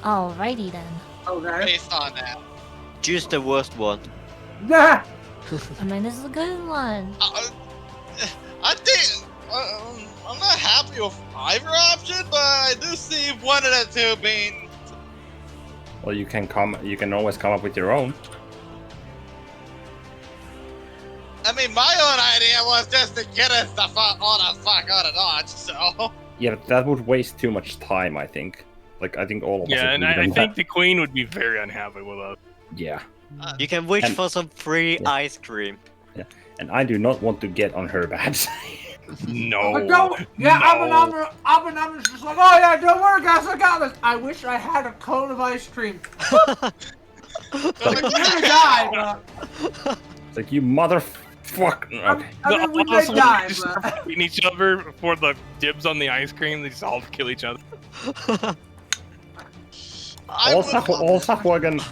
Alrighty then. Okay. Based on that. Choose the worst one. Nah. I mean, this is a good one. I think I'm not happy with either option, but I do see one of the two being. Well, you can always come up with your own. I mean, my own idea was just to get us the fuck out of Dodge, so. Yeah, but that would waste too much time, I think. Like, I think all of us Yeah, and agreed I on think that. the queen would be very unhappy with us. Yeah, You can wish And- for some free Yeah. ice cream. and I do not want to get on her bad side. No. But don't. Yeah, no. Abinamra's just like, oh yeah, don't worry, guys, I got this. I wish I had a cone of ice cream. You're gonna die, but It's like, you motherfucker. Okay. I mean, we may Also, die, just but start fighting each other for the dibs on the ice cream. They just all kill each other. All Sahwagan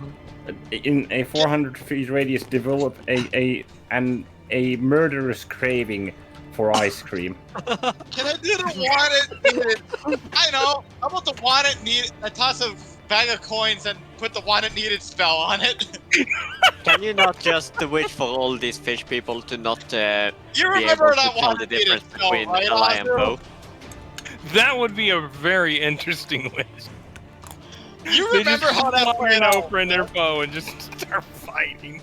in a 400 feet radius develop a murderous craving for ice cream. Can I do the want it needed? I know. How about the want it needed? I toss a bag of coins and put the want it needed spell on it. Can you not just wish for all these fish people to not You be able remember to that tell want the it needed difference spell, between right, ally and Lazo? bow? That would be a very interesting wish. You They remember just how that fire went an out? over in their bow and just start fighting.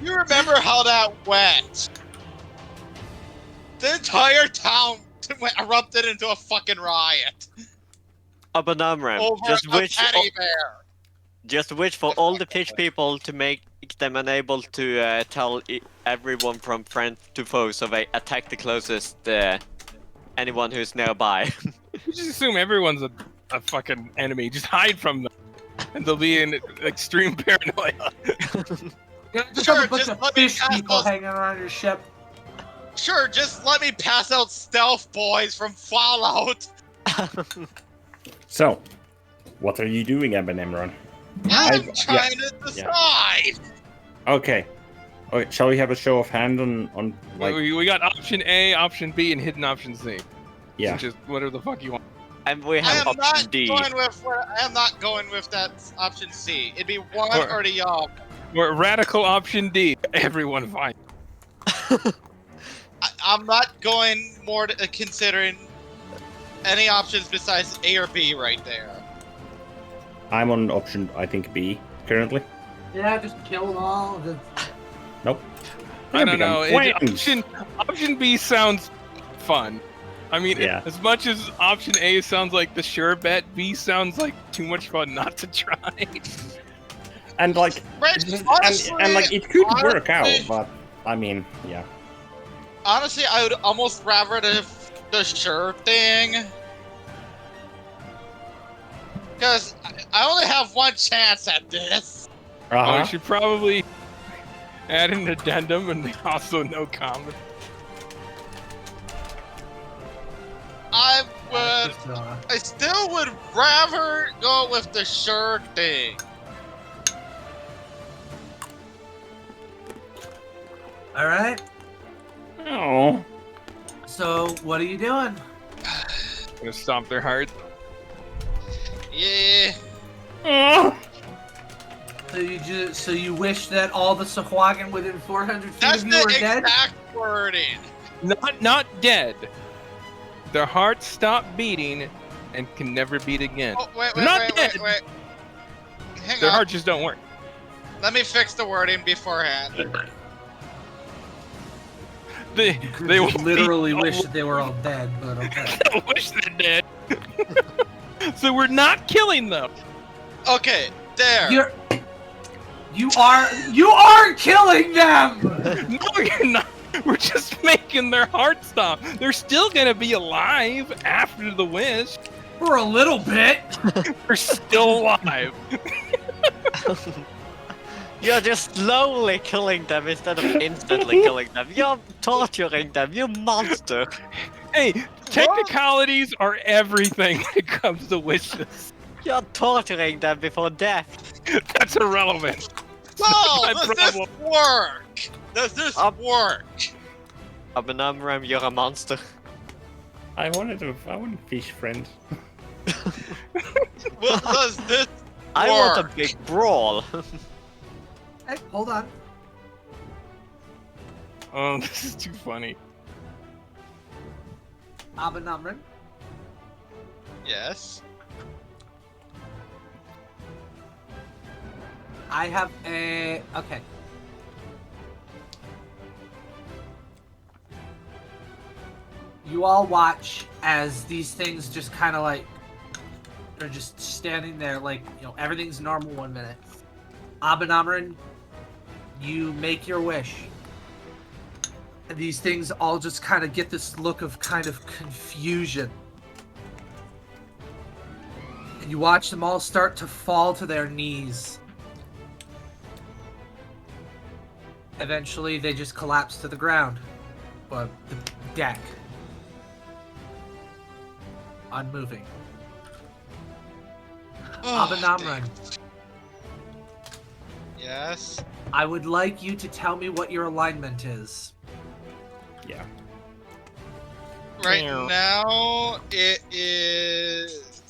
You remember how that went? The entire town erupted into a fucking riot Abanamram, over just a wish, teddy bear. just wish for all the fish people to make them unable to tell everyone from friend to foe, so they attack the closest anyone who's nearby. You just assume everyone's a fucking enemy. Just hide from them, and they'll be in extreme paranoia. just Sure, have a bunch just of let me fish pass people those- hanging around your ship. Sure, just let me pass out stealth boys from Fallout. So, what are you doing, Abanemron? I'm trying to decide. Okay. Okay, shall we have a show of hand on like, we got option A, option B, and hidden option C. yeah. Just whatever the fuck you want. And we I have am option not D. going with. I am not going with that option C. It'd be one Or- or the other. We're radical option D. Everyone fine. I'm not going more to considering any options besides A or B right there. I'm on option, I think, B currently. Yeah, just kill them all. Nope. I don't know. Whams. Option B sounds fun. I mean, Yeah. as much as option A sounds like the sure bet, B sounds like too much fun not to try. And like, Right, and like, it could work out, honestly- but I mean, yeah. Honestly, I would almost rather the sure thing. Because I only have one chance at this. We should probably add an addendum and also no comment. I still would rather go with the sure thing. All right. Oh. So what are you doing? Gonna stomp their heart. Yeah. Oh. So you wish that all the Sahuagin within 400 feet That's of the you were dead? exact wording. Not dead. Their hearts stop beating and can never beat again. Oh, wait, Not dead. Hang Their on. hearts just don't work. Let me fix the wording beforehand. They You will literally be- wish that they were all dead, but okay. I wish they're dead. So we're not killing them. Okay, there. You are killing them. No, you're not. We're just making their heart stop. They're still gonna be alive after the wish. For a little bit. They're still alive. You're just slowly killing them instead of instantly killing them. You're torturing them, you monster. Hey, technicalities are everything when it comes to wishes. You're torturing them before death. That's irrelevant. So, my does this problem. work? Does this work? Abanamram, you're a monster. I wanted fish friends. What does this I want a work? big brawl. Hey, hold on. Oh, this is too funny. Abanamrin. Yes. I have a... Okay. You all watch as these things just kind of like... They're just standing there like, you know, everything's normal 1 minute. Abanamrin, you make your wish. And these things all just kind of get this look of kind of confusion. And you watch them all start to fall to their knees. Eventually, they just collapse to the ground. But the deck. Unmoving. Abanamran, Yes. I would like you to tell me what your alignment is. Yeah. Right Meow. now, it is.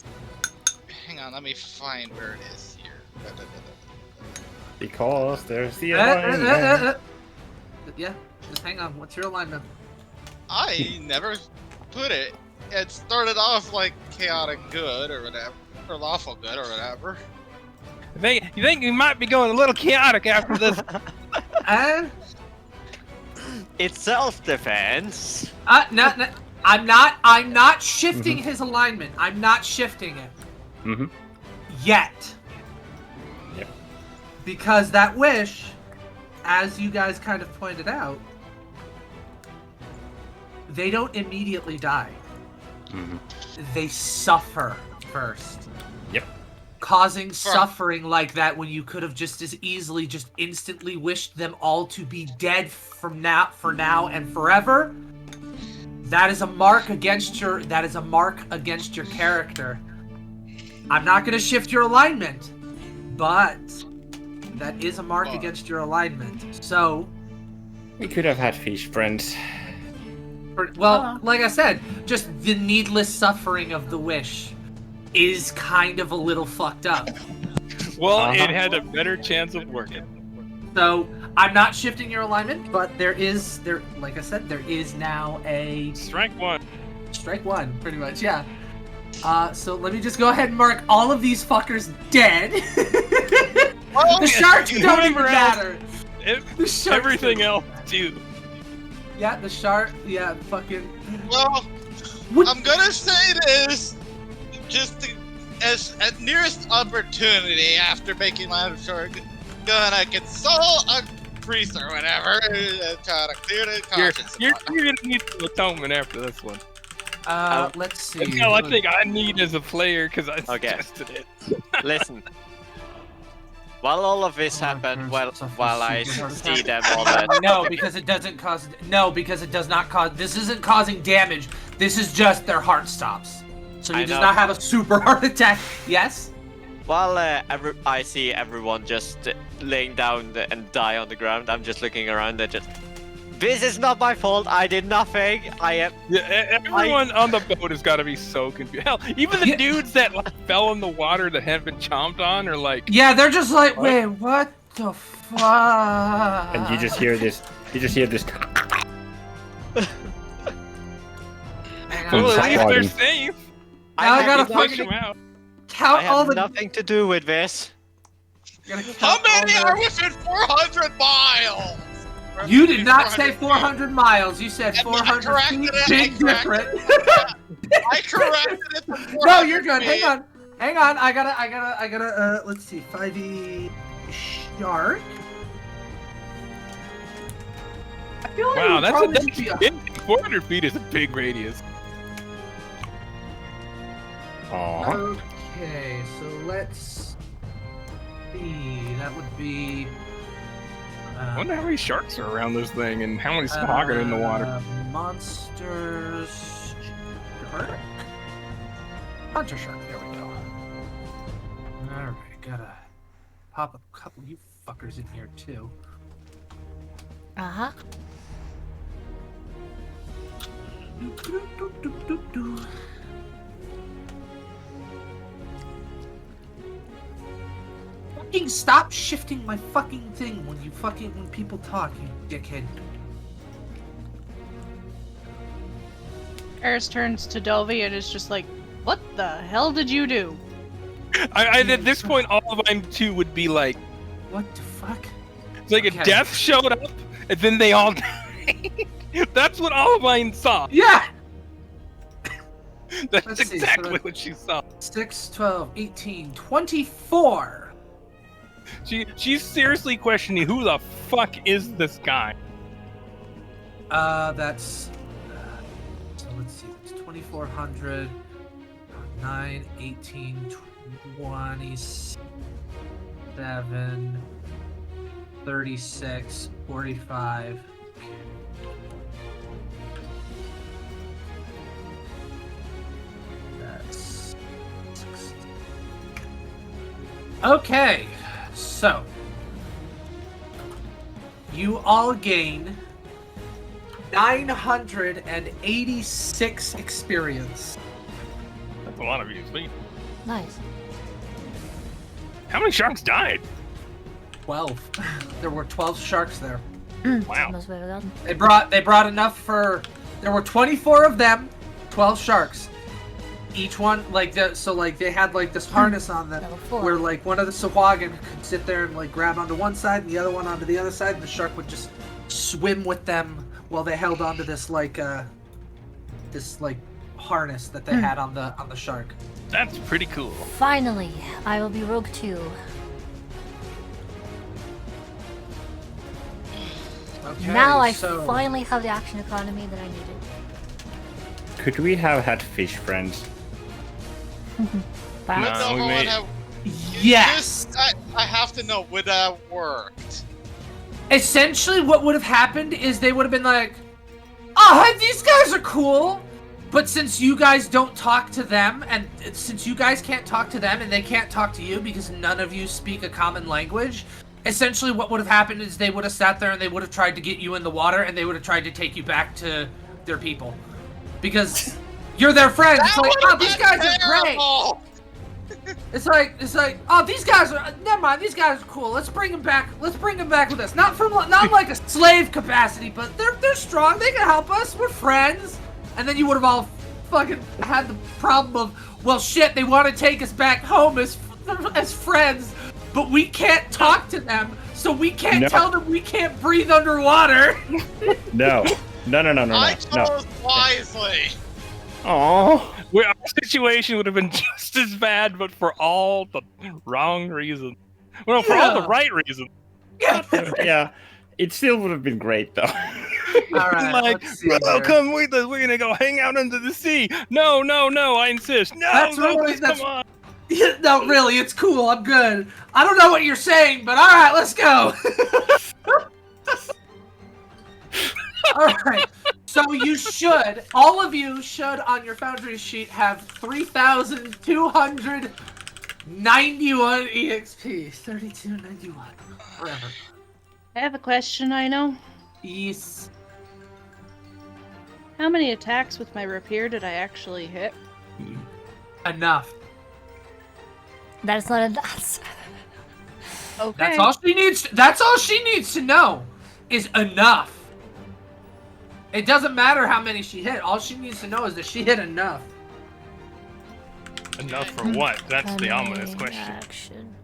Hang on, let me find where it is here. Because there's the alignment. Yeah, just hang on. What's your alignment? I never put it. It started off like chaotic good or whatever, or lawful good or whatever. You think we might be going a little chaotic after this? It's self-defense. No, I'm not shifting his alignment. I'm not shifting it. Mm-hmm. Yet. Yep. Because that wish, as you guys kind of pointed out, they don't immediately die. Mm-hmm. They suffer first. Yep. Causing suffering like that when you could have just as easily just instantly wished them all to be dead for now and forever. That is a mark against your character. I'm not going to shift your alignment, but that is a mark against your alignment. So, We could have had fish friends. like I said, just the needless suffering of the wish is kind of a little fucked up. Well, it had a better chance of working. So I'm not shifting your alignment, but like I said, there is now a Strike one. strike one, pretty much, yeah. So let me just go ahead and mark all of these fuckers dead. Oh, The sharks you don't even remember matter. The sharks Everything don't- else too. Yeah, the shark. Yeah, fucking. Well, What? I'm gonna say this just as at nearest opportunity after making life short. Gonna console a priest or whatever and try to clear the conscience. You're gonna need some atonement after this one. Let's see. That's all I think I need as a player because I Okay. suggested it. Listen. While all of this happened, while I see them all that. No, because it doesn't cause. No, because it does not cause. This isn't causing damage. This is just their heart stops. So he I does know. not have a super heart attack. Yes. While I see everyone just laying down and die on the ground, I'm just looking around and just. This is not my fault. I did nothing. I am. Yeah, everyone on the boat has got to be so confused. Hell, even the Yeah. dudes that like, fell in the water that haven't been chomped on are like, Yeah, they're just like, wait, what the fuck? And you just hear this. Hang well, on, at least they're Water. safe. Now I gotta Push fucking them out. count I all have the. nothing to do with this. Gotta count How many all are the- within 400 miles? You did not say 400 miles. You said Am I 400 corrected feet. it? Big I corrected difference. I corrected it to 400 No, you're good. feet. Hang on. I gotta. Let's see. 5e shark. I feel like Wow, it that's probably a should be a- big, 400 feet is a big radius. Aw. Okay, so let's see. That would be. I wonder how many sharks are around this thing and how many smog are in the water. Monsters. Shark. Hunter shark. There we go. Alright, gotta pop a couple of you fuckers in here too. Uh-huh. fucking stop shifting my fucking thing when people talk, you dickhead. Eris turns to Dovey and is just like, "What the hell did you do?" I at this point, all of mine too would be like, What the fuck? it's like Okay. a death showed up, and then they all died. That's what all of mine saw. Yeah! That's Let's see, exactly so- what she saw. 6, 12, 18, 24. She's seriously questioning who the fuck is this guy. That's... so let's see, it's 2,400, 9, 18, 27, 36, 45. That's... 60. Okay, so... You all gain 986 experience. That's a lot of XP. Nice. How many sharks died? 12. There were 12 sharks there. Wow. Must have gotten. They brought enough for. There were 24 of them, 12 sharks. Each one they had like this harness on them Level 4. where like one of the Sahuagin could sit there and like grab onto one side and the other one onto the other side, and the shark would just swim with them while they held onto this harness that they had on the shark. That's pretty cool. Finally, I will be Rogue 2. Okay, Now I so finally have the action economy that I needed. Could we have had fish friends? Perhaps? No, we would made- have, yes. I have to know, would that have worked? Essentially, what would have happened is they would have been like, "Oh, these guys are cool," but since you guys don't talk to them, and since you guys can't talk to them, and they can't talk to you because none of you speak a common language, essentially what would have happened is they would have sat there and they would have tried to get you in the water, and they would have tried to take you back to their people, because you're their friends. It's like, "Oh, these guys are great." It's like, "Oh, these guys are. Never mind, these guys are cool. Let's bring them back. Let's bring them back with us. Not like a slave capacity, but they're strong. They can help us. We're friends." And then you would have all fucking had the problem of, "Well, shit, they want to take us back home as friends, but we can't talk to them, so we can't tell them we can't breathe underwater." No. No. I chose wisely. Oh. Our situation would have been just as bad, but for all the wrong reasons. Well, for all the right reasons. Yeah. It still would have been great though. All right, Like, let's see bro, here. come with us. We're gonna go hang out under the sea. No, I insist. No, come on. No, really, it's cool. I'm good. I don't know what you're saying, but all right, let's go. All right. So all of you should, on your Foundry sheet, have 3,291 EXP. 3291. Whatever. I have a question, Eino. Yes. How many attacks with my rapier did I actually hit? Enough. That is not enough. Okay. That's all she needs to know is enough. It doesn't matter how many she hit. All she needs to know is that she hit enough. Enough for what? That's the ominous question. Action.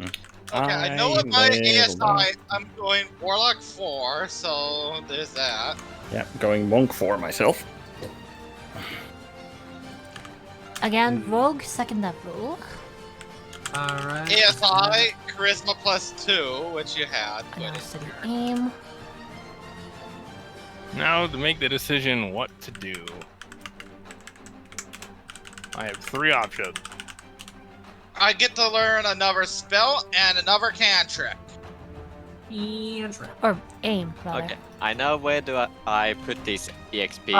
Okay, I know with my will- ASI, I'm going Warlock 4, so there's that. Yeah, going monk for myself. Again, Rogue, second level. Alright. ASI, Charisma +2, which you had. And now But setting aim. Now to make the decision what to do. I have 3 options. I get to learn another spell and another cantrip. Or aim, rather. Okay, I know where do I put this EXP.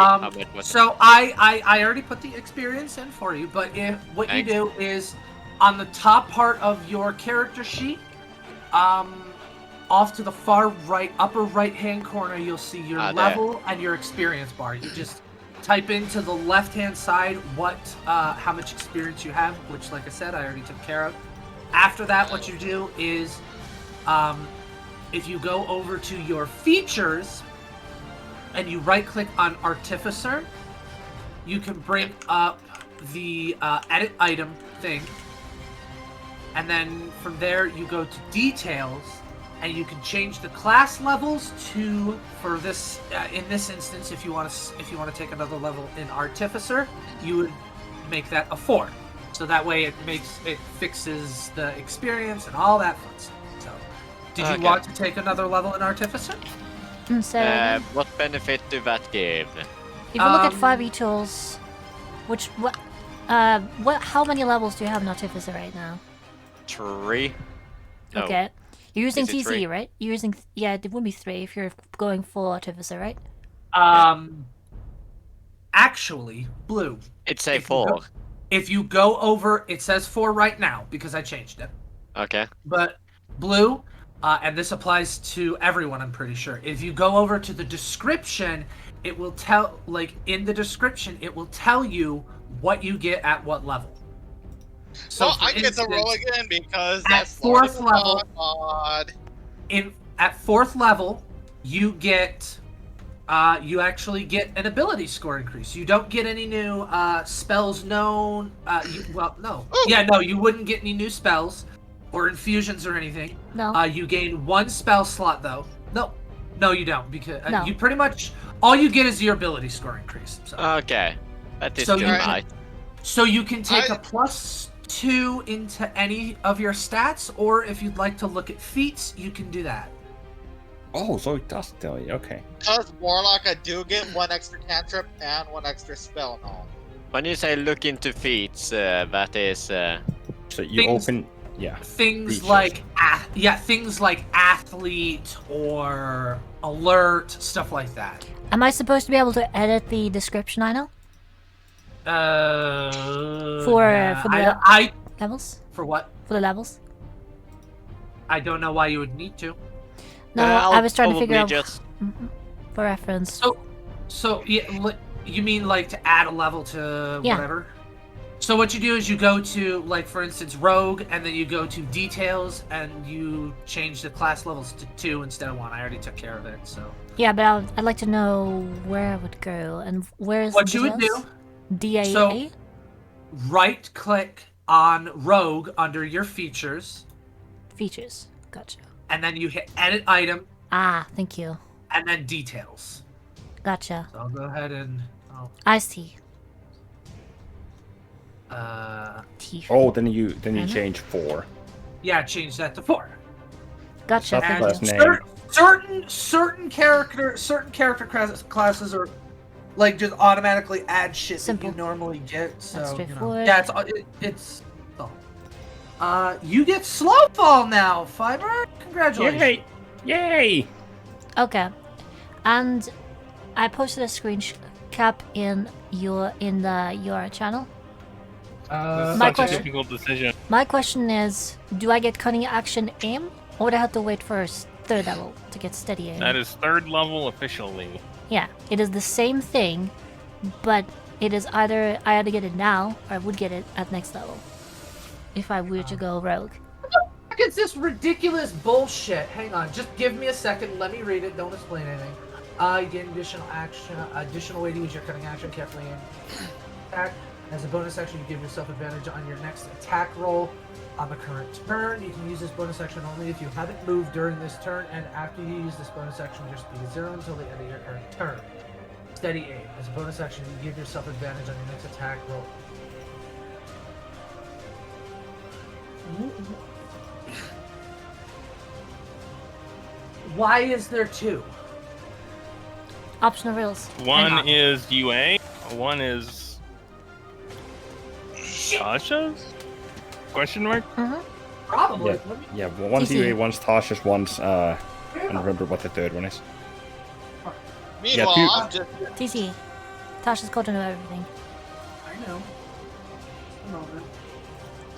So I already put the experience in for you, but what Thanks. you do is on the top part of your character sheet, off to the far right, upper right-hand corner, you'll see your There. level and your experience bar. You just type into the left-hand side how much experience you have, which, like I said, I already took care of. After that, what you do is, if you go over to your features and you right-click on Artificer, you can bring up the edit item thing, and then from there you go to details, and you can change the class levels to, for this in this instance, if you want to take another level in Artificer, you would make that a 4. So that way it fixes the experience and all that fun stuff. So, did you want to take another level in Artificer? So, What benefit do that give? if you look at 5e tools, how many levels do you have in Artificer right now? 3. No. Okay. You're using Is it TC, 3? right? You're using it would be 3 if you're going full Artificer, right? Actually, Blue. It's a If you 4. If you go over, it says 4 right now because I changed it. Okay. But Blue, and this applies to everyone, I'm pretty sure. If you go over to the description, it will tell, in the description, it will tell you what you get at what level. So I get to roll again because that's at 4th level. mod. At 4th level, you get, you actually get an ability score increase. You don't get any new spells known. No. Ooh. Yeah, no, you wouldn't get any new spells or infusions or anything. No. You gain 1 spell slot though. No, you don't, because No. you pretty much all you get is your ability score increase. So, Okay. That is So too you- nice. so you can take a +2 into any of your stats, or if you'd like to look at feats, you can do that. Oh, so it does tell you. Okay. Because Warlock, I do get 1 extra cantrip and 1 extra spell and all. When you say look into feats, that is. So you Things- open. Yeah. Things Features. things like athlete or alert, stuff like that. Am I supposed to be able to edit the description, I know? For the I levels? for what? For the levels? I don't know why you would need to. No, I'll I was trying to figure out probably just. for reference. So yeah, you mean like to add a level to Yeah. whatever? So what you do is you go to, for instance, Rogue, and then you go to Details, and you change the class levels to 2 instead of 1. I already took care of it, so. Yeah, but I'd like to know where I would go and where is What the you would do, details? DAA? So- right-click on Rogue under your features, Features. Gotcha. and then you hit Edit Item, Ah, thank you. and then Details. Gotcha. So I'll go ahead and, I see. Teeth. Oh, then you Mhm. change 4. yeah, change that to 4. Gotcha. That's the Thank last you. name. Certain character classes are just automatically add shit Simple. that you normally get. So That's you know. straightforward. Yeah, it's. You get Slowfall now, Fiber. Congratulations. Yay! Okay. And I posted a screen cap in your channel. This is My such a question- difficult decision. My question is, do I get cunning action aim, or would I have to wait for 3rd level to get steady aim? That is 3rd level officially. Yeah, it is the same thing, but it is either I either get it now or I would get it at next level if I were to go rogue. Look at this ridiculous bullshit. Hang on, just give me a second. Let me read it. Don't explain anything. You gain additional action, additional way to use your cutting action. Carefully attack. As a bonus action, you give yourself advantage on your next attack roll on the current turn. You can use this bonus action only if you haven't moved during this turn, and after you use this bonus action, your speed is 0 until the end of your current turn. Steady aim. As a bonus action, you give yourself advantage on your next attack roll. Why is there 2? Optional rules. Hang on. One is UA, one is Tasha's? Question mark? Mm-hmm. Probably. Yeah. Let me- Yeah, well, one's TC. UA, one's Tasha's, one's I don't remember what the 3rd one is. Meanwhile, dude. I'm just TC. Tasha's got to know everything. I know. A moment.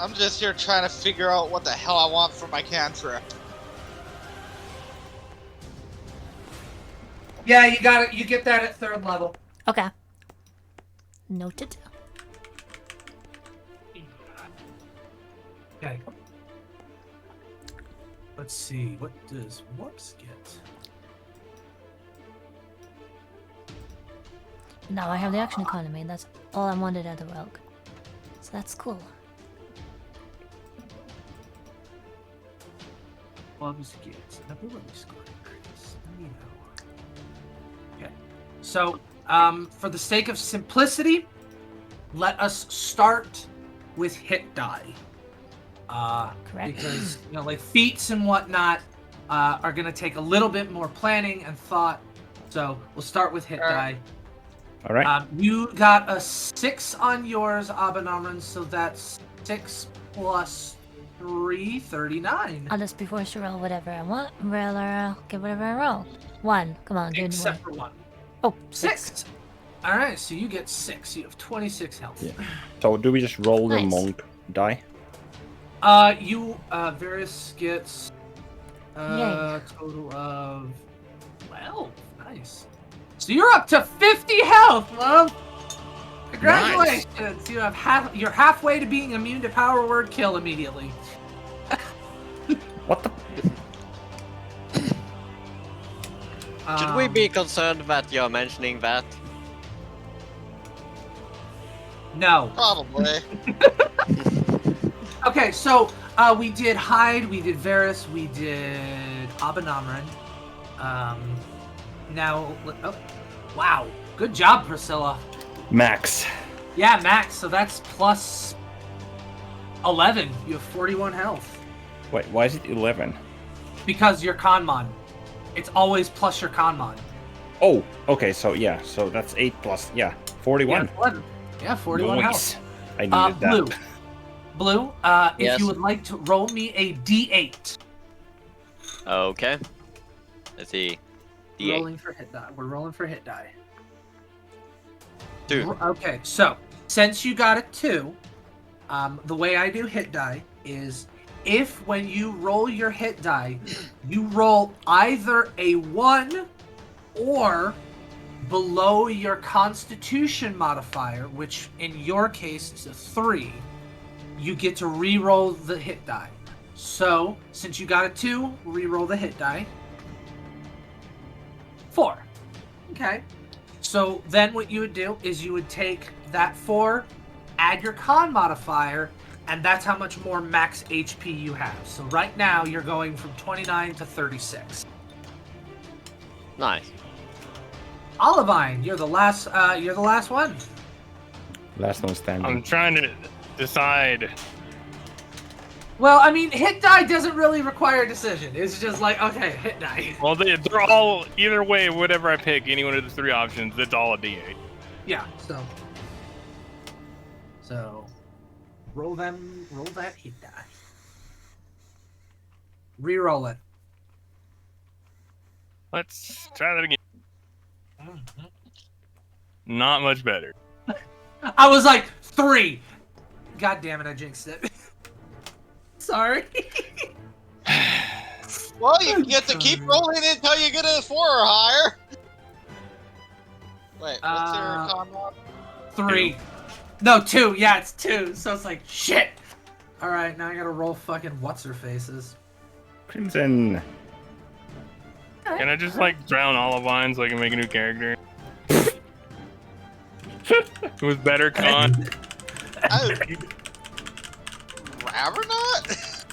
I'm just here trying to figure out what the hell I want for my cantrip. Yeah, you got it. You get that at 3rd level. Okay. Noted. Okay. Let's see, what does Warps get? Now I have the action economy. That's all I wanted at the rogue. So that's cool. Warps get an ability score increase. Okay. So, for the sake of simplicity, let us start with hit die. Correct. Because, like feats and whatnot are going to take a little bit more planning and thought. So, we'll start with hit die. All right. You got a 6 on yours, Abanamran, so that's 6 plus 3, 39. I'll just be forced to roll whatever I want. I'll get whatever I roll. 1. Come on, give me Except one. for 1. Oh, 6. Alright, so you get 6. You have 26 health. Yeah. So do we just roll the Nice. monk die? Varys gets Yay. total of 12. Nice. So you're up to 50 health, love. Congratulations. You have you're halfway to being immune to power word kill immediately. What the? Should we be concerned that you're mentioning that? No. Probably. Okay, so we did Hyde, we did Varys, we did Abanamran. Now, wow, good job, Priscilla. Max. Yeah, Max. So that's plus 11. You have 41 health Wait, why is it 11? because you're con mod. It's always plus your con mod. Oh, okay. So yeah, so that's 8 plus 41. Yeah, 11. Yeah, 41 Nice. health. I needed that. Blue. Blue. If Yes. you would like to roll me a D8. Okay. Let's see. D8. Rolling for hit die. We're rolling for hit die. 2. Okay, so since you got a 2, the way I do hit die is if when you roll your hit die, you roll either a 1 or below your Constitution modifier, which in your case is a 3, you get to re-roll the hit die. So since you got a 2, re-roll the hit die. 4. Okay. So then what you would do is you would take that 4, add your con modifier, and that's how much more max HP you have. So right now you're going from 29 to 36. Nice. Olivine, you're the last one. Last one standing. I'm trying to decide. Well, I mean, hit die doesn't really require a decision. It's just like, okay, hit die. Well, they're all either way. Whatever I pick, any one of the 3 options, it's all a D8. Yeah, so roll that hit die. Reroll it. Let's try that again. Not much better. I was like 3. God damn it! I jinxed it. Sorry. Well, you get to keep rolling until you get a 4 or higher. Wait, what's your con mod? 3. No, 2. Yeah, it's 2. So it's like shit. All right, now I gotta roll fucking what's her faces. Crimson. Can I just like drown Olivine so I can make a new character? With better con. Oh. Ravenot?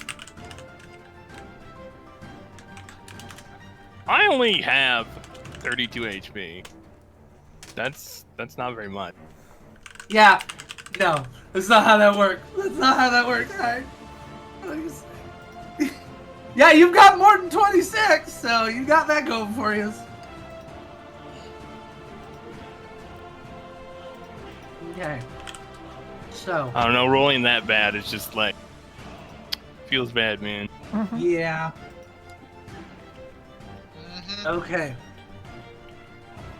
I only have 32 HP. That's not very much. Yeah. No, that's not how that works. That's not how that works. Alright. Yeah, you've got more than 26, so you got that going for you. Okay. So. I don't know, rolling that bad is just like feels bad, man. Yeah. Mhm. Okay.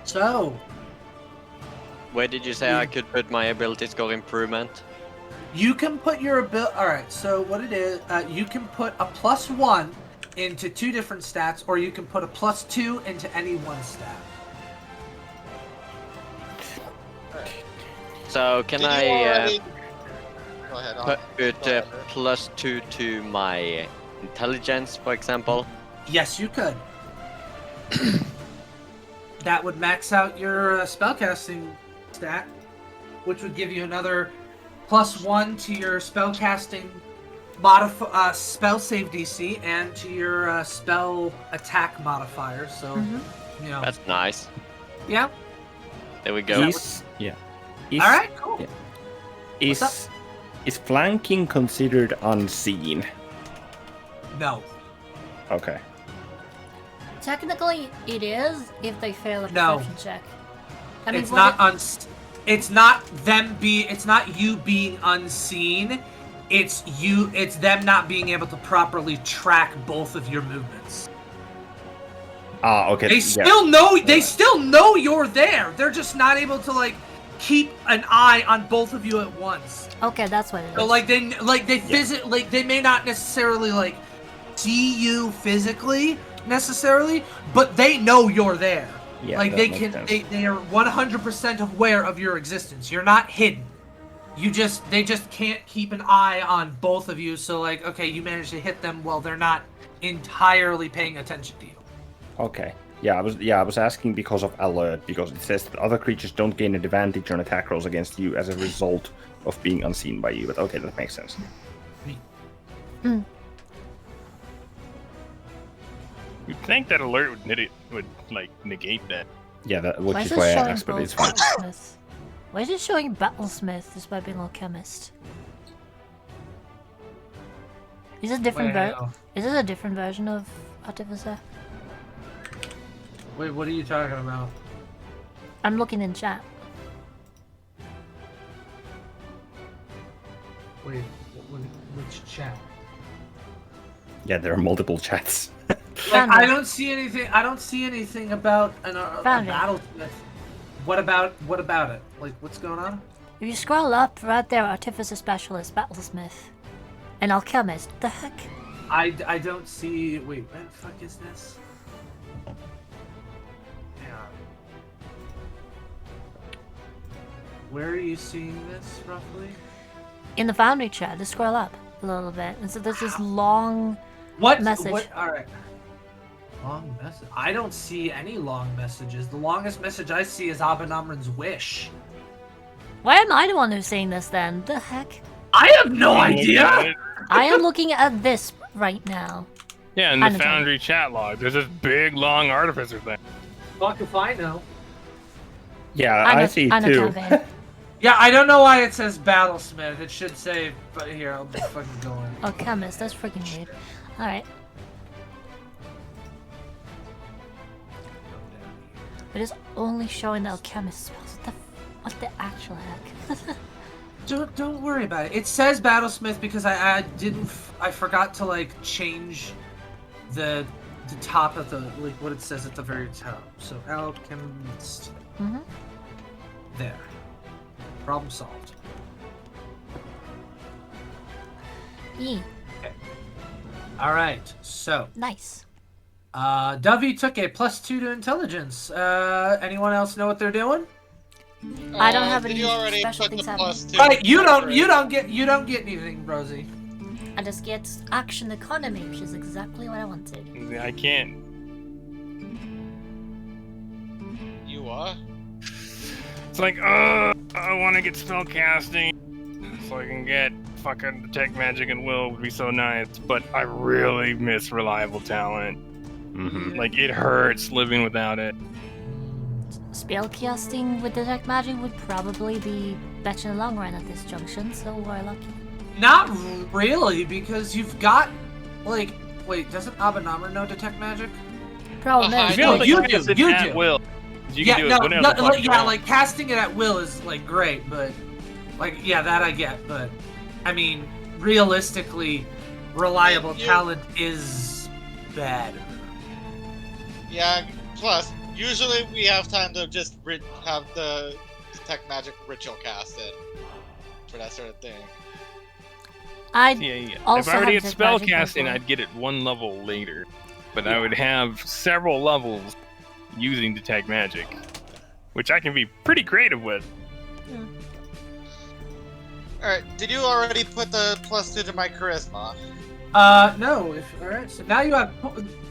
So, Where did you say I could put my ability score improvement? you can put your ability. Alright, so what it is, you can put a +1 into 2 different stats, or you can put a +2 into any one stat. So can Did you I already... Go ahead. put +2 to my intelligence, for example? Yes, you could. That would max out your spellcasting stat, which would give you another +1 to your spellcasting spell save DC and to your spell attack modifier. So, you know. That's nice. Yeah. There we go. All right. Cool. Yeah. Is flanking considered unseen? No. Okay. Technically, it is if they fail a No. perception check. I mean, It's what not It's not It's not you being unseen. It's them not being able to properly track both of your movements. Ah, okay. They still know. They still know you're there. They're just not able to like keep an eye on both of you at once. Okay, that's what it is. So they may not necessarily like see you physically necessarily, but they know you're there. Yeah, like that they makes can, sense. they are 100% aware of your existence. You're not hidden. They just can't keep an eye on both of you. So like, okay, you managed to hit them while they're not entirely paying attention to you. Okay. I was asking because of alert, because it says that other creatures don't gain an advantage on attack rolls against you as a result of being unseen by you. But okay, that makes sense. You'd think that alert would like negate that. Yeah, Why which is is why I it showing asked, but both it's fine. Battlesmith? Why is it showing Battlesmith despite being alchemist? Is it different? Is this a different version of Artificer? Wait, what are you talking about? I'm looking in chat. Wait, which chat? Yeah, there are multiple chats. Like, I don't see anything. I don't see anything about a battlesmith. What about it? Like, what's going on? If you scroll up, right there, Artificer Specialist, Battlesmith, and Alchemist. What the heck? I don't see. Wait, what the fuck is this? Yeah. Where are you seeing this roughly? In the Foundry chat, just scroll up a little bit, and so there's this long message. All right. Long message. I don't see any long messages. The longest message I see is Abenamrin's wish. Why am I the one who's saying this then? The heck? I have no idea. I am looking at this right now. Yeah, in the Foundry chat log, there's this big long artificer thing. Fuck if I know. Yeah, I see too. Yeah, I don't know why it says Battlesmith. It should say, but here, I'll be fucking going. Alchemist, that's freaking weird. Alright. It is only showing the alchemist spells. What the actual heck? Don't worry about it. It says Battlesmith because I forgot to like change the top of the like what it says at the very top. So alchemist. There. Problem solved. E. Okay. All right. So. Nice. Dovey took a +2 to intelligence. Anyone else know what they're doing? I don't have any Did you already special put the things happening. +2? Right, you don't get anything, Rosie. I just get action economy, which is exactly what I wanted. I can't. You are? It's like, I want to get spellcasting so I can get fucking detect magic and will would be so nice, but I really miss reliable talent. Like, it hurts living without it. Spellcasting with detect magic would probably be better in the long run at this junction, so we're lucky. Not really, because you've got like. Wait, doesn't Abenamrin know detect magic? Problem is, No, you do. You at do. will. You Yeah, can do no, it whenever the fuck you want. like casting it at will is like great, but like yeah, that I get. But I mean, realistically, reliable talent is better. Yeah, plus, usually we have time to just have the detect magic ritual casted for that sort of thing. Yeah. Also if I already have had detect magic spellcasting, before. I'd get it one level later. But I would have several levels using detect magic, which I can be pretty creative with. Alright, did you already put the +2 to my charisma? No. All right. So now you have,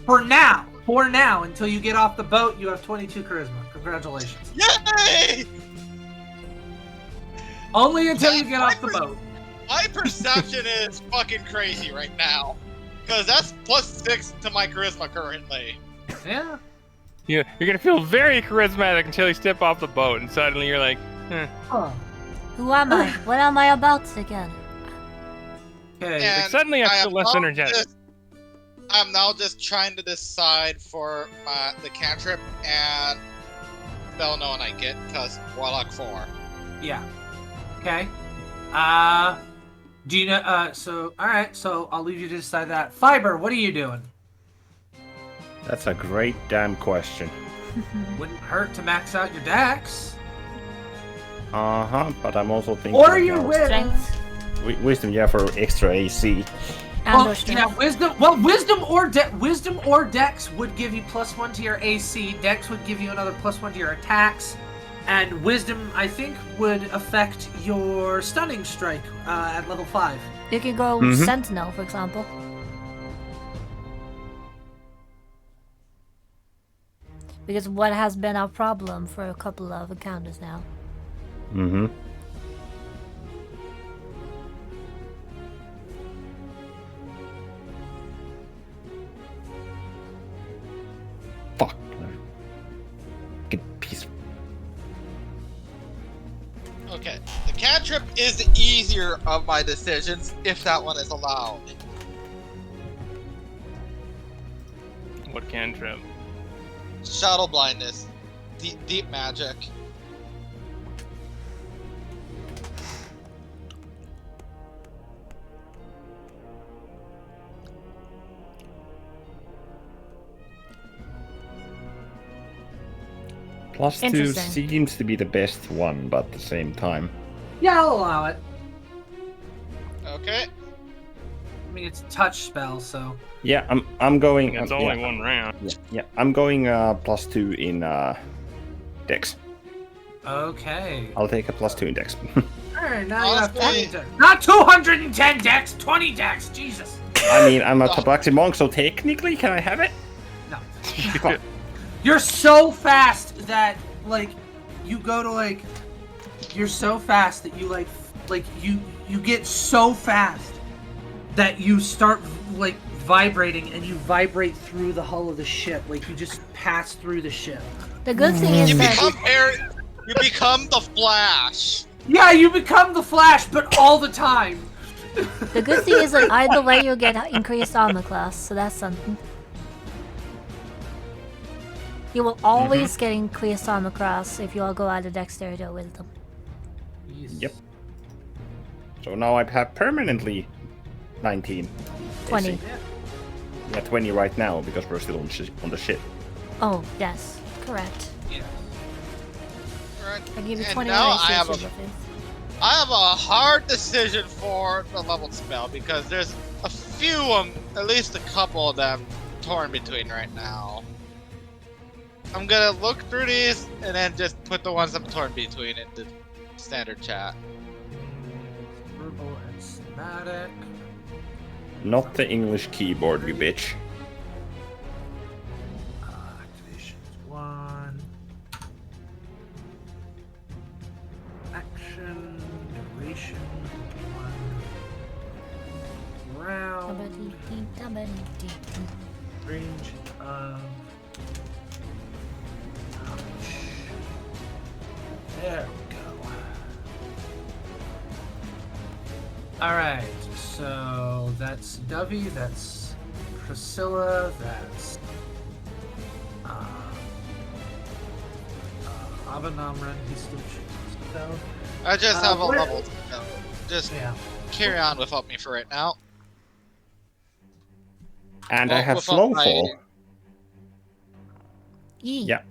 for now, until you get off the boat, you have 22 charisma. Congratulations. Yay! Only until you get off the boat. My perception is fucking crazy right now. Because that's +6 to my charisma currently. Yeah. You're gonna feel very charismatic until you step off the boat, and suddenly you're like, Huh. Who am I? What am I about again? Okay. And suddenly I am feel less now energetic. I'm now just trying to decide for the cantrip and spell known I get, because Warlock 4. Yeah. Okay. Do you know? So all right. So I'll leave you to decide that. Fiber, what are you doing? That's a great damn question. Wouldn't hurt to max out your dex. But I'm also thinking. Or your about wisdom. Strength wisdom, yeah, for extra AC. and Well, or yeah, strength. wisdom. Well, wisdom or dex would give you +1 to your AC. Dex would give you another +1 to your attacks, and wisdom, I think, would affect your stunning strike at level 5. You can go Mhm. Sentinel, for example. Because what has been our problem for a couple of encounters now? Mm-hmm. Fuck. Get piece. Okay. The cantrip is the easier of my decisions, if that one is allowed. What cantrip? Shadow blindness. Deep magic. +2 Interesting. seems to be the best one, but at the same time. Yeah, I'll allow it. Okay. I mean, it's a touch spell, so. Yeah, I'm going. It's yeah, only one round. yeah, I'm going +2 in Dex. Okay. I'll take a +2 in Dex. Alright, now you have Honestly- 20 dex. Not 210 dex, 20 dex, Jesus! I mean, I'm a Tabaxi monk, so technically, can I have it? No. Fuck. You're so fast that, like, you go to, like, you're so fast that you, like, you get so fast that you start, like, vibrating, and you vibrate through the hull of the ship. Like, you just pass through the ship. The good thing is You that become you become the Flash. Yeah, you become the Flash, but all the time. the good thing is that either way you get increased armor class, so that's something. You will always get increased armor class if you all go either dexterity or wisdom. Yep. So now I have permanently 19. 20. AC. Yeah, 20 right now because we're still on the ship. Oh, yes, correct. Yeah. Right. I give you And 20 now AC I have a shield of faith. I have a hard decision for the leveled spell because there's a few at least a couple of them torn between right now. I'm gonna look through these and then just put the ones I'm torn between into standard chat. Verbal and somatic. Not the English keyboard, you bitch. Activation is 1. Action, duration, 1 round, range of. Ouch. There we go. Alright, so that's Dovey, that's Priscilla, that's Abanamran, he's still choosing spell. I just have a where- leveled spell. Just Yeah. carry on without me for right now. And Well, I have without my- Slowfall. Yee. Yeah.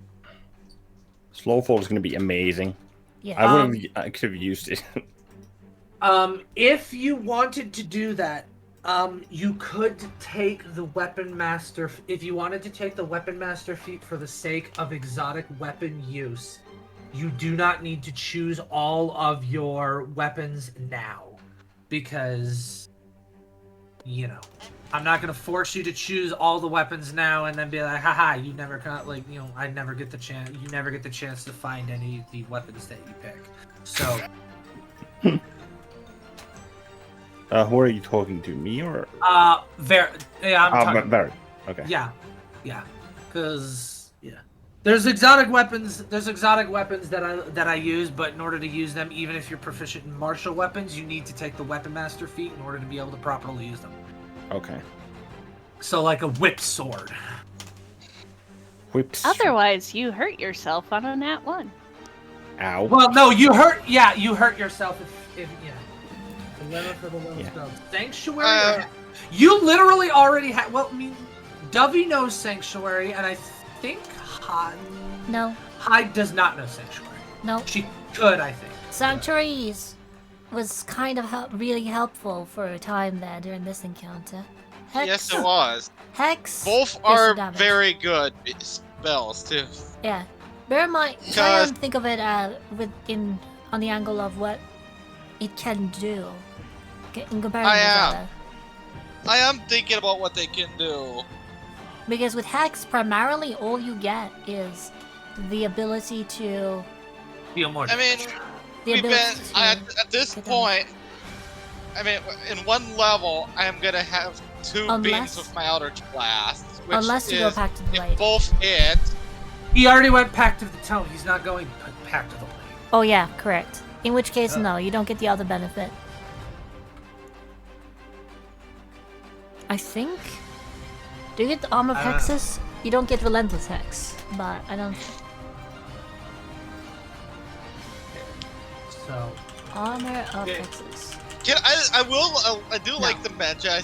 Slowfall is going to be amazing. Yeah. I could have used it. If you wanted to do that, you could take the Weapon Master. If you wanted to take the Weapon Master feat for the sake of exotic weapon use, you do not need to choose all of your weapons now, because, you know. I'm not gonna force you to choose all the weapons now and then be like, haha, you never got like, you know, I never get the chance. You never get the chance to find any of the weapons that you pick. So. Who are you talking to? Me or? Very. Yeah, I'm talking. Very. Okay. Yeah, because there's exotic weapons. There's exotic weapons that I use, but in order to use them, even if you're proficient in martial weapons, you need to take the weapon master feat in order to be able to properly use them. Okay. So like a whip sword. Whips. Otherwise, you hurt yourself on a nat 1. Ow. Well, no, you hurt. Yeah, you hurt yourself if The limit for the level spell. Sanctuary. You literally already have. Well, I mean, Dovey knows Sanctuary, and I think Hyde does not know Sanctuary. No. She could, I think. Sanctuary was kind of really helpful for a time there during this encounter. Hex, Yes, it was. Hex. Both is are the damage. very good spells too. Yeah. Bear in mind, try and think of it on the angle of what it can do in comparison to Zelda. I am thinking about what they can do. Because with Hex, primarily all you get is the ability to. Feel more. I mean, at this point. I mean, in one level, I am gonna have 2 beams with my Eldritch Blast. Which Unless you go Pact of the Blade. If both hit. He already went Pact of the Tome. He's not going Pact of the Blade. Oh yeah, correct. In which case, no, you don't get the other benefit. I think. Do you get the Arm of Hexes? You don't get Relentless Hex, but I don't. So. Armor of Hexes. I do like the mention. I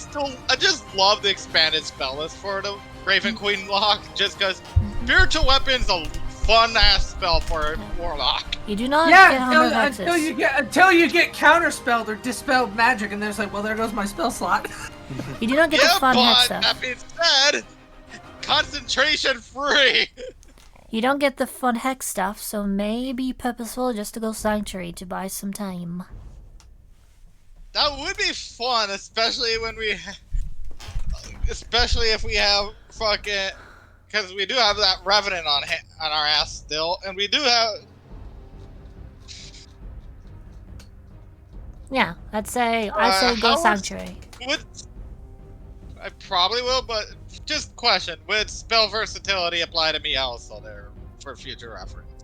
just love the expanded spell list for the Raven Queen lock, just because spiritual weapon's a fun ass spell for a warlock. You do not get Armor of Hexes. until you get counterspelled or dispelled magic, and then it's like, well, there goes my spell slot. You do not get the fun hex stuff. That being said, concentration free. You don't get the fun hex stuff, so maybe purposeful just to go Sanctuary to buy some time. That would be fun, especially if we have fucking, because we do have that Revenant on our ass still, and we do have. Yeah, I'd say go Sanctuary. I probably will, but just question: would spell versatility apply to me also there for future reference?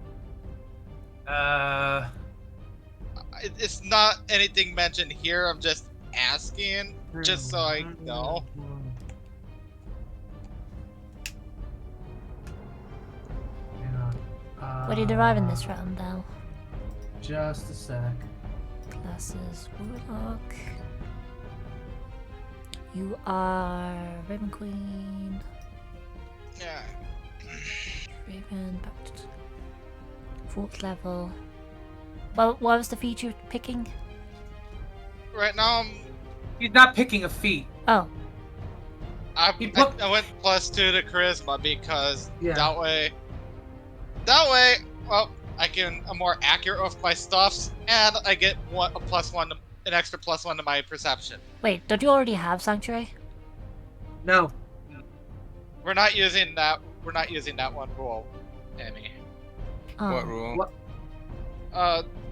It's not anything mentioned here. I'm just asking, just so I know. What are you deriving this round, though? Just a sec. Classes Warlock. You are Raven Queen. Yeah. Raven, 4th level. What was the feat you're picking? Right now, He's not picking a feat. Oh. I went +2 to charisma because that way, well, I'm more accurate with my stuffs, and I get an extra +1 to my perception. Wait, don't you already have Sanctuary? No. We're not using that. We're not using that one rule, Emmy. Oh. What rule? What?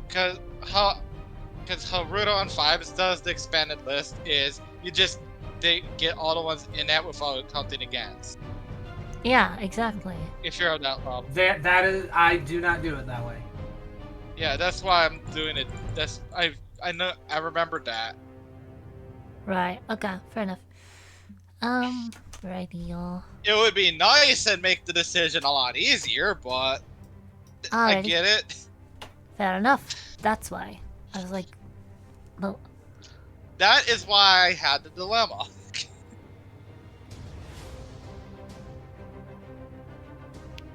Because how Rudo on 5 does the expanded list is they get all the ones in that without counting against. Yeah, exactly. If you're on that level. That is, I do not do it that way. Yeah, that's why I'm doing it. I know, I remembered that. Right, okay, fair enough. Righty, y'all. It would be nice and make the decision a lot easier, but I Alrighty. get it. Fair enough. That's why. I was like, well, That is why I had the dilemma.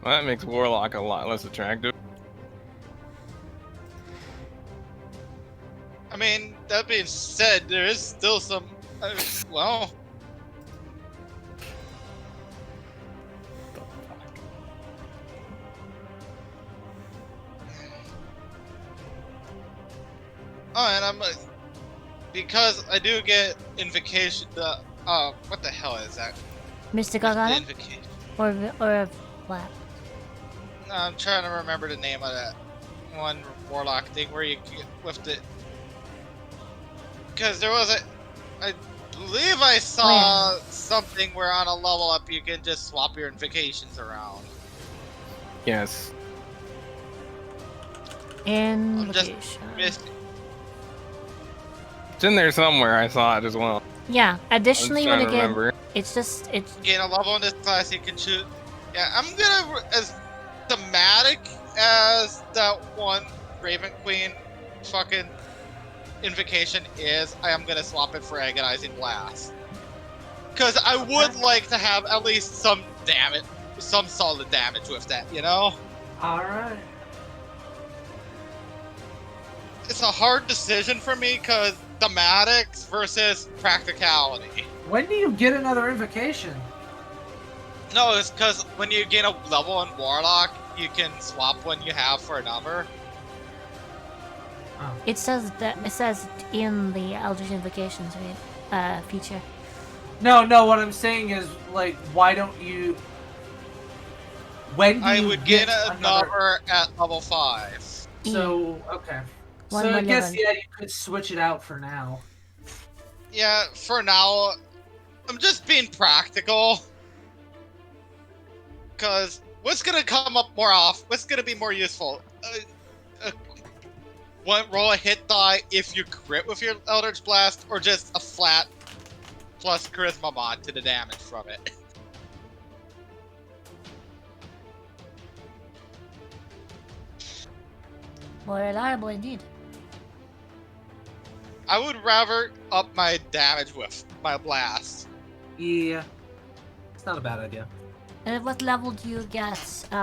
Well, that makes Warlock a lot less attractive. I mean, that being said, there is still some, well... Oh, and I'm because I do get invocation. what the hell is that? Mystic The Arcana? invocation. Or what? No, I'm trying to remember the name of that one warlock thing where you get with the. Because there was I believe I saw something where on a level up you can just swap your invocations around. Yes. I'm just Invocation. It's in there somewhere. I saw it as well. Yeah. Additionally, I'm when trying to again, remember. it's just it's Gain a level in this class, you can shoot. Yeah, I'm gonna as thematic as that one Raven Queen fucking invocation is. I am gonna swap it for Agonizing Blast. Because I would like to have at least some damage, some solid damage with that, you know? Alright. It's a hard decision for me because thematics versus practicality. When do you get another invocation? No, it's because when you gain a level in Warlock, you can swap one you have for another. it says in the Eldritch Invocations feature. No, what I'm saying is, like, why don't you... When do I you would get gain another at level 5. So, okay. One So I more guess, level. yeah, you could switch it out for now. Yeah, for now, I'm just being practical. Because what's gonna come up more off? What's gonna be more useful? Roll a hit die if you crit with your Eldritch Blast, or just a flat plus Charisma mod to the damage from it. More reliable indeed. I would rather up my damage with my blast. Yeah. It's not a bad idea. And at what level do you get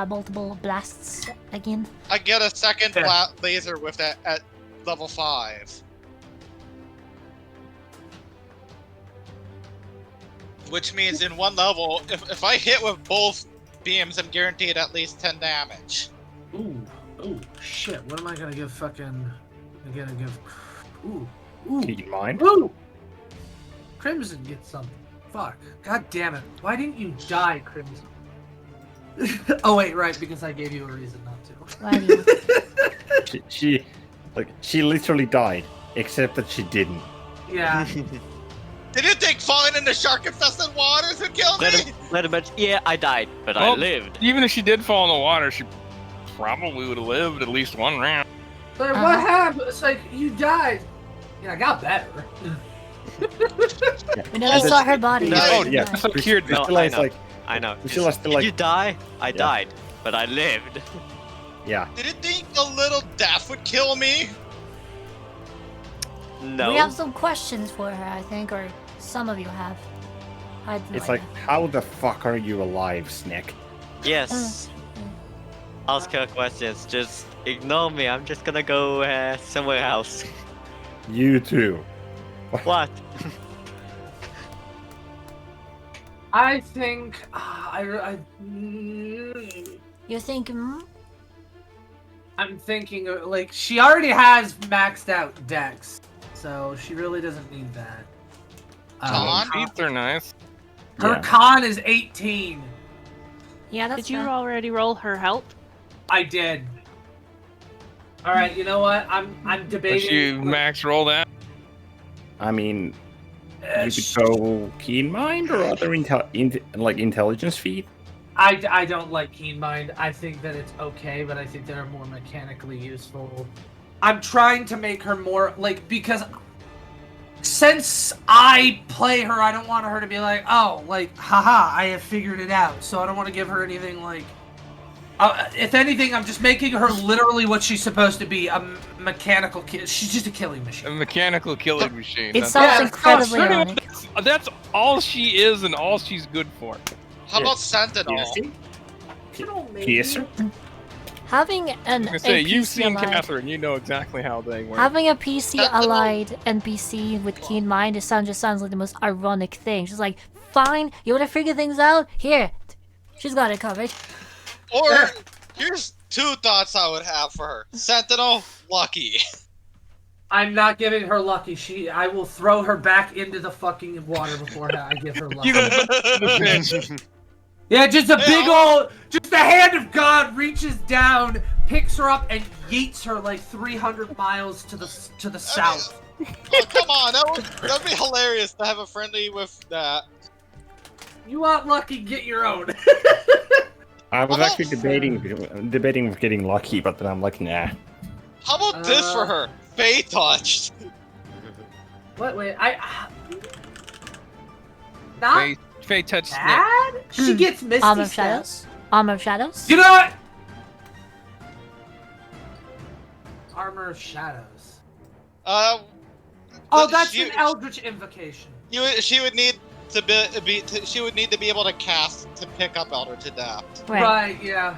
multiple blasts again? I get a second Yeah. laser with that at level 5. Which means in one level, if I hit with both beams, I'm guaranteed at least 10 damage. Ooh, shit. What am I gonna give fucking... I'm gonna give... Ooh. Keep in mind. Ooh! Crimson gets something. Fuck. God damn it. Why didn't you die, Crimson? Oh wait, right, because I gave you a reason not to. Why do you? She literally died, except that she didn't. Yeah. Did you think falling in the shark-infested waters would kill me? Let him yeah, I died, but I Well, lived. Even if she did fall in the water, she probably would have lived at least one round. But what happened? It's like, you died. Yeah, I got better. We never saw her body. Oh, yeah. That's so cured. No, Priscilla I is know. like, I know. Priscilla still Did like, you die? I died, but I lived. yeah. Did you think a little death would kill me? No. We have some questions for her, I think, or some of you have. I have no It's like, idea. how the fuck are you alive, Snick? Yes. Ask her questions. Just ignore me. I'm just gonna go somewhere else. You too. What? I think... You think, I'm thinking, like, she already has maxed out Dex, so she really doesn't need that. Con? Beats are nice. Her Yeah. con is 18. yeah, that's Did you fair. already roll her health? I did. Alright, you know what? I'm But debating... you max roll that. I mean, you could go keen mind or other intelligence feat. I don't like Keen Mind. I think that it's okay, but I think they're more mechanically useful. I'm trying to make her more, like, because since I play her, I don't want her to be like, oh, like, haha, I have figured it out. So I don't want to give her anything like... if anything, I'm just making her literally what she's supposed to be, a mechanical kid. She's just a killing A machine. mechanical killing machine. It That's- sounds Yeah, incredibly no, ironic. That's all she is and all she's good for. How about Sentinel? Yes. Having an I was gonna say, you've NPC seen allied, Catherine, you know exactly how they work. having a PC Sentinel. allied NPC with keen mind, just sounds like the most ironic thing. She's like, fine, you wanna figure things out? Here, she's got it covered. Or, here's two thoughts I would have for her. Sentinel, lucky. I'm not giving her lucky. I will throw her back into the fucking water before I give her lucky. You go put the fish. Yeah, just a Hey, big old, just the hand of God reaches down, picks her up, and yeets her like 300 miles to the south. Oh, come on, that'd be hilarious to have a friendly with that. You want lucky? Get your own. I was How actually about- debating with getting lucky, but then I'm like, nah. How about this for her? Fey touched. Wait, not Faye touched Snake. bad. She gets Misty Armor of Step. Shadows. Armor of Shadows. You know what? Armor of Shadows. Uh, Oh, but that's she- an Eldritch Invocation. she would need to she would need to be able to cast to pick up Eldritch Adapt. Right, yeah.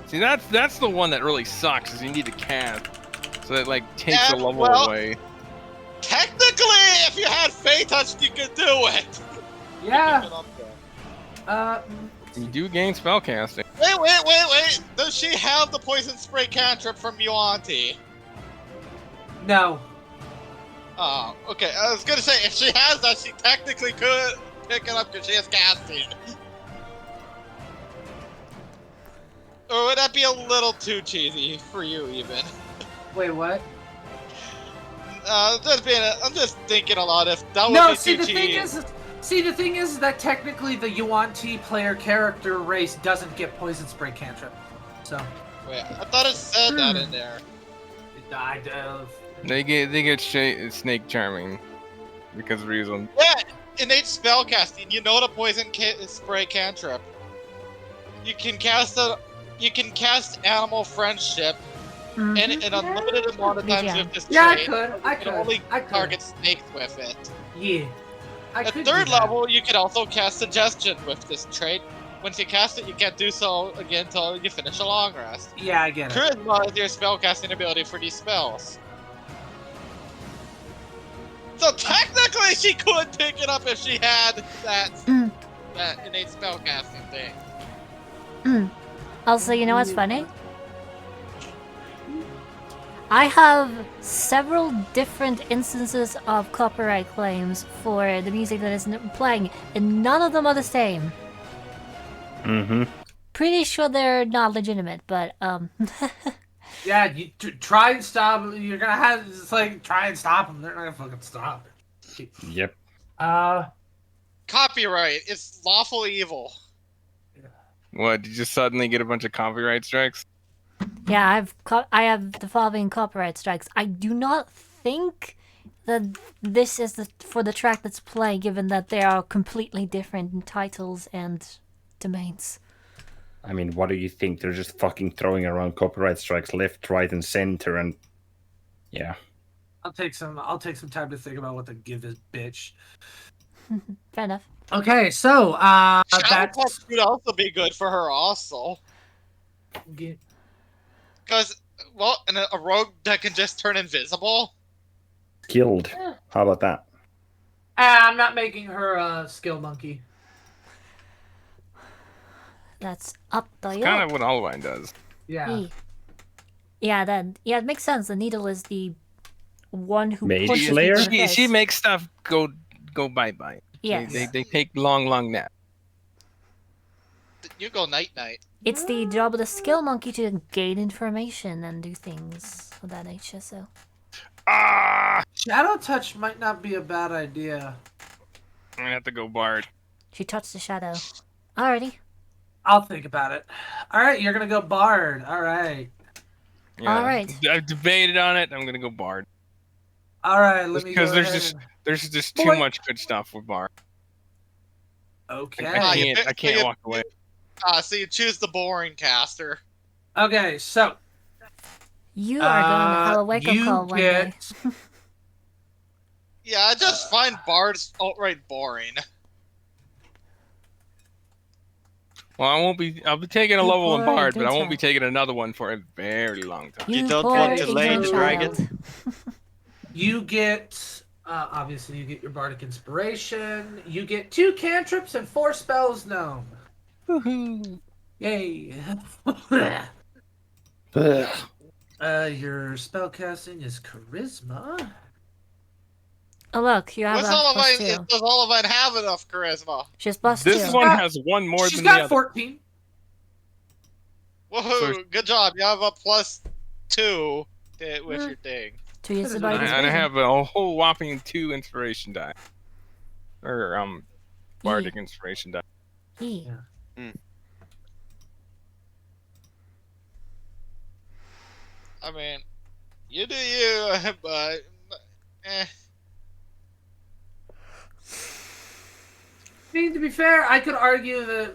See, that's the one that really sucks, is you need to cast. So that, like, takes Yeah, the level well- away. Technically, if you had Fey touched, you could do it. Yeah. Pick it up there. You do gain spellcasting. Wait! Does she have the poison spray cantrip from Yuanti? No. Oh, okay. I was gonna say, if she has that, she technically could pick it up because she has casting. Or would that be a little too cheesy for you, even? Wait, what? I'm just thinking a lot. If that would No, be see, too the thing cheesy. the thing is that technically the Yuan-Ti player character race doesn't get poison spray cantrip. So, Wait, I thought it said that in there. I do. They get Snake Charming because of reason. Yeah, innate spellcasting. You know the poison spray cantrip. You can cast animal friendship, and an unlimited amount of times with this Yeah, trait. I You can only could. target snakes with it. Yeah. I At could third do that. level, you can also cast suggestion with this trait. Once you cast it, you can't do so again until you finish a long rest. Yeah, I get it. Charisma is your spellcasting ability for these spells. So technically, she could pick it up if she had that innate spellcasting thing. Also, you know what's funny? I have several different instances of copyright claims for the music that is playing, and none of them are the same. Mm-hmm. Pretty sure they're not legitimate, but Yeah, you try and stop. You're gonna have it's like try and stop them. They're not gonna fucking stop. Yep. Copyright. It's lawful evil. What? Did you just suddenly get a bunch of copyright strikes? yeah, I have the following copyright strikes. I do not think that this is for the track that's playing, given that they are completely different titles and domains. I mean, what do you think? They're just fucking throwing around copyright strikes left, right, and center, and yeah. I'll take some time to think about what to give this bitch. Fair enough. Okay, so Shadow that's Touch would also be good for her, also. Because, well, and a rogue that can just turn invisible. Skilled. How about that? I'm not making her a skill monkey. That's up the It's kind of what Olivine does. Yeah. Yeah, it makes sense. The needle is the one who Mage punches Slayer? people in the She face. makes stuff go bye. Yes. They take long naps. You go night-night. It's the job of the skill monkey to gain information and do things of that nature, so. Ah! Shadow touch might not be a bad idea. I'm gonna have to go Bard. She touched the shadow. Alrighty. I'll think about it. All right, you're gonna go Bard. All right. Yeah, Alright. I've debated on it. I'm gonna go Bard. All right. Let me Because go there's ahead. there's just too Boy. much good stuff with Bard. Okay. I can't walk away. So you choose the boring caster. Okay. So You are going to have a wake up you call one day. get Yeah, I just find bards outright boring. Well, I'll be taking a You level in poor Bard, but I won't be child. taking another one for a very long time. You don't poor want to lay ignorant the dragon? child. you get obviously you get your bardic inspiration. You get 2 cantrips and 4 spells known. Woohoo! Yay. Ugh. Your spellcasting is charisma. Oh look, you have What's a plus Olivine? 2. Does Olivine have enough charisma? She's plus This 2. one got- has one more She's than the got other. 14. Woohoo! Good job. You have a plus 2 with your thing. To use the And body And I have a whole whopping 2 inspiration die. Or, bardic inspiration die. E. I mean, you do you, but eh. I mean, to be fair, I could argue that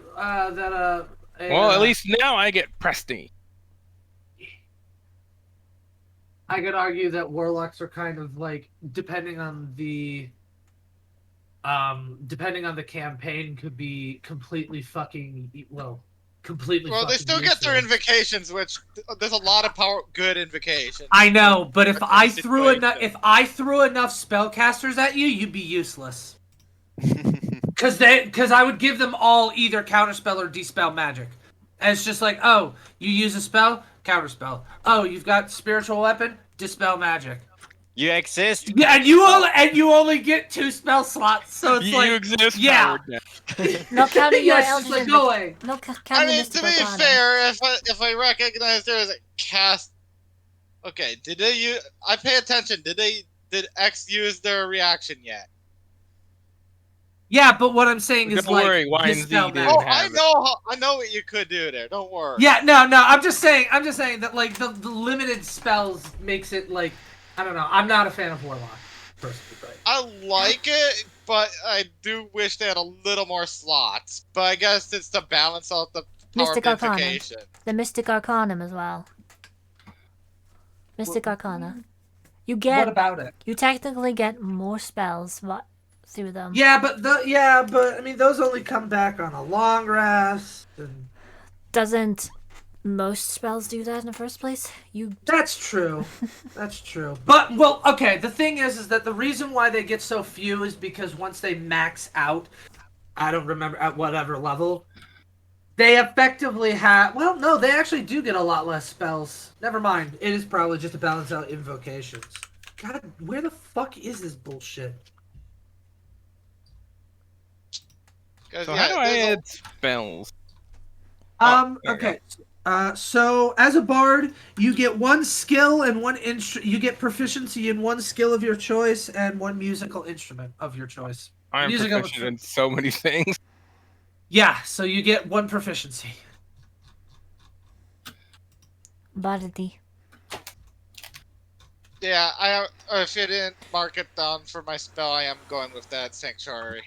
Well, at least now I get Presty. I could argue that warlocks are kind of like depending on the campaign could be completely fucking completely. Well, they fucking still get their useless. invocations, which there's a lot of good invocations. I know, but if I threw situation. enough spellcasters at you, you'd be useless. Because I would give them all either counterspell or dispel magic. And it's just like, oh, you use a spell, counterspell. Oh, you've got spiritual weapon, dispel magic. You exist. Yeah, and you only get 2 spell slots, so it's You like, exist, yeah. Howard. No counting your yes, Eldritch like, go away. No I counting mean, Mystic to be Arcana. fair, if I recognize there is a cast, okay, did they use? I pay attention. Did X use their reaction yet? Yeah, but what I'm saying is Don't like worry, Y and Z dispel didn't magic. Oh, have I know what you could do there. Don't worry. Yeah, no, I'm just saying that like the limited spells makes it like, I don't know. I'm not a fan of warlock personally, but I like it, but I do wish they had a little more slots. But I guess it's to balance out the power Mystic Arcana. amplification. The Mystic Arcanum as well. Mystic Arcana. You what about it? You technically get more spells through them. Yeah, but I mean those only come back on a long rest. And... Doesn't most spells do that in the first place? That's true. That's true. But well, okay. The thing is that the reason why they get so few is because once they max out, I don't remember at whatever level, they effectively have. Well, no, they actually do get a lot less spells. Never mind. It is probably just to balance out invocations. God, where the fuck is this bullshit? So how do I add spells? there you Okay. So as a bard, you get 1 skill and 1 you get proficiency in 1 skill of your choice and 1 musical instrument of your choice. I'm Musical proficient in so many things. Yeah, so you get 1 proficiency. Body. Yeah, if you didn't mark it down for my spell, I am going with that sanctuary.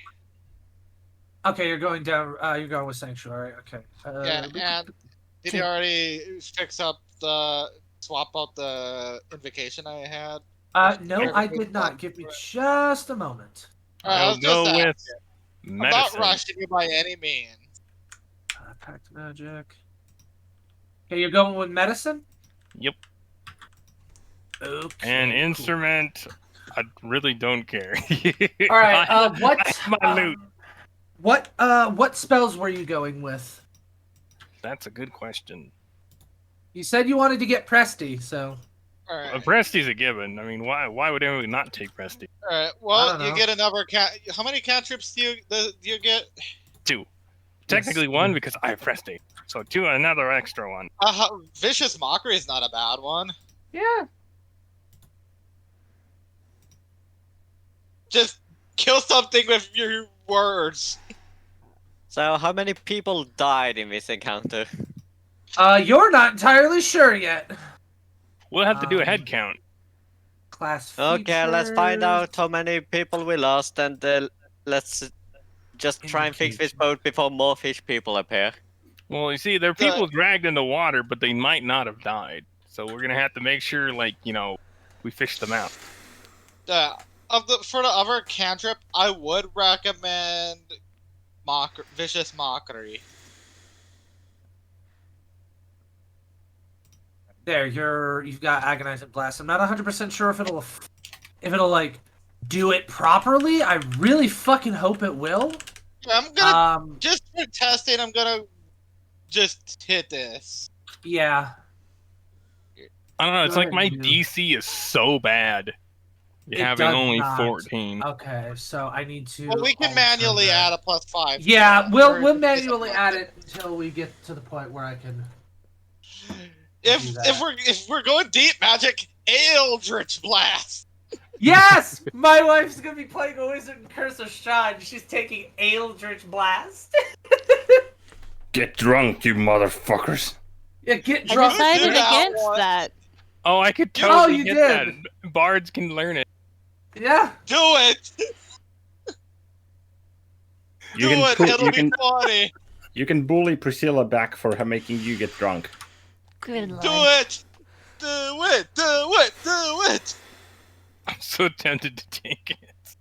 Okay, you're going down. You're going with sanctuary. Okay. Yeah, and did you already swap out the invocation I had? No, I did not. Give me just a moment. I I'll was go just with asking. I'm not medicine. rushing you by any means. Pact magic. Okay, you're going with medicine. Yep. Okay. An instrument. I really don't care. All right. I What? have my loot. What spells were you going with? That's a good question. You said you wanted to get Presty, so. Alright. Presty's a given. I mean, why would anyone not take Presty? Alright. I Well, don't you know. get another How many cantrips do you get? 2. Technically 1 because I have Presty. So 2, another extra one. Vicious Mockery is not a bad one. Yeah. Just kill something with your words. So, how many people died in this encounter? You're not entirely sure yet. We'll have to do a Um, head count. Class. Okay, let's find features. out how many people we lost, and let's just try and fix this boat before more fish people appear. Well, you see, there are people dragged in the water, but they might not have died. So we're gonna have to make sure, like, we fish them out. For the other cantrip, I would recommend Vicious Mockery. There, you've got Agonizing Blast. I'm not 100% sure if it'll like do it properly. I really fucking hope it will. Yeah, I'm gonna just for testing. I'm gonna just hit this. Yeah. I don't know. It's Go like ahead my and do- DC is so bad. It Having does only not. 14. Okay, so I need to. Well, we can alter manually that. add a +5. Yeah, we'll Or manually add it until we get to the point where I can. If do that. if we're going deep magic, Eldritch Blast. Yes, my wife's gonna be playing a wizard in Curse of Strahd. She's taking Eldritch Blast. Get drunk, you motherfuckers. Yeah, get I drunk. decided that against one. that. Oh, I could Oh, totally you get did. that. Bards can learn it. Yeah. Do it. You Do can it. pull- It'll you be can funny. you can bully Priscilla back for her making you get drunk. Good lord. Do it. Do it. Do it. Do it. I'm so tempted to take it.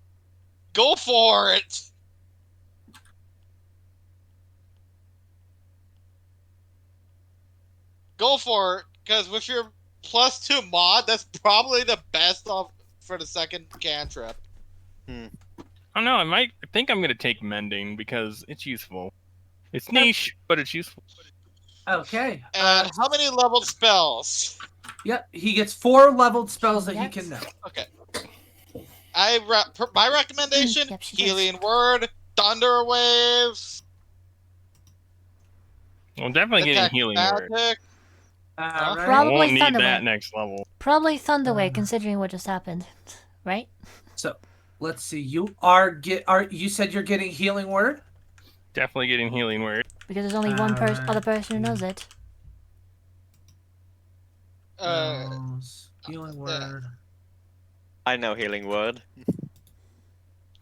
Go for it. Go for it, because with your +2 mod, that's probably the best off for the second cantrip. I don't know. I think I'm gonna take mending because it's useful. It's niche, but it's useful. Okay. And how many leveled spells? Yep. He gets 4 leveled spells that he Yes. can know. Okay. My recommendation: Yep, she does. Healing Word, Thunder Waves, Well, definitely getting Detect healing word. Magic. Right. I Probably won't need Thunderwave. that next level. Probably Thunderwave, considering what just happened, right? So, let's see. You said you're getting Healing Word? Definitely getting healing word. Because there's only one Alright. other person who knows it. Healing Word. I know healing word.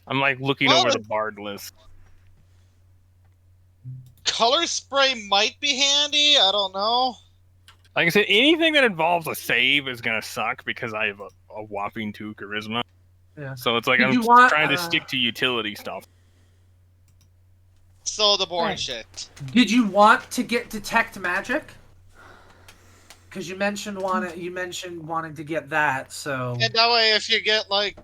I'm like looking Well, over the bard list. Color Spray might be handy. I don't know. Like I said, anything that involves a save is gonna suck because I have a whopping 2 charisma. Yeah. So it's like Did I'm you want, trying to stick to utility stuff. So the boring Right. shit. Did you want to get Detect Magic? Because you mentioned wanting to get that, so And that way, if you get like,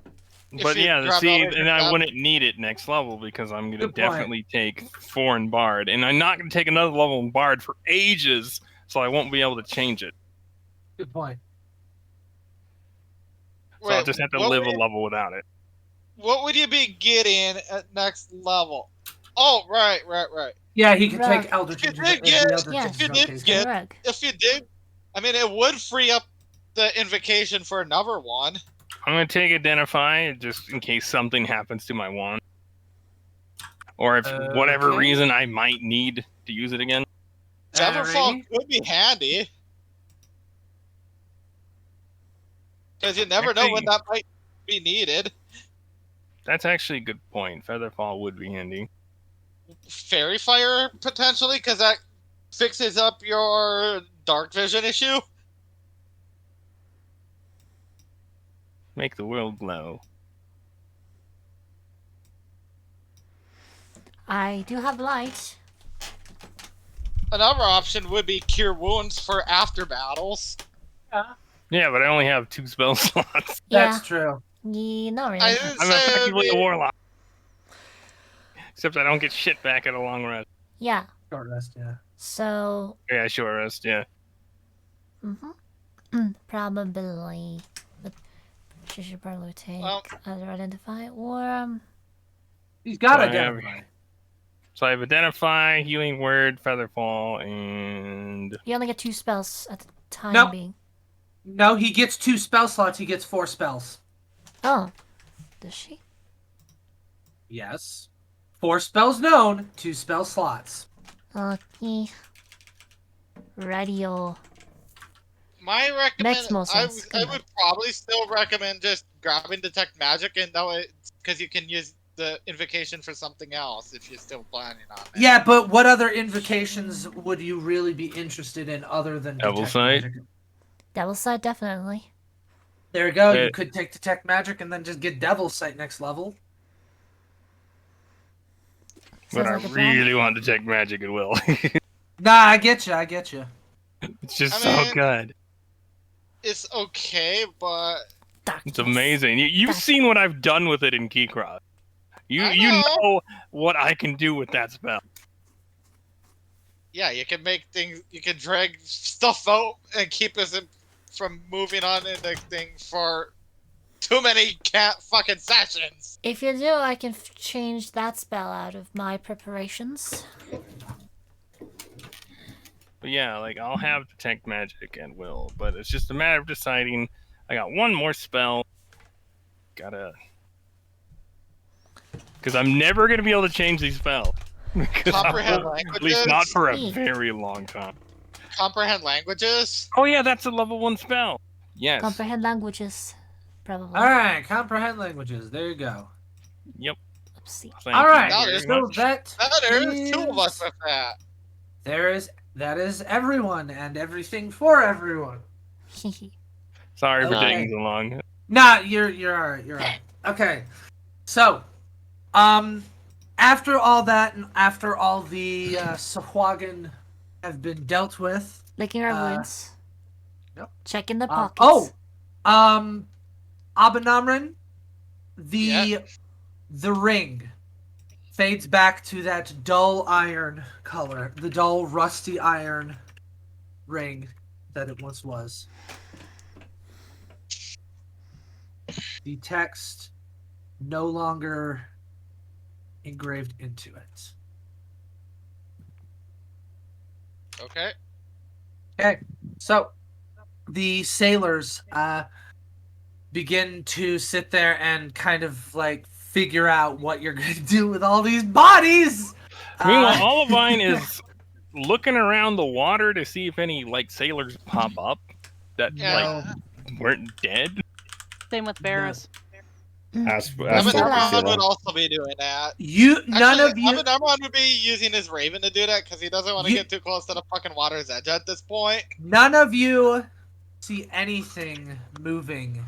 if But you yeah, grab see, Eldritch and I Blast- wouldn't need it next level because I'm gonna Good point. definitely take foreign bard, and I'm not gonna take another level in bard for ages, so I won't be able to change it. good point. So I'll Wait, just have to what live a would you- level without it. What would you be getting at next level? Oh, right. Yeah, he could Rug. take Eldritch If you Invocation. did get- Yes. Invocation if you did case. get- Rug. If you did, I mean, it would free up the invocation for another one. I'm gonna take identify just in case something happens to my wand, or if whatever Okay. reason I might need to use it again. Featherfall Alrighty. could be handy. Because you never know when Actually- that might be needed. That's actually a good point. Featherfall would be handy. Fairy Fire, potentially, because that fixes up your dark vision issue. Make the world glow. I do have light. Another option would be Cure Wounds for after battles. Yeah, but I only have 2 spell slots. Yeah. That's true. Yeah, not really. I didn't I'm say effectively a it'd be- warlock. Except I don't get shit back at a long rest. Yeah. Short rest, yeah. So, Yeah, short rest, yeah. probably. But she should probably take Well- either identify or He's got So I Identify. have- So I have identify, healing word, featherfall, and you only get 2 spells at the time Nope. being. No, he gets 2 spell slots. He gets 4 spells. Oh, does she? Yes. 4 spells known, 2 spell slots. Okay. Radio. My Makes more I sense. would probably still recommend just grabbing Detect Magic, and that way, because you can use the invocation for something else if you're still planning on it. Yeah, but what other invocations would you really be interested in other than Devil Detect Sight? Magic? Devil's Side, definitely. There you go. You Wait. could take Detect Magic and then just get Devil's Sight next level. but Sounds I like a plan. really want to take magic at will. Nah, I get you. I get you. It's just I so mean- good. It's okay, but Darkness. It's amazing. You've That's- seen what I've done with it in Keycross. You I you know. know what I can do with that spell. yeah, you can make things. You can drag stuff out and keep us in from moving on into things for too many fucking sessions. If you do, I can change that spell out of my preparations. But yeah, like I'll have detect magic and will, but it's just a matter of deciding. I got one more spell. Because I'm never gonna be able to change these spells. Comprehend At least not languages? for a very long time. Comprehend languages? Oh yeah, that's a level 1 spell. Yes. Comprehend languages, probably. All right, comprehend languages. There you go. Yep. Let's see. Thank All you right, Now very there's so much. there's 2 of us with that. that is everyone and everything for everyone. Sorry for Okay. taking so long. Nah, you're all right. You're all right. Okay, so after all that and after all the Sahuagin have been dealt with, Licking our wounds. Yep. Checking the pockets. Abenamrin, the ring fades back to that dull iron color, the dull rusty iron ring that it once was. The text no longer engraved into it. Okay. Okay, so the sailors begin to sit there and kind of like figure out what you're gonna do with all these bodies. Meanwhile, Olivine is looking around the water to see if any like sailors pop up that Yeah. like weren't dead. Same with Varus. As for Abenamron Priscilla. would also be doing that. None of you. Abenamron would be using his raven to do that because he doesn't want to You- get too close to the fucking water's edge at this point. None of you see anything moving.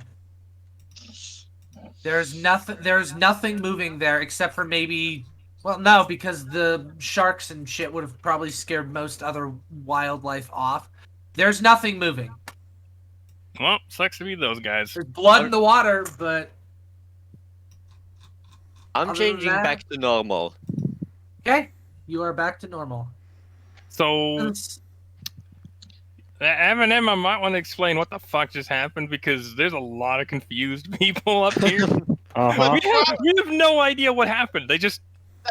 There's nothing moving there except for maybe. Well, no, because the sharks and shit would have probably scared most other wildlife off. There's nothing moving. Well, sucks to be those guys. There's blood in the water, but I'm Other than changing that- back to normal. okay, you are back to normal. So Eminem, I might want to explain what the fuck just happened because there's a lot of confused people up here. Uh-huh. we have no idea what happened. They just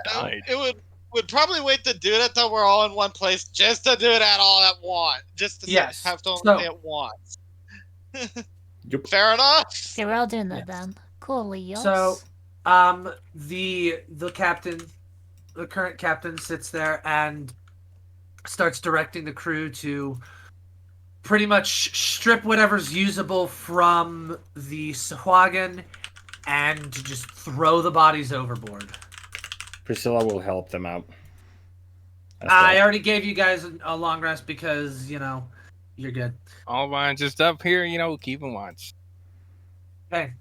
died. It would probably wait to do that till we're all in one place just to do that all at once. Just to Yes, have to so- say it once. Yup. Fair enough. Okay, we're all doing that Yes. then. Cool, Leos. So, the captain, the current captain, sits there and starts directing the crew to pretty much strip whatever's usable from the Sahuagin and to just throw the bodies overboard. Priscilla will help them out. As I well. already gave you guys a long rest because, you're good. All mine just up here, keeping watch. Okay.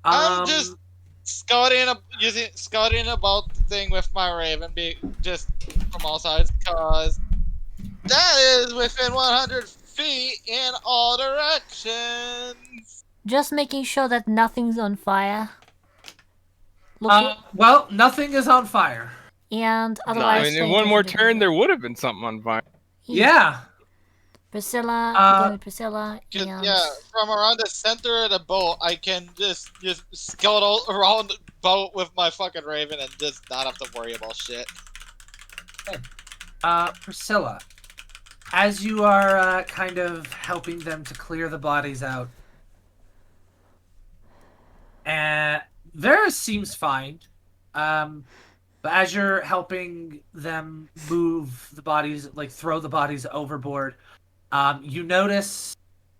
I'm just scouting about the thing with my raven, just from all sides, because that is within 100 feet in all directions. Just making sure that nothing's on fire. Look, Well, nothing is on fire. and I otherwise. mean, in things one more are different. turn, there would have been something on fire. Yeah. Priscilla, go with Priscilla, Just, and yeah, from around the center of the boat, I can just scout all around the boat with my fucking raven and just not have to worry about shit. Priscilla, as you are kind of helping them to clear the bodies out, Varus seems fine. But as you're helping them move the bodies, like throw the bodies overboard, you notice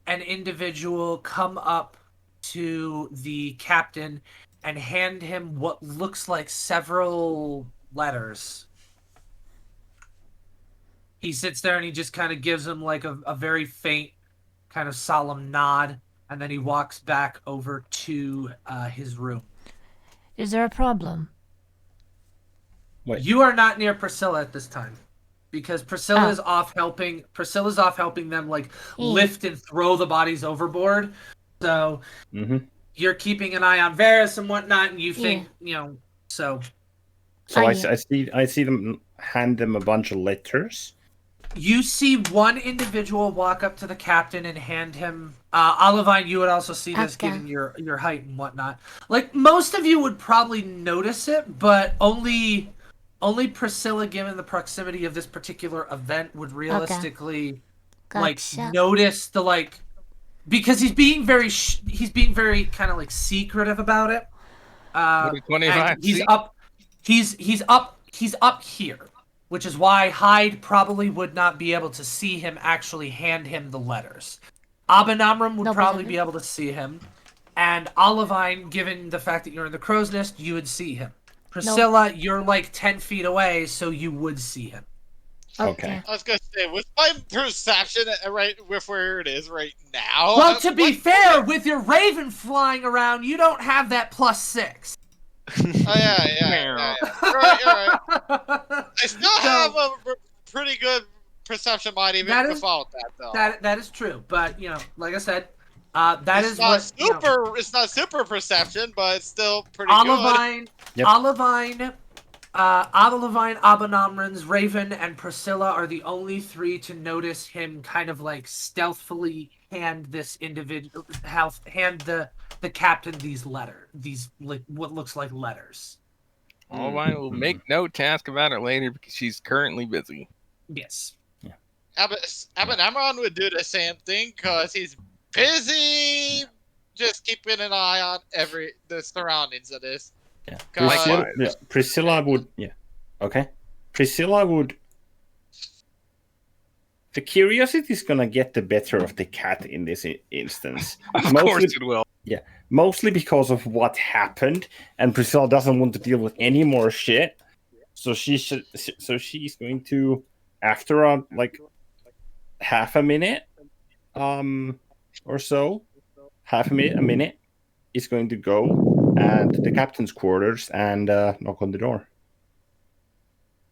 an individual come up to the captain and hand him what looks like several letters. He sits there and he just kind of gives him like a very faint, kind of solemn nod, and then he walks back over to his room. is there a problem? Wait. You are not near Priscilla at this time, because Priscilla's off helping. Priscilla's off helping them like lift and throw the bodies overboard. So you're keeping an eye on Varus and whatnot, and you think so. So Oh, I yeah. see them hand them a bunch of letters, You see one individual walk up to the captain and hand him. Olivine, you would also see this Okay. given your height and whatnot. Like most of you would probably notice it, but only Priscilla, given the proximity of this particular event, would realistically like Gotcha. notice the like because he's being very kind of like secretive about it. What is 25 And he's feet? up. He's up here, which is why Hyde probably would not be able to see him actually hand him the letters. Abenamram would No, probably but- be able to see him, and Olivine, given the fact that you're in the crow's nest, you would see him. Priscilla, you're like 10 feet away, so you would see him. Okay. I was gonna say, with my perception right with where it is right now. Well, to be fair, with your raven flying around, you don't have that +6. Oh yeah. You're right. I still have a pretty good perception mind even That is- without that though. That is true, but you know, like I said, that it's is not what super. It's not super perception, but it's still pretty good. Olivine, Yep. Olivine, Abenamran's Raven, and Priscilla are the only three to notice him kind of like stealthily hand this individual, hand the captain these like what looks like letters. Olivine will make no task about it later because she's currently busy. Yes. Abenamron would do the same thing because he's busy, just keeping an eye on the surroundings of this. Yeah. God. Priscilla would. Yeah. Okay. Priscilla would. The curiosity is gonna get the better of the cat in this instance. Of course it will. Mostly because of what happened, and Priscilla doesn't want to deal with any more shit. So she's going to, after like half a minute, or so, a minute, is going to go and the captain's quarters and knock on the door.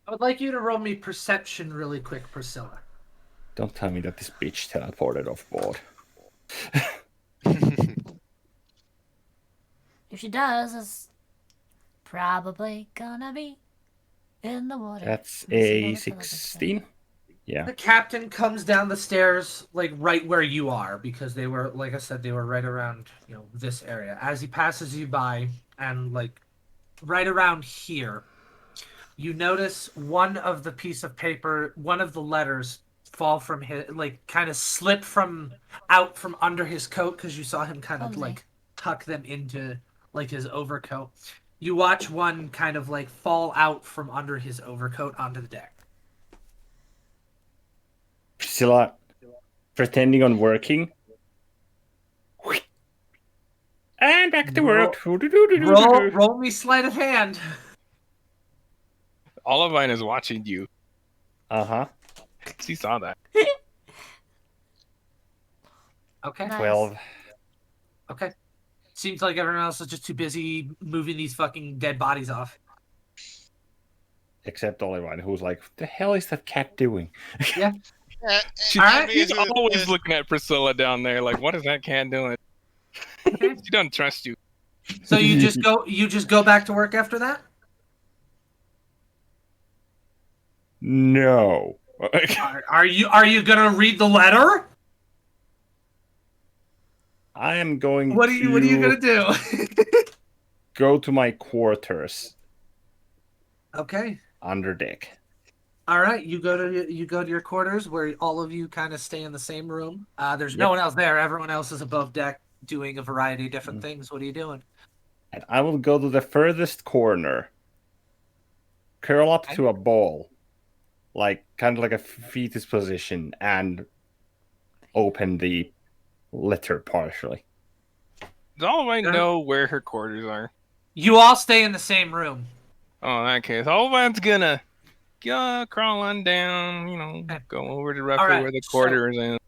I would like you to roll me perception really quick, Priscilla. Don't tell me that this bitch teleported off board. If she does, it's probably gonna be in the water. That's Let's see a what the color is. 16. Yeah. The captain comes down the stairs, like right where you are, because they were, like I said, they were right around, you know, this area. As he passes you by, and like right around here, you notice one of the piece of paper, one of the letters fall from his, like, kind of slip out from under his coat, because you saw him kind of Okay. like tuck them into like his overcoat. You watch one kind of like fall out from under his overcoat onto the deck. Priscilla, pretending on working. And back to work. Roll me sleight of hand. Olivine is watching you. Uh-huh. She saw that. Okay. Nice. 12. Okay. Seems like everyone else is just too busy moving these fucking dead bodies off. Except Olivine, who's like, what the hell is that cat doing? She's always looking at Priscilla down there like, what is that cat doing? She doesn't trust you. So you just go back to work after that? No. Are you gonna read the letter? I am going What are you gonna do? go to my quarters Okay. under deck. All right. You go to your quarters where all of you kind of stay in the same room. There's no Yep. one else there. Everyone else is above deck doing a variety of different things. What are you doing? And I will go to the furthest corner, curl up to a ball, like kind of like a fetus position, and open the letter partially. Does Olivine Sure. know where her quarters are? You all stay in the same room. Oh, in that case, Olivine's gonna crawl on down, go over to roughly Alright, where the quarters is.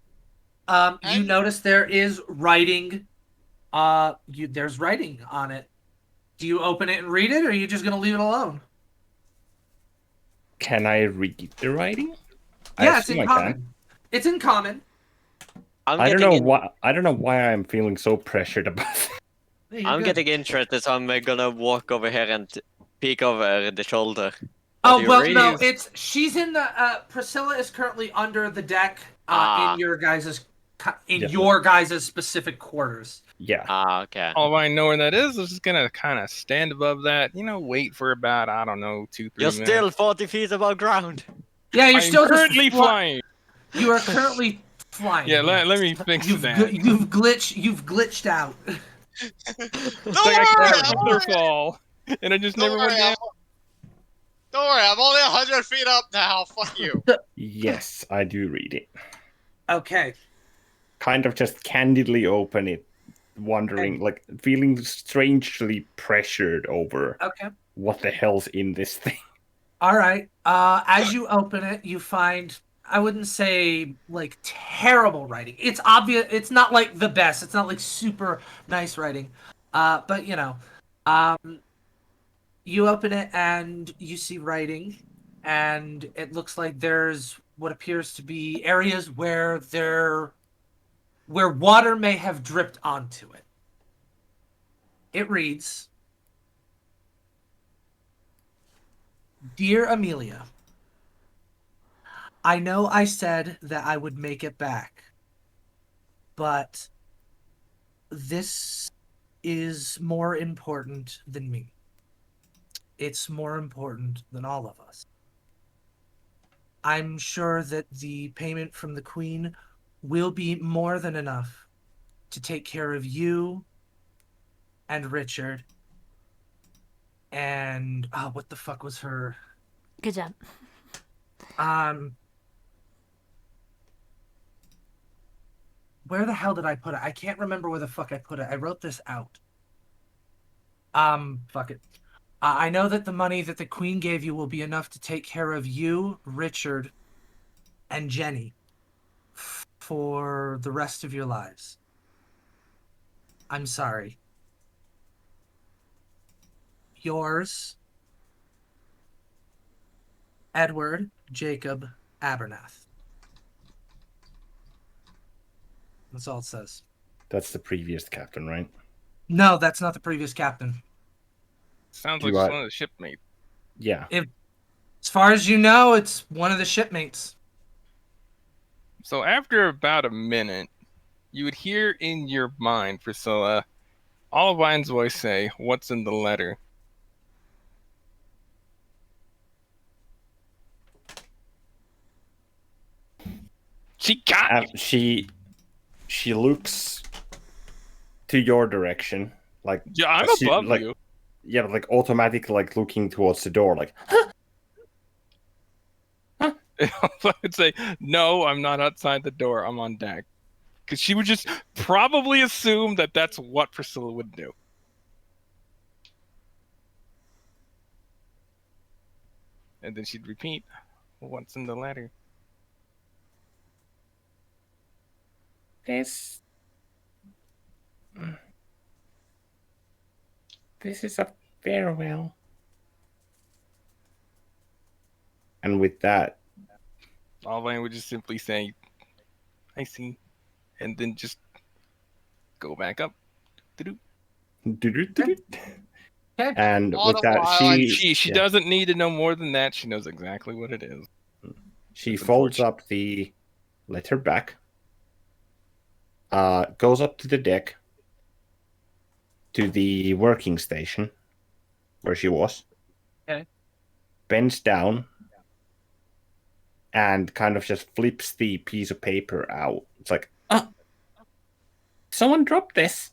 You notice there is writing. There's writing on it. Do you open it and read it, or are you just gonna leave it alone? Can I read the writing? Yeah, it's assume in I can. common. It's in common. I don't know why I'm feeling so pressured about it. I'm getting interested, so I'm gonna walk over here and peek over the shoulder. Oh, you well, read? no, she's in the, Priscilla is currently under the deck, in your guys' specific quarters. Yeah. Okay. All I know where that is just gonna kind of stand above that, wait for about, I don't know, 2-3 You're minutes. still 40 feet above ground. Yeah, you're I'm still currently just flying. You are currently flying. Yeah, yes. let me fix You've that. you've glitched out. It's Don't like I worry, can't I'm waterfall, and I just Don't never worry, went down. Don't worry, I'm only 100 feet up now. Fuck you. Yes, I do read it. Okay. Kind of just candidly open it, wondering, like feeling strangely pressured over Okay. what the hell's in this thing. All right. As you open it, you find, I wouldn't say like terrible writing. It's obvious. It's not like the best. It's not like super nice writing. But you open it and you see writing, and it looks like there's what appears to be areas where water may have dripped onto it. It reads, "Dear Amelia, I know I said that I would make it back, but this is more important than me. It's more important than all of us. I'm sure that the payment from the Queen will be more than enough to take care of you and Richard and what the fuck was her Good job. where the hell did I put it? I can't remember where the fuck I put it. I wrote this out. Fuck it. I know that the money that the Queen gave you will be enough to take care of you, Richard, and Jenny for the rest of your lives. I'm sorry. Yours, Edward Jacob Abernath." That's all it says. That's the previous captain, right? No, that's not the previous captain. Sounds Do like just I- one of the shipmates. Yeah. As far as you know, it's one of the shipmates. So after about a minute, you would hear in your mind, Priscilla, Olivine's voice say, "What's in the letter?" She got you. She looks to your direction, like Yeah, I'm above like, you. yeah, but like automatically, like looking towards the door, like I would say, "No, I'm not outside the door. I'm on deck." Because she would just probably assume that that's what Priscilla would do. And then she'd repeat, "What's in the letter?" this is a farewell. And with that, Olivine would just simply say, "I see," and then just go back up. Doo-doo. and All with the that, while, She doesn't need to know more than that. She knows exactly what it is. she It's folds unfortunate. up the letter back, goes up to the deck, to the working station where she was. Okay. Bends down and kind of just flips the piece of paper out. It's like, someone dropped this.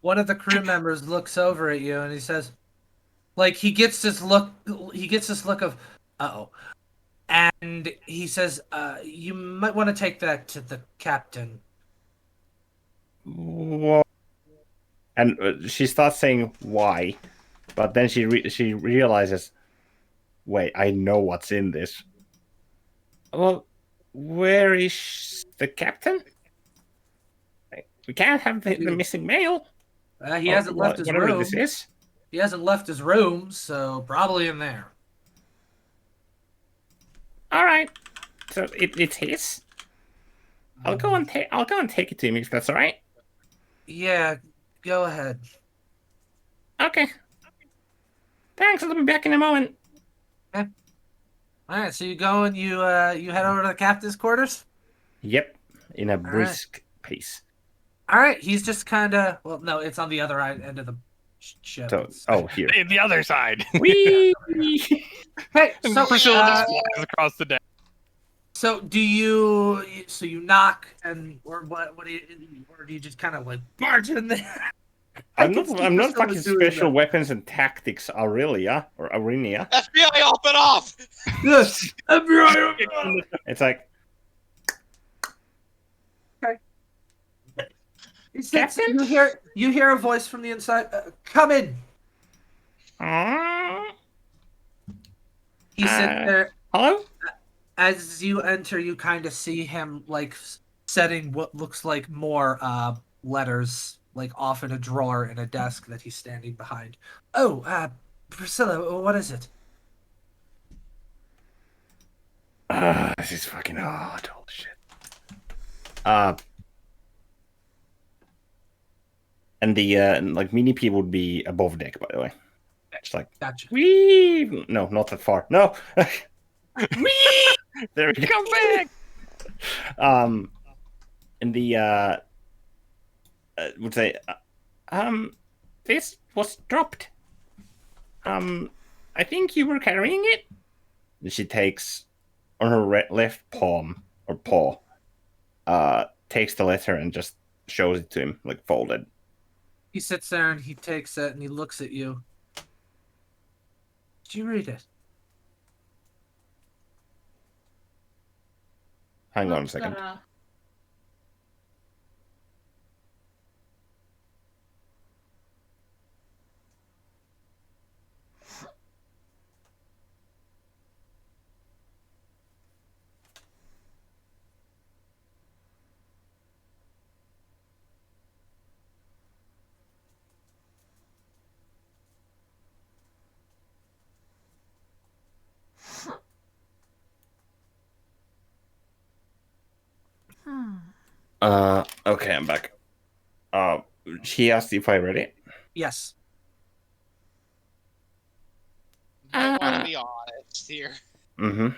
One of the crew members looks over at you and he says, like, he gets this look of, uh-oh. And he says, you might want to take that to the captain. Whoa. And she starts saying why, but then she realizes, wait, I know what's in this. Well, where is the captain? We can't have the missing mail. He hasn't left his whatever room. this is. He hasn't left his room, so probably in there. All right, so it's his. I'll go and take it to him if that's all right. Yeah, go ahead. Okay. Thanks, I'll be back in a moment. All right, so you go and you head over to the captain's quarters. Yep, in a right. brisk pace. All right, he's just kind of no, it's on the other end of the ship. So, here. The other side. Whee! Hey, And so Priscilla just flies across the deck. So do you? So you knock and or what? What do you? Or do you just kind of like barge in there? I'm not fucking special that. weapons and tactics Aurelia or Aurinia. FBI, open off! Yes, FBI. It's like, He says, you hear a voice from the inside. Come in. He sits there. hello? As you enter, you kind of see him like setting what looks like more letters like off in a drawer in a desk that he's standing behind. Oh, Priscilla, what is it? This is fucking hard. Holy shit. And the like mini P would be above deck, by the way. It's like, Gotcha. wee! No, not that far. No. Wee! There we go. Come back! And the would say, this was dropped. I think you were carrying it. And she takes on her left palm or paw, takes the letter and just shows it to him, like folded. He sits there and he takes it and he looks at you. Did you read it? Hang on a second. Okay, I'm back. She asked if I read it. Yes. I want to be honest here. Mm-hmm.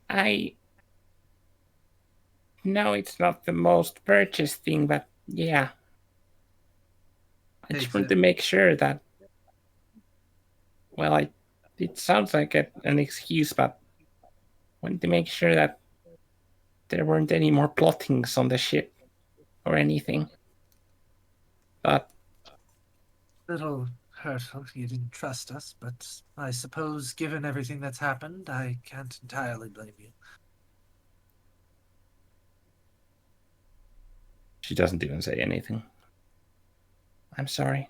I know it's not the most purchased thing, but yeah. I just want to make sure that, well, it sounds like an excuse, but I wanted to make sure that there weren't any more plottings on the ship or anything. But Little hurtful you didn't trust us, but I suppose given everything that's happened, I can't entirely blame you. she doesn't even say anything. I'm sorry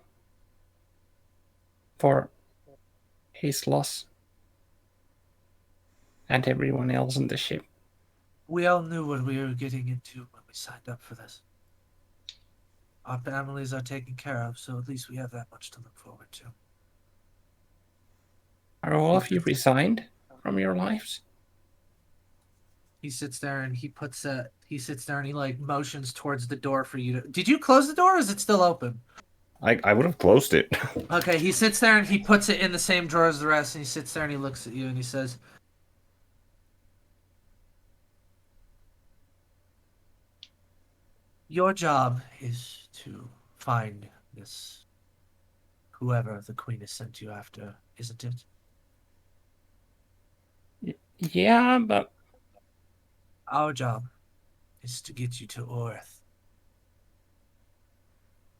for his loss and everyone else on the ship. We all knew what we were getting into when we signed up for this. Our families are taken care of, so at least we have that much to look forward to. Are all of you resigned from your lives? He sits there and he like motions towards the door for you to. Did you close the door or is it still open? I would have closed it. Okay, he sits there and he puts it in the same drawer as the rest, and he sits there and he looks at you and he says, your job is to find this whoever the queen has sent you after, isn't it? Yeah, but Our job is to get you to Orith.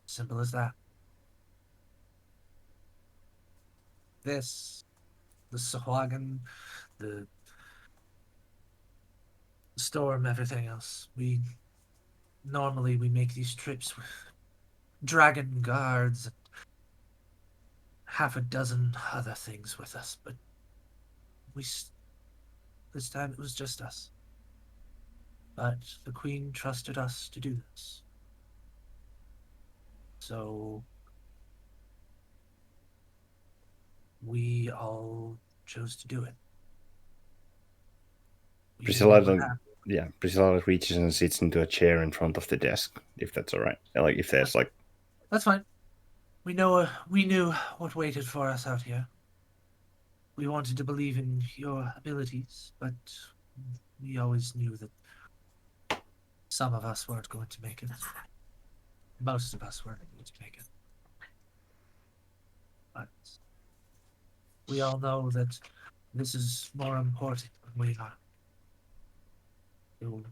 Simple as that. This, the Sahuagin, the storm, everything else. Normally we make these trips with dragon guards and half a dozen other things with us, but this time it was just us. But the Queen trusted us to do this. So we all chose to do it. Priscilla reaches and sits into a chair in front of the desk, if that's all right. Like if there's like That's fine. We knew what waited for us out here. We wanted to believe in your abilities, but we always knew that some of us weren't going to make it. Most of us weren't going to make it. But we all know that this is more important than we are. So,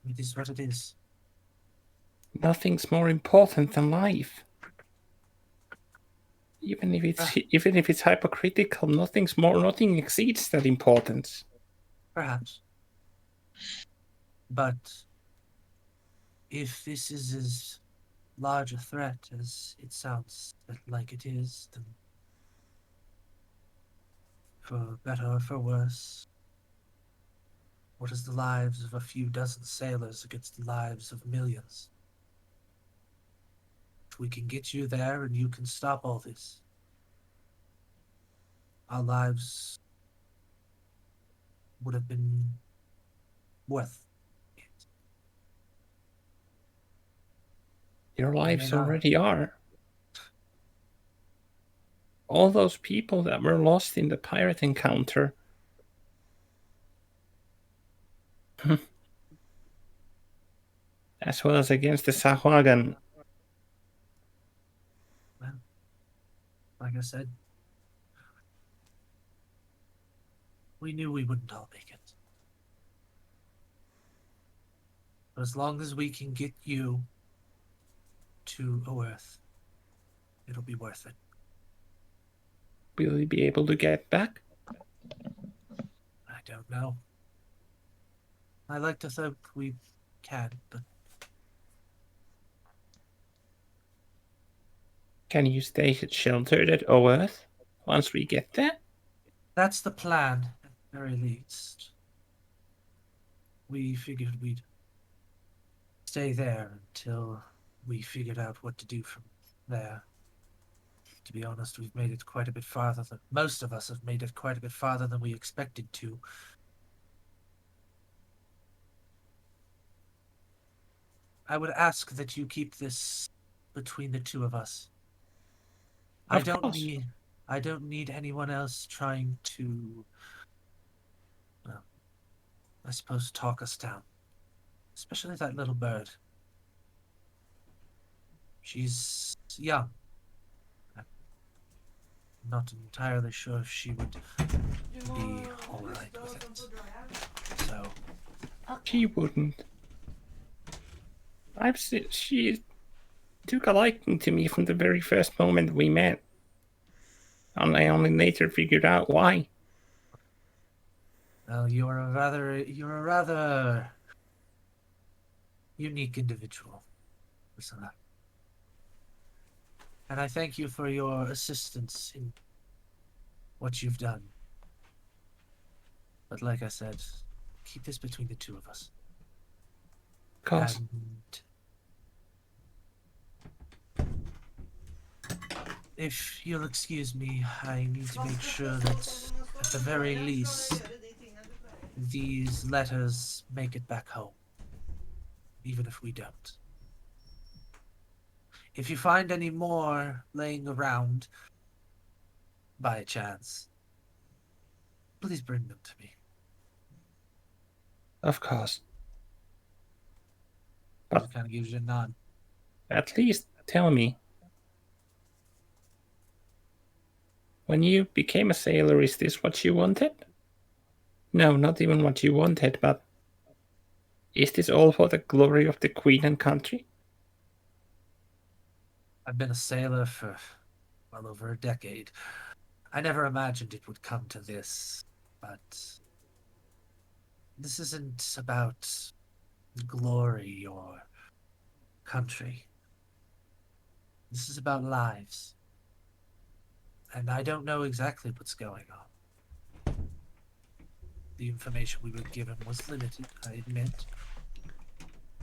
it is what it is. Nothing's more important than life. Even if it's hypocritical, nothing exceeds that importance. Perhaps. But if this is as large a threat as it sounds like it is, then for better or for worse, what is the lives of a few dozen sailors against the lives of millions? If we can get you there and you can stop all this, our lives would have been worth it. Your lives not. already are. All those people that were lost in the pirate encounter. As well as against the Sahuagin. Well, like I said, we knew we wouldn't all make it. But as long as we can get you to Earth, it'll be worth it. Will we be able to get back? I don't know. I like to think we can, but Can you stay sheltered at Earth once we get there? that's the plan, at the very least. We figured we'd stay there until we figured out what to do from there. To be honest, we've made it quite a bit farther than most of us have made it quite a bit farther than we expected to. I would ask that you keep this between the two of us. Of course. I don't need anyone else trying to, well, I suppose talk us down. Especially that little bird. She's young. I'm not entirely sure if she would be alright with it. So, She wouldn't. She took a liking to me from the very first moment we met. And I only later figured out why. well, you're a rather unique individual, Priscilla. And I thank you for your assistance in what you've done. But like I said, keep this between the two of us. Of course. And if you'll excuse me, I need to make sure that, at the very least, these letters make it back home. Even if we don't. If you find any more laying around, by chance, please bring them to me. Of course. Just kind of gives you a nod. At least tell me. When you became a sailor, is this what you wanted? No, not even what you wanted, but is this all for the glory of the Queen and country? I've been a sailor for well over a decade. I never imagined it would come to this, but this isn't about glory or country. This is about lives. And I don't know exactly what's going on. The information we were given was limited, I admit.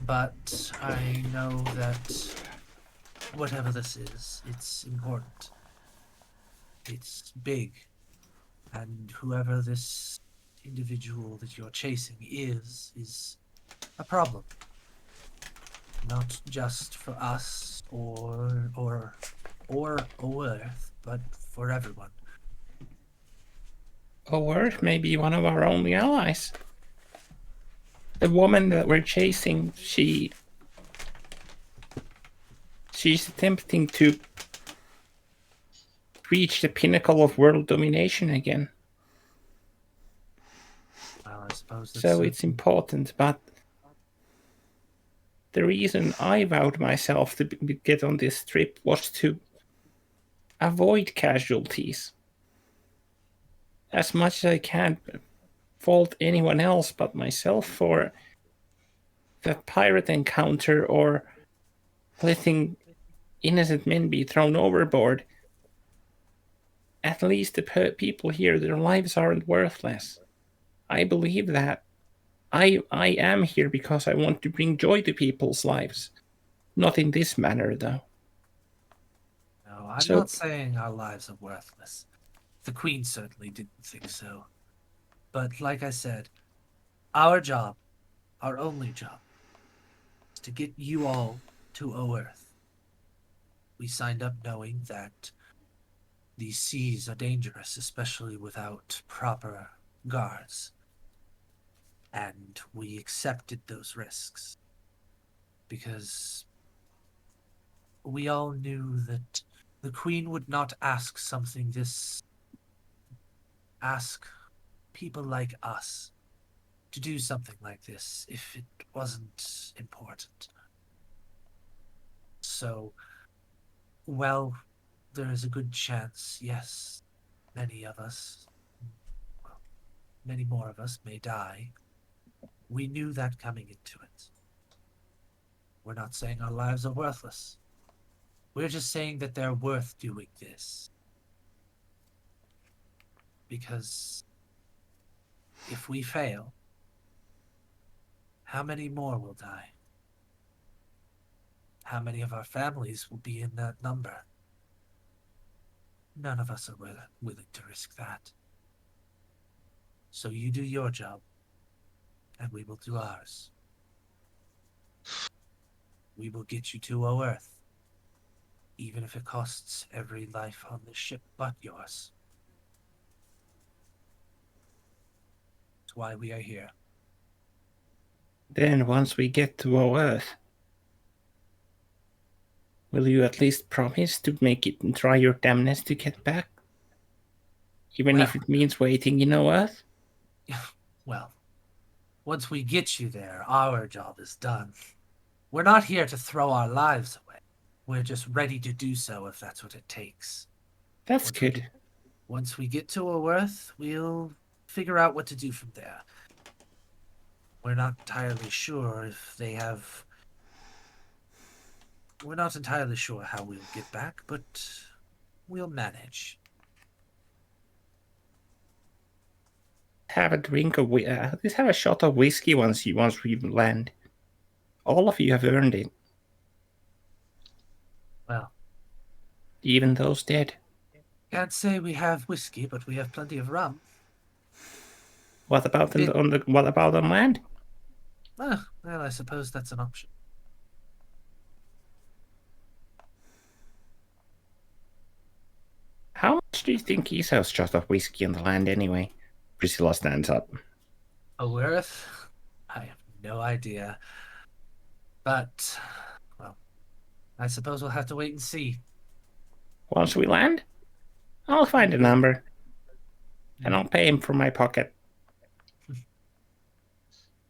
But I know that whatever this is, it's important. It's big. And whoever this individual that you're chasing is a problem. not just for us or Earth, but for everyone. Or maybe one of our only allies. The woman that we're chasing, she's attempting to reach the pinnacle of world domination again. Well, I suppose that's So it's important, but the reason I vowed myself to get on this trip was to avoid casualties. As much as I can't fault anyone else but myself for the pirate encounter or letting innocent men be thrown overboard. At least the people here, their lives aren't worthless. I believe that. I am here because I want to bring joy to people's lives. Not in this manner, though. No, I'm So- not saying our lives are worthless. The Queen certainly didn't think so. But like I said, our job, our only job, is to get you all to Earth. We signed up knowing that these seas are dangerous, especially without proper guards. And we accepted those risks. Because we all knew that the Queen would not ask something this. Ask people like us to do something like this if it wasn't important. So, well, there is a good chance, yes, many of us, well, many more of us may die. We knew that coming into it. We're not saying our lives are worthless. We're just saying that they're worth doing this. Because if we fail, how many more will die? How many of our families will be in that number? None of us are willing to risk that. So you do your job, and we will do ours. We will get you to Earth, even if it costs every life on the ship but yours. That's why we are here. Then, once we get to Earth, will you at least promise to make it and try your damnedest to get back? Even if Well- it means waiting in Earth? Well, once we get you there, our job is done. We're not here to throw our lives away. We're just ready to do so if that's what it takes. That's Once we good. get- Once we get to Earth, we'll figure out what to do from there. We're not entirely sure if they have. We're not entirely sure how we'll get back, but we'll manage. Have a drink of let's have a shot of whiskey once we land. All of you have earned it, Well, even those dead. can't say we have whiskey, but we have plenty of rum. What about It- what about on land? Well, I suppose that's an option. How much do you think is a shot of whiskey on the land anyway? Priscilla stands up. Earth? I have no idea. But, well, I suppose we'll have to wait and see. Once we land, I'll find a number, and I'll pay him from my pocket.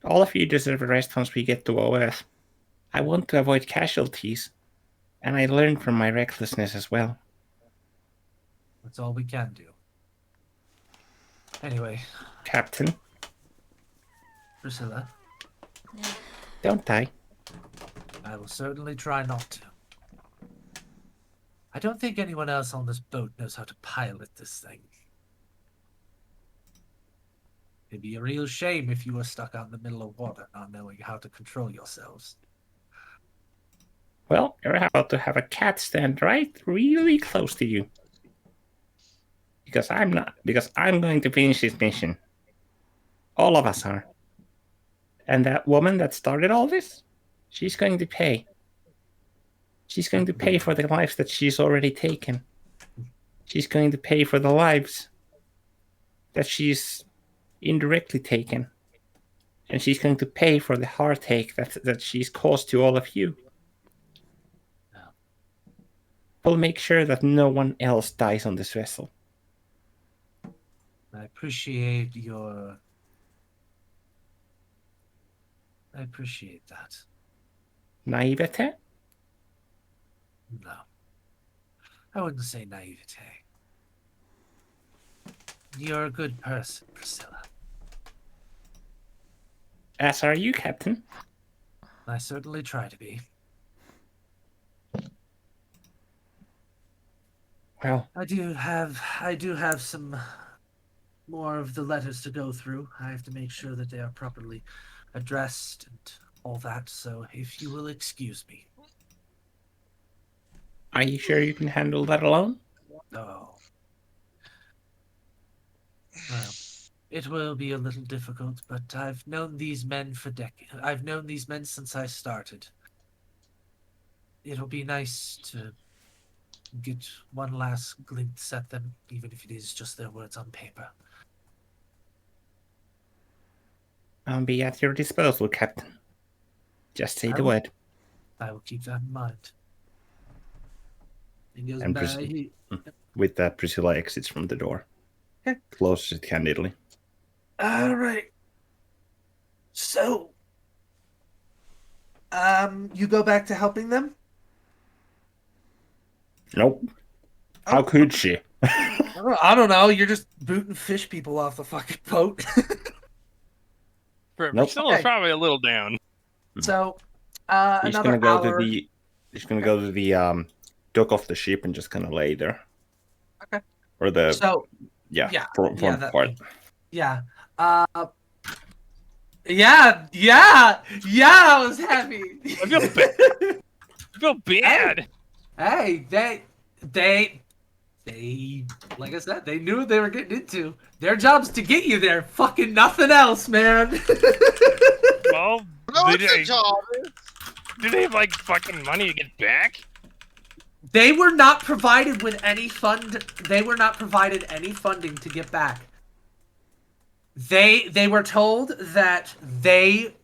All of you deserve a rest once we get to Earth. I want to avoid casualties, and I learned from my recklessness as well. That's all we can do. Anyway, Captain, Priscilla, don't die. I will certainly try not to. I don't think anyone else on this boat knows how to pilot this thing. It'd be a real shame if you were stuck out in the middle of water not knowing how to control yourselves. Well, you're about to have a cat stand right really close to you. Because I'm going to finish this mission. All of us are. And that woman that started all this, She's going to pay. She's going to pay for the lives that she's already taken. She's going to pay for the lives that she's indirectly taken. And she's going to pay for the heartache that she's caused to all of you. We'll make sure that no one else dies on this vessel. I appreciate that. Naivete? No. I wouldn't say naivete. You're a good person, Priscilla. As are you, Captain. I certainly try to be. Well, I do have some more of the letters to go through. I have to make sure that they are properly addressed and all that, so if you will excuse me. are you sure you can handle that alone? Oh. Well, it will be a little difficult, but I've known these men for decades. I've known these men since I started. It'll be nice to get one last glimpse at them, even if it is just their words on paper. I'll be at your disposal, Captain. Just say the word. I will keep that in mind. He goes And by. With that, Priscilla exits from the door. Okay. Closes it candidly. All right. So, you go back to helping them? Nope. How could she? I don't know. You're just booting fish people off the fucking boat. Nope. Priscilla's Okay. probably a little down. So, He's another gonna go hour. He's gonna go to the dock of the ship and just kind of lay there. Okay. Or the So, yeah, yeah, front that- part. yeah. Yeah, I was happy. I feel bad. I feel bad. Hey, they, like I said, they knew what they were getting into. Their job's to get you there. Fucking nothing else, man. Well, No, did it's a they, job. do they have like fucking money to get back? They were not provided with any fund. They were not provided any funding to get back. They were told that they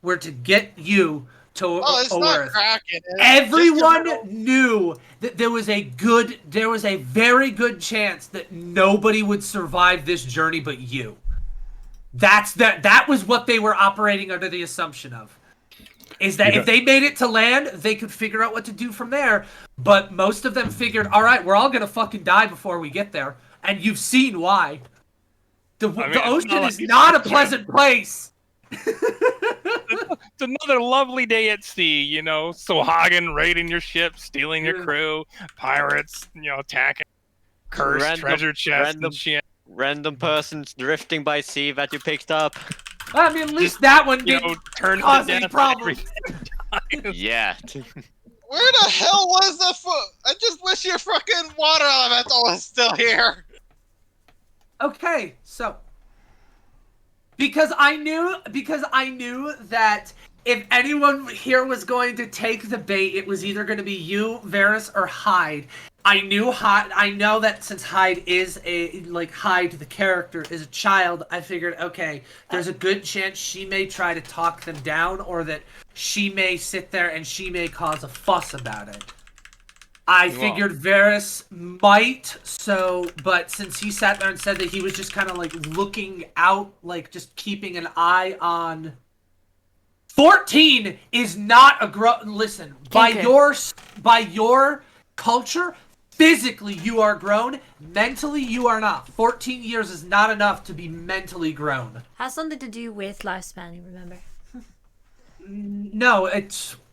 were to get you to Oh, it's not Earth. cracking. Everyone knew that there was a very good chance that nobody would survive this journey but you. That was what they were operating under the assumption of. Is that if they made it to land, they could figure out what to do from there. But most of them figured, all right, we're all gonna fucking die before we get there, and you've seen why. The ocean is not a pleasant place. It's another lovely day at sea, you know. Sohagen raiding your ship, stealing your crew, pirates, you know, attacking, cursed treasure chests and shit. Random persons drifting by sea that you picked up. I mean, at least that one You didn't know, turn cause to any death problems. Yeah. Where the hell was the I just wish your fucking water elemental was still here. Okay, so because I knew that if anyone here was going to take the bait, it was either going to be you, Varys, or Hyde. I know that since Hyde is Hyde, the character, is a child, I figured, okay, there's a good chance she may try to talk them down, or that she may sit there and she may cause a fuss about it. I figured Varys might, but since he sat there and said that he was just kind of like looking out, like just keeping an eye on. 14 is not a listen, by your culture, physically you are grown, mentally you are not. 14 years is not enough to be mentally grown. Has something to do with lifespan, you remember? No,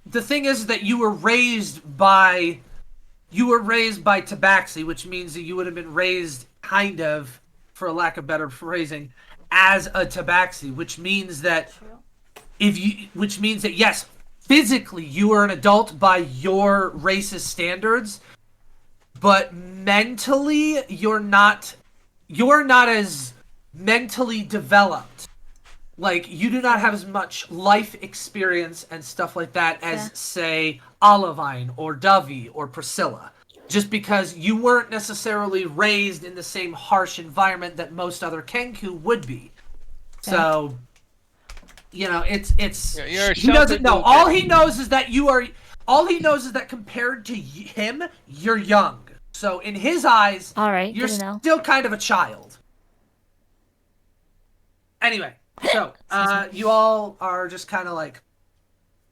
the thing is that you were raised by tabaxi, which means that you would have been raised kind of, for a lack of better phrasing, as a tabaxi, which means that yes, physically you are an adult by your race's standards, but mentally you're not as mentally developed like you do not have as much life experience and stuff like that as, Yeah. say, Olivine or Dovey or Priscilla. Just because you weren't necessarily raised in the same harsh environment that most other Kenku would be. So, you know, it's Yeah, you're a he doesn't sheltered know. little All kid. he knows is that you are. All he knows is that compared to him, you're young. So in his eyes, All right, you're good to know. still kind of a child. Anyway, so you all are just kind of like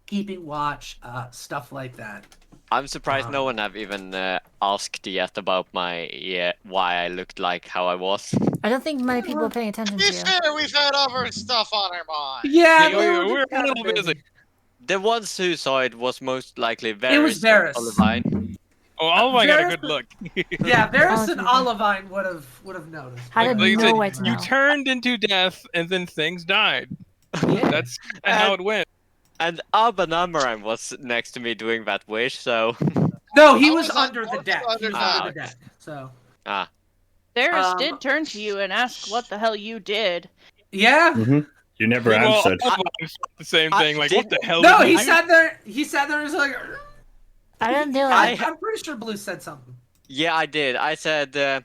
keeping watch, stuff like that. I'm surprised no one have even asked yet about my why I looked like how I was. I don't think many people are paying attention To to be you. fair, we've had other stuff on our mind. Yeah, Yeah, they we're were a just kinda little busy. The ones who saw it was most likely Varys. It was Varys. and Olivine. Oh, Olivine got a Varys- good look. Yeah, Varys Oh, and okay. Olivine would have noticed. How did Like you know said, where to you know? turned into death, and then things died. Yeah. That's how it went. And Abanamaran was next to me doing that wish, so No, he I was was under the deck. He was under under the deck. deck. So Varys Um, did turn to you and ask what the hell you did. yeah. You never Well, answered. Olivine thought the same I thing. Like, did- what the hell? No, did he you do? sat there. He sat there and was like, I didn't do I- it. I'm pretty sure Blue said something. yeah, I did. I said,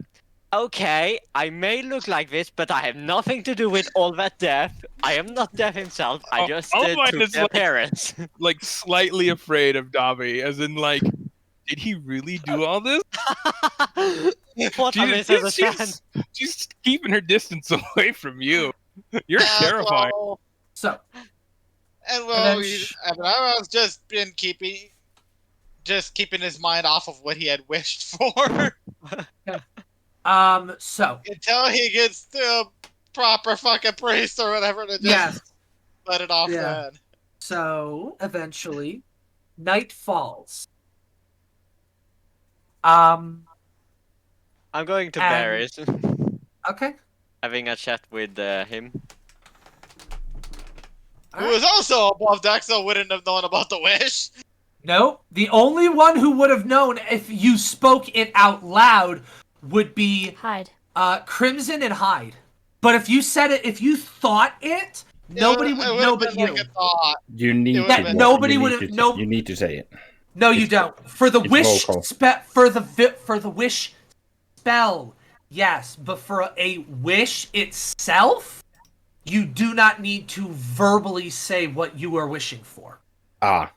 okay, I may look like this, but I have nothing to do with all that death. I am not death himself. I Oh, just Olivine took is the like- appearance. Like, slightly afraid of Dobby, as in, like, did he really do all this? What a misunderstanding. She's keeping her distance away from you. You're Uh, terrifying. well, So and well, then Abinara's just been keeping his mind off of what he had wished for so until he gets the proper fucking priest or whatever to just yes. let it off Yeah. then. So eventually, night falls. I'm going to And- Varys, Okay. having a chat with him. Who was also above deck, so wouldn't have known about the wish. No, the only one who would have known if you spoke it out loud would be Hide. Crimson and Hyde. But if you said it, if you thought it, nobody It would would've know been but you. like a thought. You need That to. would've nobody you would've- need to- no- You need to say it. No, you don't. For the it's wish vocal. for the wish spell, yes, but for a wish itself, you do not need to verbally say what you are wishing for. Ah.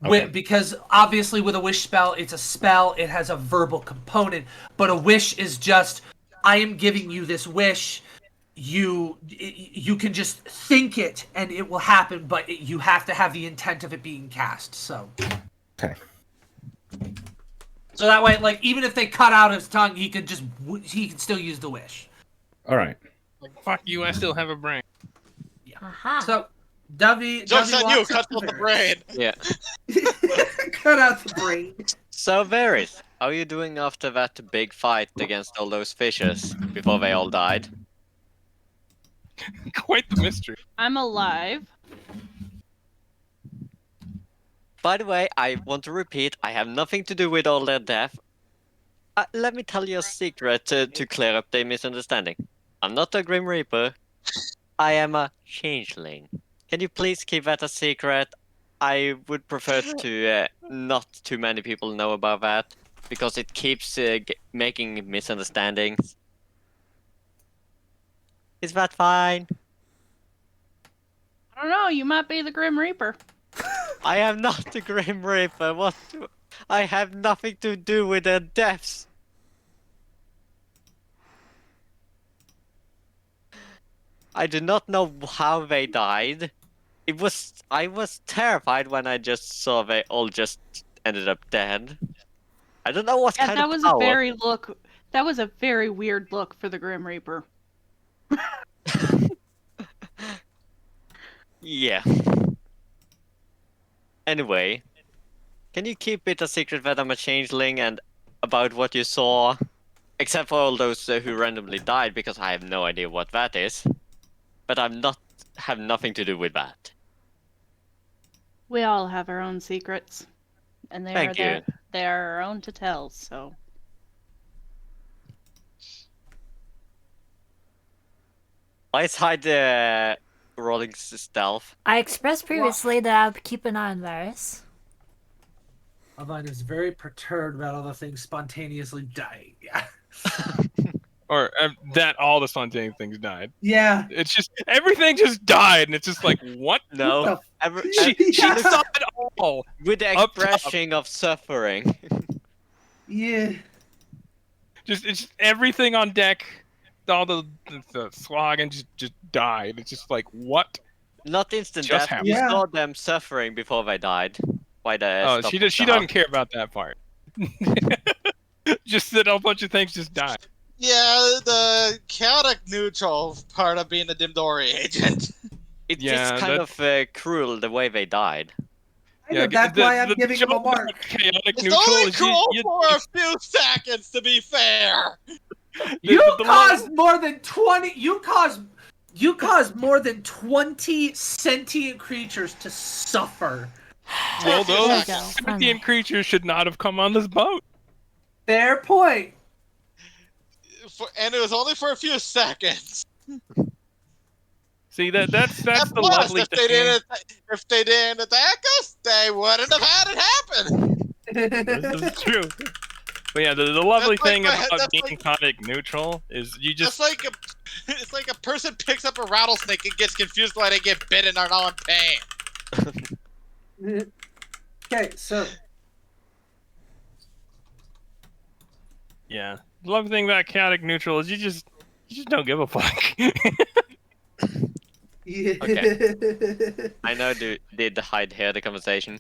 Okay. Because obviously with a wish spell, it's a spell, it has a verbal component, but a wish is just, I am giving you this wish, you can just think it and it will happen, but you have to have the intent of it being cast, so. Okay. So that way, like, even if they cut out his tongue, he can still use the wish. All right. Like, fuck you, I still have a brain. Aha. So, Dovey Joke's on you, walks up cut to out the Varys. brain. Yeah. Cut out the brain. So Varys, how are you doing after that big fight against all those fishes before they all died? Quite the mystery. I'm alive. By the way, I want to repeat, I have nothing to do with all their death. Let me tell you a secret to clear up the misunderstanding. I'm not a Grim Reaper. I am a changeling. Can you please keep that a secret? I would prefer to not too many people know about that, because it keeps making misunderstandings. Is that fine? I don't know, you might be the Grim Reaper. I am not the Grim Reaper. What? I have nothing to do with their deaths. I do not know how they died. I was terrified when I just saw they all just ended up dead. I don't know what Yeah, kind that of was power. that was a very weird look for the Grim Reaper. Yeah. Anyway, can you keep it a secret that I'm a changeling and about what you saw? Except for all those who randomly died, because I have no idea what that is. But have nothing to do with that. We all have our own secrets. And they Thank you. they are our own to tell, so. Why is Hyde rolling stealth. I expressed previously that I'll keep an eye on Varys. Alvine is very perturbed about all the things spontaneously dying. Yeah. Or that all the spontaneous things died. Yeah. It's just everything just died, and it's just like what? No, the She Yeah. saw it all. with the Up top. expression of suffering. Yeah. It's everything on deck. All the slogan just died. It's just like what? Not instant Just death. happened. You Yeah. saw them suffering before they died. By the Oh, stop she of does. She the doesn't care about that part. Just that a bunch of things just died. Yeah, the chaotic neutral part of being a Dimdori agent. It's Yeah, just kind of cruel the way they died. I know, that's why I'm giving him a joke about mark. Chaotic It's neutral only is cool you, for a few seconds, to be fair. You the caused more than 20. You caused more than 20 sentient creatures to suffer. well, There we those go, sentient finally. creatures should not have come on this boat. Fair point. And it was only for a few seconds. See that's And the plus, lovely if thing. they didn't attack us, they wouldn't have had it happen. This is true. But yeah, the lovely That's like thing my- about that's being like- chaotic neutral is you just It's like a person picks up a rattlesnake and gets confused why they get bitten and are not in pain. Okay, so yeah. The lovely thing about chaotic neutral is you just don't give a fuck. I know did Hyde hear the conversation?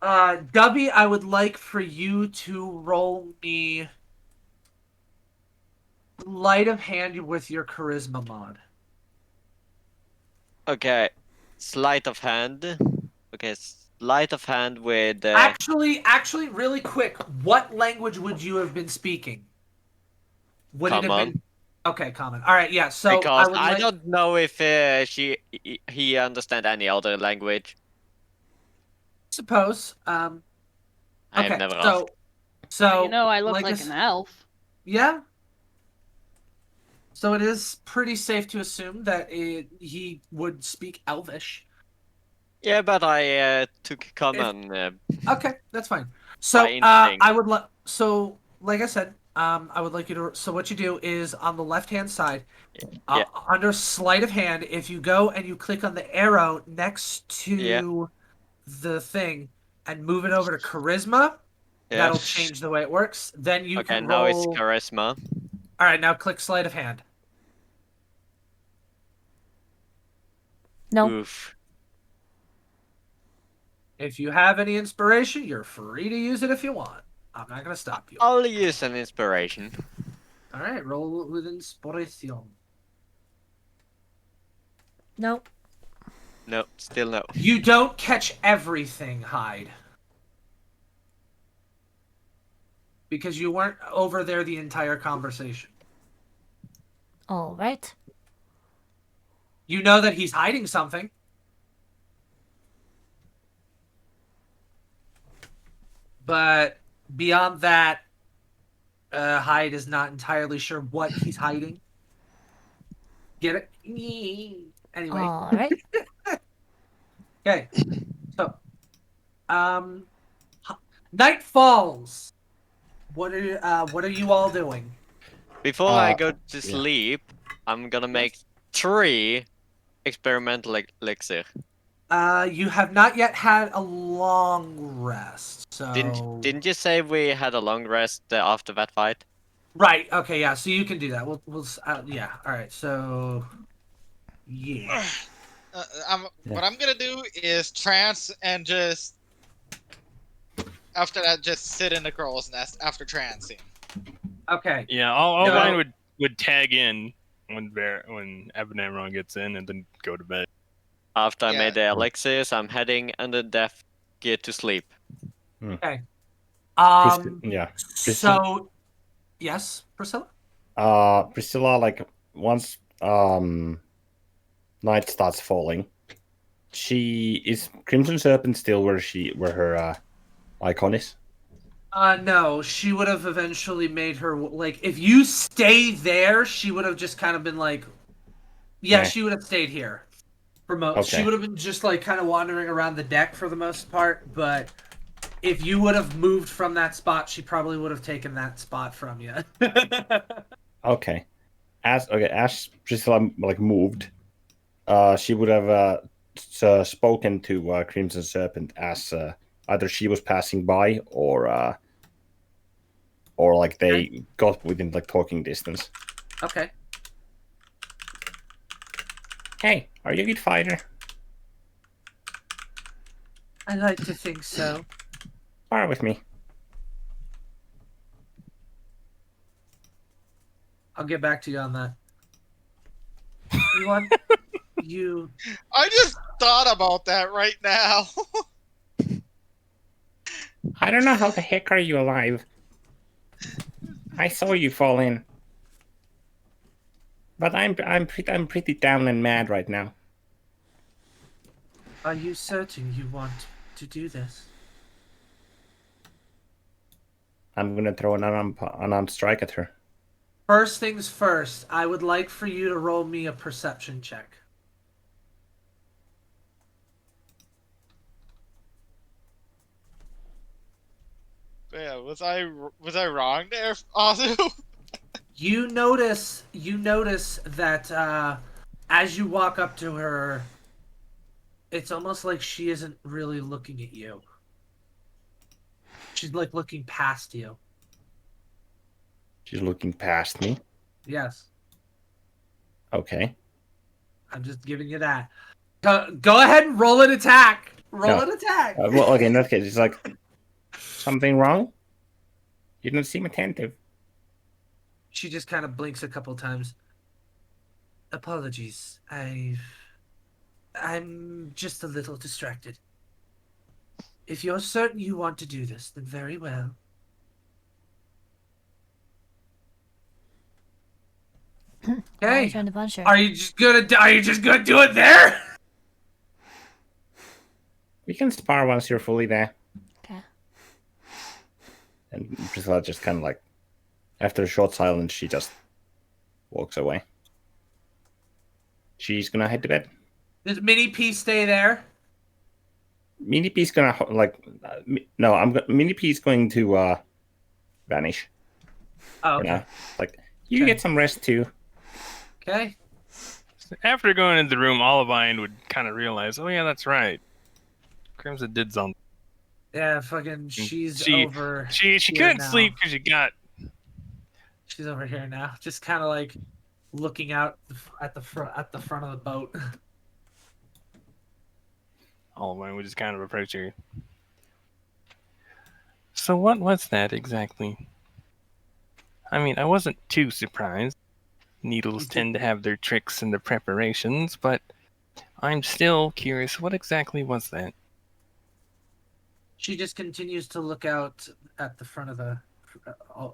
Dubby, I would like for you to roll me light of hand with your charisma mod. Okay. Sleight of hand. Okay, sleight of hand with... Actually, really quick, what language would you have been speaking? Would it have Common. been okay? Common. All right, yeah. So because would I like... don't know if he understand any other language. suppose. I Okay, have never asked. so You know, I look like like I s- an elf. yeah. So it is pretty safe to assume that he would speak Elvish. Yeah, but I took common. Okay, that's fine. So By instinct. I would like I said, I would like you to. So what you do is on the left hand side, Yeah. under sleight of hand, if you go and you click on the arrow next to Yeah. the thing and move it over to charisma, Yeah. that'll change the way it works. Then you Okay, can now it's roll. charisma. All right, now click sleight of hand. No. Oof. If you have any inspiration, you're free to use it if you want. I'm not gonna stop you. I'll use an inspiration. All right, roll with inspiration. No. No, still no. You don't catch everything, Hyde. Because you weren't over there the entire conversation. All right. You know that he's hiding something. But beyond that, Hyde is not entirely sure what he's hiding. Get it? Anyway. All right. Okay. So, night falls. What are you all doing? Before I go to yeah. sleep, I'm gonna make 3 experimental elixir. You have not yet had a long rest. So Didn't you say we had a long rest after that fight? right? Okay, yeah. So you can do that. We'll yeah. All right. So yeah. What I'm gonna do is trance and just after that just sit in the crow's nest after trancing. Okay. Yeah, No. Alvine would tag in when Abernamron gets in and then go to bed. After I Yeah. made the elixirs, I'm heading under death gear to sleep. Okay. Yeah. So yes, Priscilla. Priscilla, like once night starts falling, she is Crimson Serpent still where her icon is. No, she would have eventually made her like. If you stay there, she would have just kind of been like, yeah, Yeah. she would have stayed here. For most, she Okay. would have been just like kind of wandering around the deck for the most part. But if you would have moved from that spot, she probably would have taken that spot from you. Okay. As Priscilla like moved, she would have spoken to Crimson Serpent as either she was passing by or like they got within like talking distance. Okay. Hey, are you a good fighter? I like to think so. Spar with me. I'll get back to you on that. You want you? I just thought about that right now. I don't know how the heck are you alive. I saw you fall in. But I'm pretty down and mad right now. Are you certain you want to do this? I'm gonna throw an unarmed strike at her. First things first, I would like for you to roll me a perception check. Yeah, was I wrong there, Azu? You notice that as you walk up to her, it's almost like she isn't really looking at you. She's like looking past you. She's looking past me. Yes, Okay. I'm just giving you that. Go ahead and roll an attack. Roll No. an attack. Well, okay, in that case, it's like something wrong. You don't seem attentive. She just kind of blinks a couple times. Apologies. I'm just a little distracted. If you're certain you want to do this, then very well. Now Okay. you're trying to punch her. Are you just gonna do it there? We can spar once you're fully there. Okay. And Priscilla just kind of like, after a short silence, she just walks away. She's gonna head to bed. Does Mini P stay there? Mini P's gonna Mini P's going to vanish. Oh, You okay. know, like you Okay. get some rest too. Okay. After going into the room, Olivine would kind of realize, oh yeah, that's right. Crimson did something. Yeah, fucking. She's She- over. She here couldn't now. sleep because she got. She's over here now, just kind of like looking out at the front of the boat. Olivine would just kind of approach her. So what was that exactly? I mean, I wasn't too surprised. Needles tend to have their tricks and their preparations, but I'm still curious. What exactly was that? She just continues to look out at the front of the,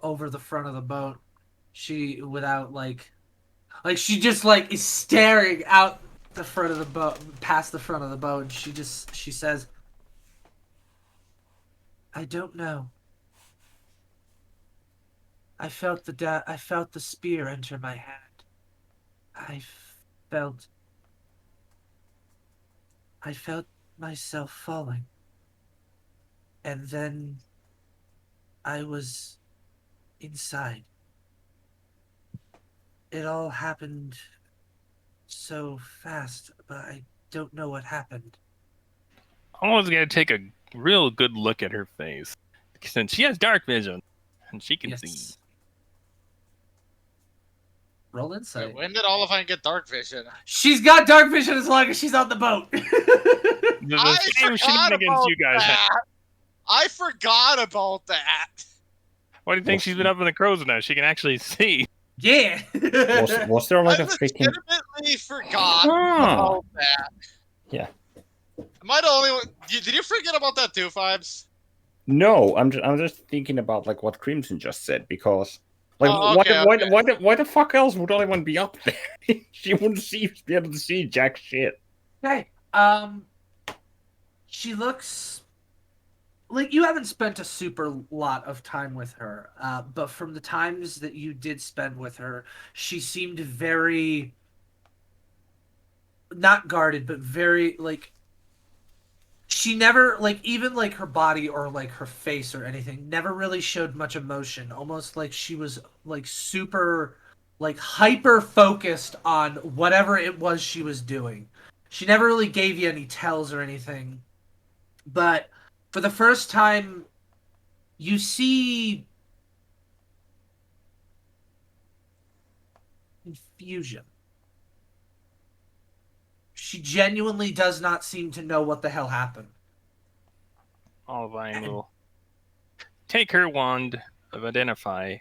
over the front of the boat. She without like she just like is staring out the front of the boat, past the front of the boat. And she says, "I don't know. I felt the spear enter my hand. I felt myself falling. And then I was inside. It all happened so fast, but I don't know what happened." Almost got to take a real good look at her face, since she has dark vision and she can see. Roll insight. Wait, when did Olivine get dark vision? She's got dark vision as long as she's on the boat. The I same forgot shenanigans about you guys had. that. I forgot about that. Why do you think she's been up in the crow's nest? She can actually see. Yeah. Was there like I a freaking? legitimately forgot Ah. about that. Yeah. Am I the only one? Did you forget about that too, Fibes? No, I'm just thinking about like what Crimson just said because like Oh, okay, why the fuck else would anyone be up there? She wouldn't be able to see jack shit. Okay. She looks like you haven't spent a super lot of time with her, but from the times that you did spend with her, she seemed very not guarded, but very like she never like even like her body or like her face or anything never really showed much emotion. Almost like she was like super like hyper focused on whatever it was she was doing. She never really gave you any tells or anything. But for the first time you see confusion. She genuinely does not seem to know what the hell happened. Olivine will take her wand of identify.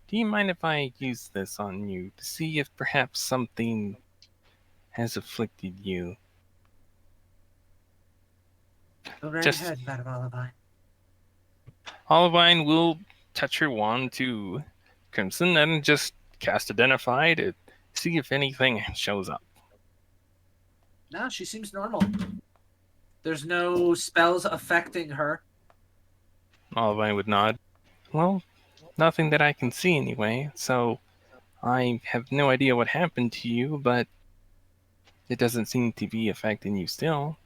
Do you mind if I use this on you to see if perhaps something has afflicted you? Go right Just ahead, Madame Olivine. Olivine will touch her wand to Crimson and just cast Identify to see if anything shows up. No, she seems normal. There's no spells affecting her. Olivine would nod. Well, nothing that I can see anyway, so I have no idea what happened to you, but it doesn't seem to be affecting you still.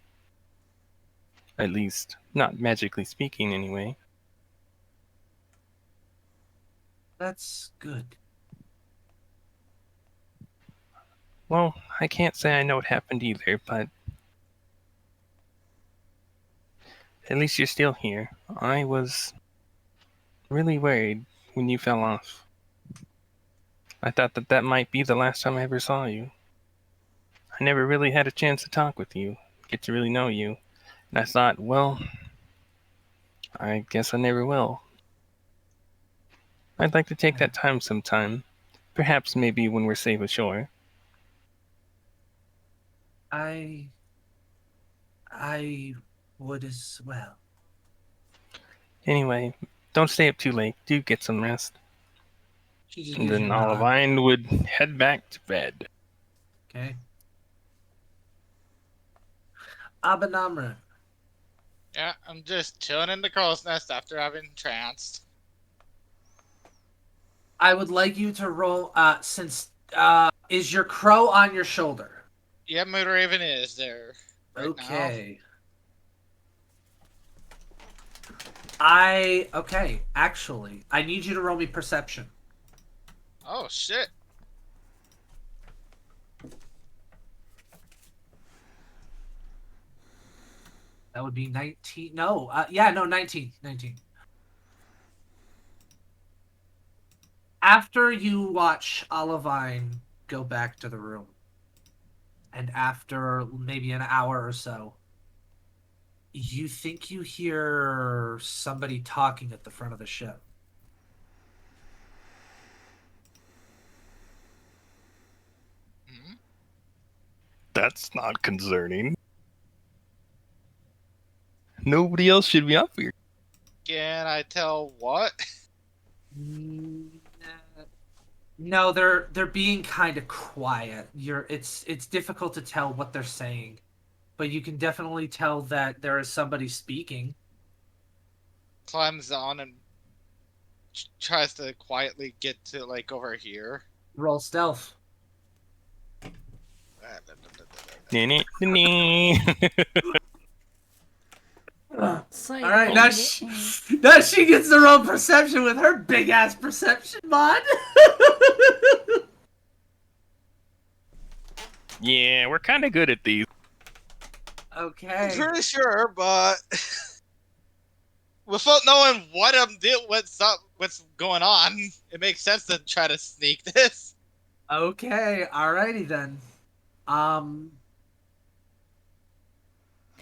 At least, not magically speaking, anyway. That's good. Well, I can't say I know what happened either, but at least you're still here. I was really worried when you fell off. I thought that might be the last time I ever saw you. I never really had a chance to talk with you, get to really know you. And I thought, well, I guess I never will. I'd like to take that time sometime. Perhaps maybe when we're safe ashore. I would as well. Anyway, don't stay up too late. Do get some rest. She just And gives then you a nod. Olivine would head back to bed. Okay. Abanamra. Yeah, I'm just chilling in the crow's nest after having tranced. I would like you to roll since is your crow on your shoulder? Yeah, my raven is there right now. Okay. Okay, actually, I need you to roll me perception. Oh shit. That would be 19. No, yeah, no, 19. 19. After you watch Olivine go back to the room, and after maybe an hour or so, you think you hear somebody talking at the front of the ship. Hmm? That's not concerning. Nobody else should be up here. Can I tell what? No, they're being kind of quiet. It's difficult to tell what they're saying, but you can definitely tell that there is somebody speaking. Climbs on and tries to quietly get to like over here. Roll stealth. It's like, All right, oh, now yeah. she gets the roll perception with her big ass perception mod. Yeah, we're kind of good at these. Okay. Pretty sure, but without knowing what's going on, it makes sense to try to sneak this. Okay, alrighty then.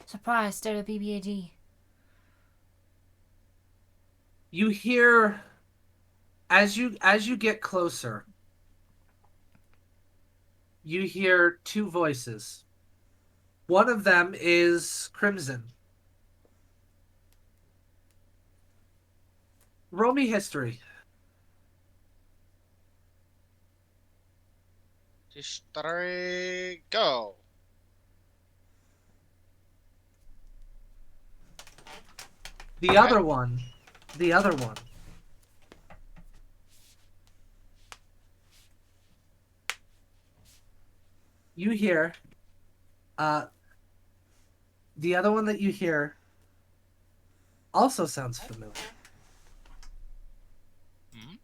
Surprise, start a BBAD. You hear as you get closer, you hear two voices. One of them is Crimson. Roll me history. History, go. The other one. The other one. You hear. The other one that you hear also sounds familiar. Hmm?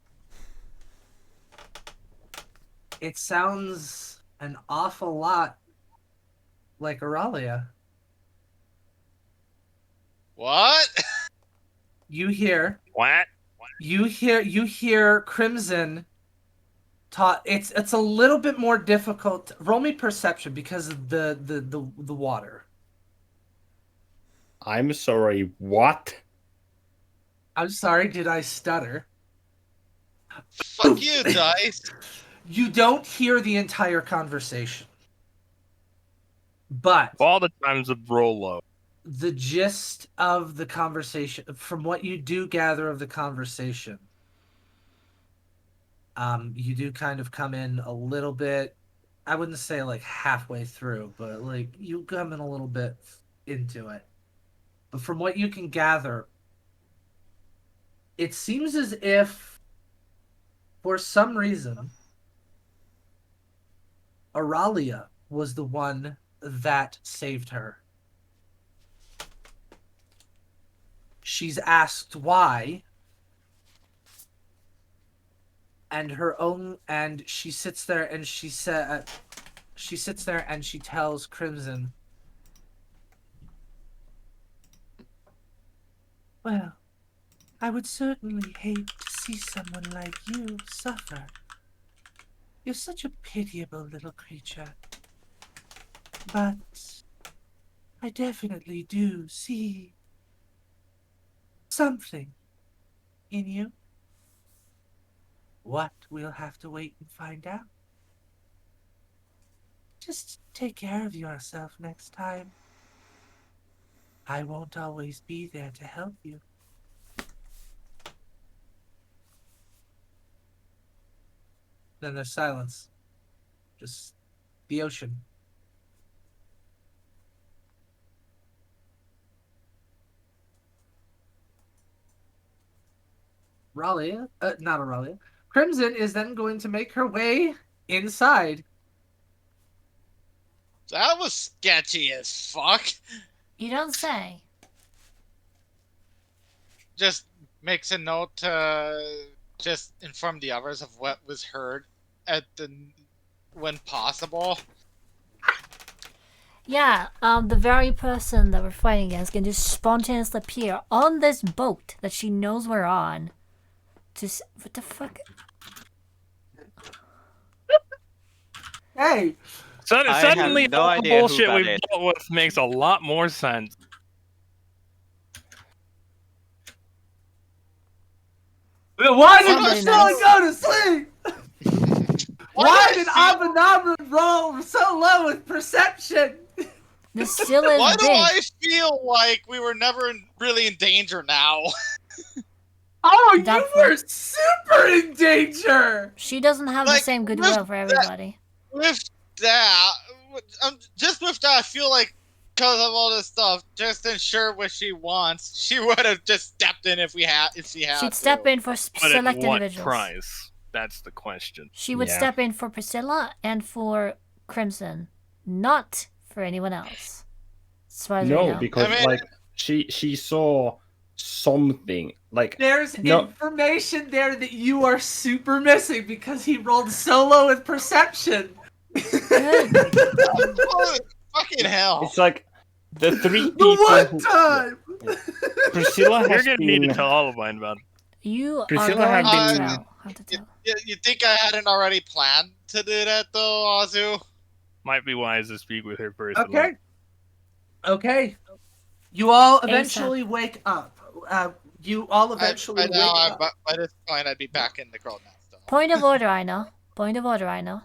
It sounds an awful lot like Auralia. What? You hear What? you hear Crimson taught. It's a little bit more difficult. Roll me perception because of the water. I'm sorry, what? I'm sorry, did I stutter? Fuck you, Dice. You don't hear the entire conversation. But All the times of roll low. the gist of the conversation, from what you do gather of the conversation, you do kind of come in a little bit, I wouldn't say like halfway through, but like you come in a little bit into it. But from what you can gather, it seems as if, for some reason, Auralia was the one that saved her. She's asked why, and she sits there and she tells Crimson, "Well, I would certainly hate to see someone like you suffer. You're such a pitiable little creature. But I definitely do see something in you. What, we'll have to wait and find out. Just take care of yourself next time. I won't always be there to help you." Then there's silence. Just the ocean. Ralia, not Auralia. Crimson is then going to make her way inside. That was sketchy as fuck. You don't say. Just makes a note to just inform the others of what was heard at the when possible. Yeah, the very person that we're fighting against can just spontaneously appear on this boat that she knows we're on. Just what the fuck? Hey, I Suddenly, have no all the idea who bullshit that we've is. dealt with makes a lot more sense. why did Somebody Priscilla knows. go to sleep? Why did Abanabra roll so low with perception? This still is Why do big. I feel like we were never really in danger now? Oh, That you were super in danger! She doesn't have the Like, same goodwill for everybody. With that, just with that, I feel like because of all this stuff, just to ensure what she wants, she would have just stepped in if she had. She'd step in for But select at what individuals. price? That's the question. She would Yeah. step in for Priscilla and for Crimson, not for anyone else. As far as we No, know. because I mean- like she saw something. Like There's No. information there that you are super missing because he rolled solo with perception. Good. Oh, fucking hell! it's like the three The people one who time! Priscilla You're has gonna need to been tell all of mine about it. You Priscilla are going had to been- tell. How to tell. You think I hadn't already planned to do that though, Azu? Might be wise to speak with her personally. Okay. Okay. You all eventually wake up. You all eventually By wake now, up. by this point, I'd be back in the girl nest. Though. Point of order, I know. Point of order, I know.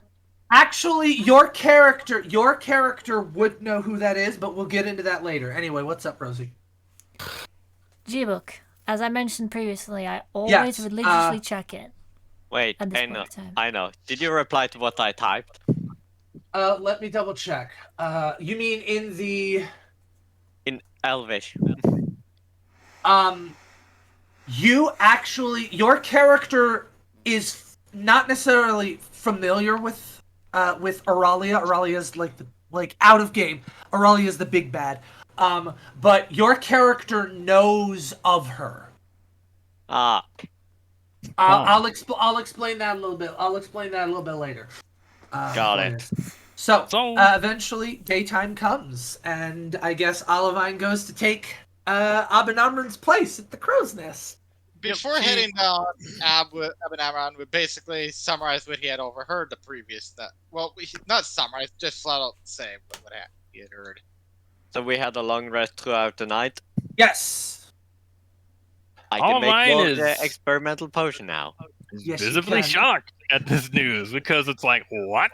Actually, your character would know who that is, but we'll get into that later. Anyway, what's up, Rosie? G-Book. As I mentioned previously, I always Yes, religiously check it Wait, at this I point know. in time. I know. Did you reply to what I typed? Let me double check. You mean in the... In Elvish. Your character is not necessarily familiar with Auralia. Auralia's like out of game. Auralia's the big bad. But your character knows of her. Ah, I'll explain that a little bit. I'll explain that a little bit later. got for it. you. So, So- eventually daytime comes, and I guess Olivine goes to take Abenamran's place at the crow's nest. Before She- heading down, Abenamron would basically summarize what he had overheard the previous night. Well, not summarize, just flat out say what he had heard. So we had a long rest throughout the night. Yes. I All can make mine more is- experimental potion now. Yes, you Visibly can. shocked at this news because it's like, what?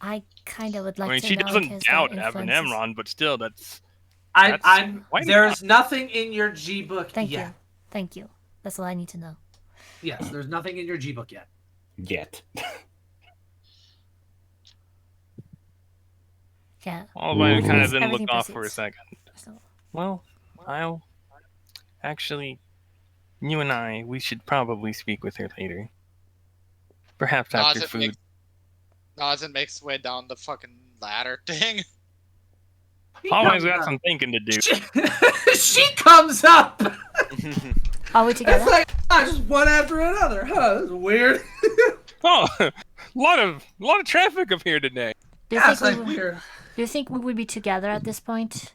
I kind of would like I mean, to she know doesn't because doubt that influences- Abenamron, but still, that's I'm. why There's nothing in your G book Thank yet. you. Thank you. That's all I need to know. Yes, there's nothing in your G book yet. Yet. Yeah. all of I kind of then Everything look off for a proceeds. second. So, Well, I'll actually, you and we should probably speak with her later. Perhaps after food. Nods and makes his way down the fucking ladder thing. He Always comes got up. some thinking to do. She comes up. are we It's together? like just one after another. Huh? This is weird. Oh, a lot of traffic up here today. Do you Yeah, it's think like we, weird. do you think we would be together at this point?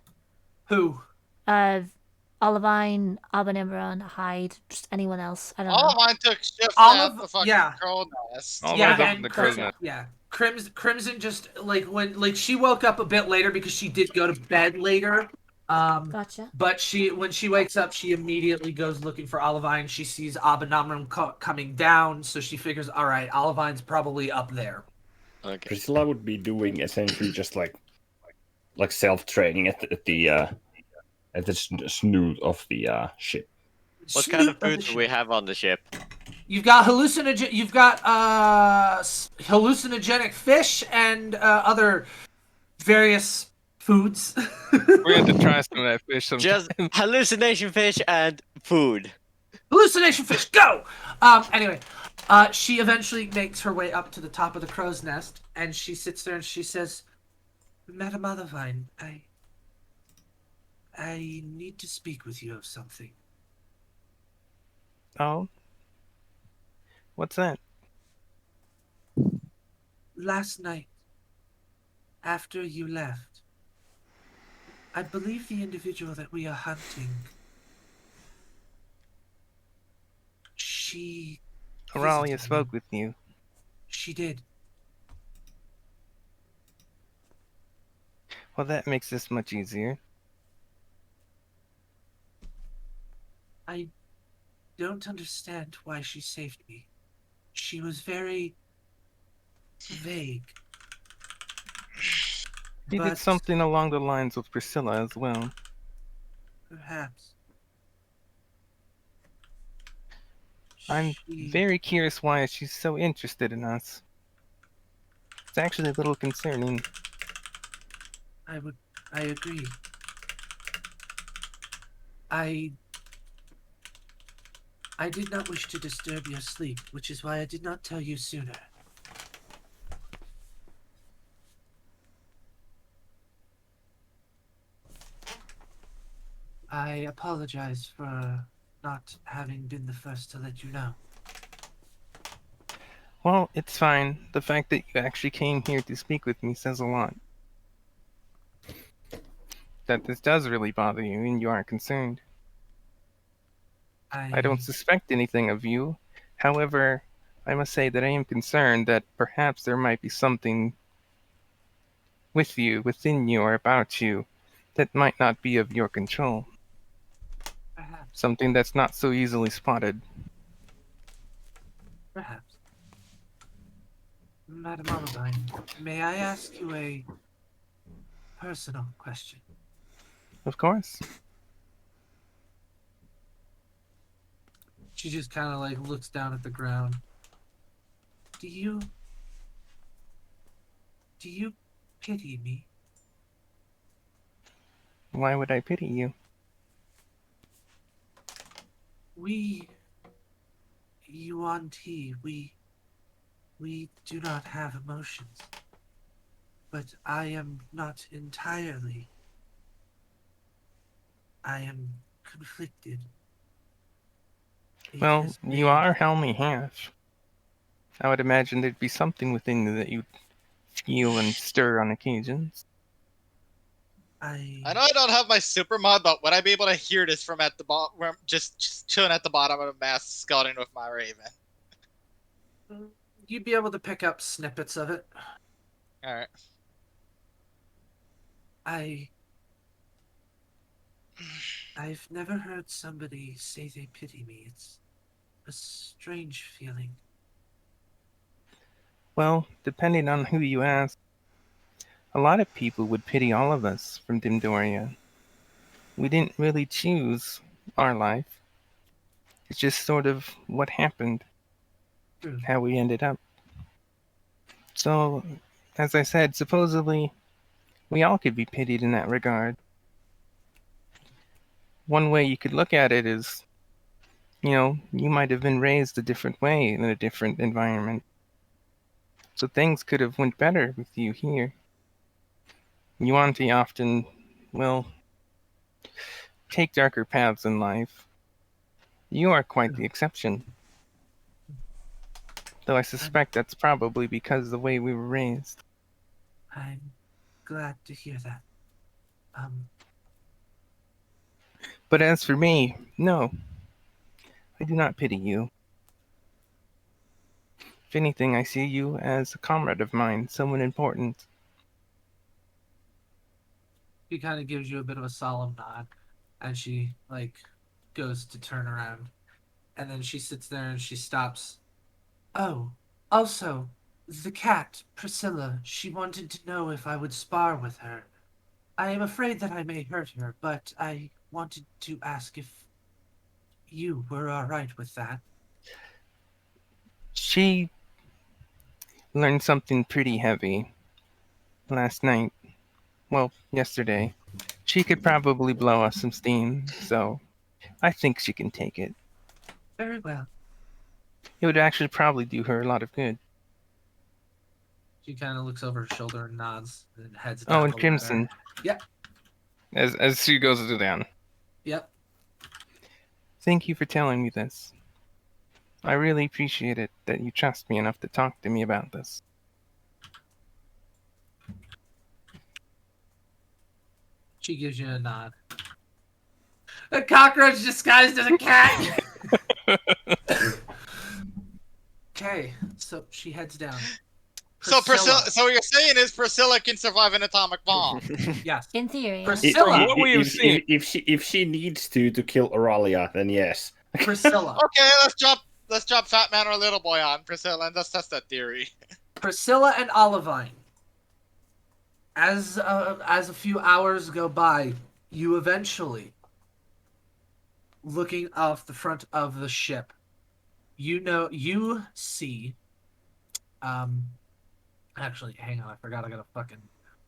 Who? Olivine, Abenamron, Hyde, just anyone else? I don't All know. of mine took shifts All at of- the fucking yeah. crow nest. All Yeah, mine's up in and the crow's Crimson- nest. Yeah, Crimson just when she woke up a bit later because she did go to bed later. Gotcha. But when she wakes up, she immediately goes looking for Olivine. She sees Abenamron coming down, so she figures, all right, Olivine's probably up there. Okay. Priscilla would be doing essentially just like self-training at the snoot of the ship. What kind of Snoot food the do we ship. have on the ship? You've got hallucinogenic fish and other various foods. We're going to try some of that fish sometime. Just hallucination fish and food. Hallucination fish, go! Anyway, she eventually makes her way up to the top of the crow's nest, and she sits there and she says, Madam Olivine, I need to speak with you of something. Oh? What's that? Last night, after you left, I believe the individual that we are hunting, she Auralia visited spoke me. with you. She did. Well, that makes this much easier. I don't understand why she saved me. She was very vague. He But did something along the lines of Priscilla as well. perhaps. I'm She- very curious why she's so interested in us. It's actually a little concerning. I agree. I did not wish to disturb your sleep, which is why I did not tell you sooner. I apologize for not having been the first to let you know. Well, it's fine. The fact that you actually came here to speak with me says a lot. That this does really bother you and you aren't concerned. I don't suspect anything of you. However, I must say that I am concerned that perhaps there might be something with you, within you, or about you that might not be of your control. Perhaps. Something that's not so easily spotted. Perhaps. Madam Olivine, may I ask you a personal question? Of course. She just kind of like looks down at the ground. Do you pity me? Why would I pity you? We, Yuan Ti, we do not have emotions. But I am not entirely. I am conflicted. Well, Because you are Helmy half. I would imagine there'd be something within you that you feel and stir on occasions. I know I don't have my super mod, but would I be able to hear this from at the bottom, where I'm just chilling at the bottom of a mast, scouting with my raven? You'd be able to pick up snippets of it. Alright. I've never heard somebody say they pity me. It's a strange feeling. Well, depending on who you ask, a lot of people would pity all of us from Dimdoria. We didn't really choose our life. It's just sort of what happened, how we ended up. So, as I said, supposedly, we all could be pitied in that regard. One way you could look at it is, you might have been raised a different way in a different environment. So things could have went better with you here. Yuan-Ti often will take darker paths in life. You are quite the exception. Though I suspect that's probably because of the way we were raised. I'm glad to hear that. But as for me, no. I do not pity you. If anything, I see you as a comrade of mine, someone important. She kind of gives you a bit of a solemn nod, and she, goes to turn around. And then she sits there and she stops. Oh, also, the cat, Priscilla, she wanted to know if I would spar with her. I am afraid that I may hurt her, but I wanted to ask if you were alright with that. She learned something pretty heavy last night. Well, yesterday. She could probably blow us some steam, so I think she can take it. Very well. It would actually probably do her a lot of good. She kind of looks over her shoulder and nods and heads Oh, down and the Crimson. ladder. Yep. As she goes down. Yep. Thank you for telling me this. I really appreciate it that you trust me enough to talk to me about this. She gives you a nod. A cockroach disguised as a cat! Okay, so she heads down. So what you're saying is Priscilla can survive an atomic bomb. Yes. In theory, yeah. Priscilla. What we have seen. If she needs to kill Auralia, then yes. Priscilla. Okay, let's drop Fat Man or Little Boy on Priscilla and let's test that theory. Priscilla and Olivine. As a few hours go by, you eventually, looking off the front of the ship, you see. Actually, hang on, I forgot I gotta fucking.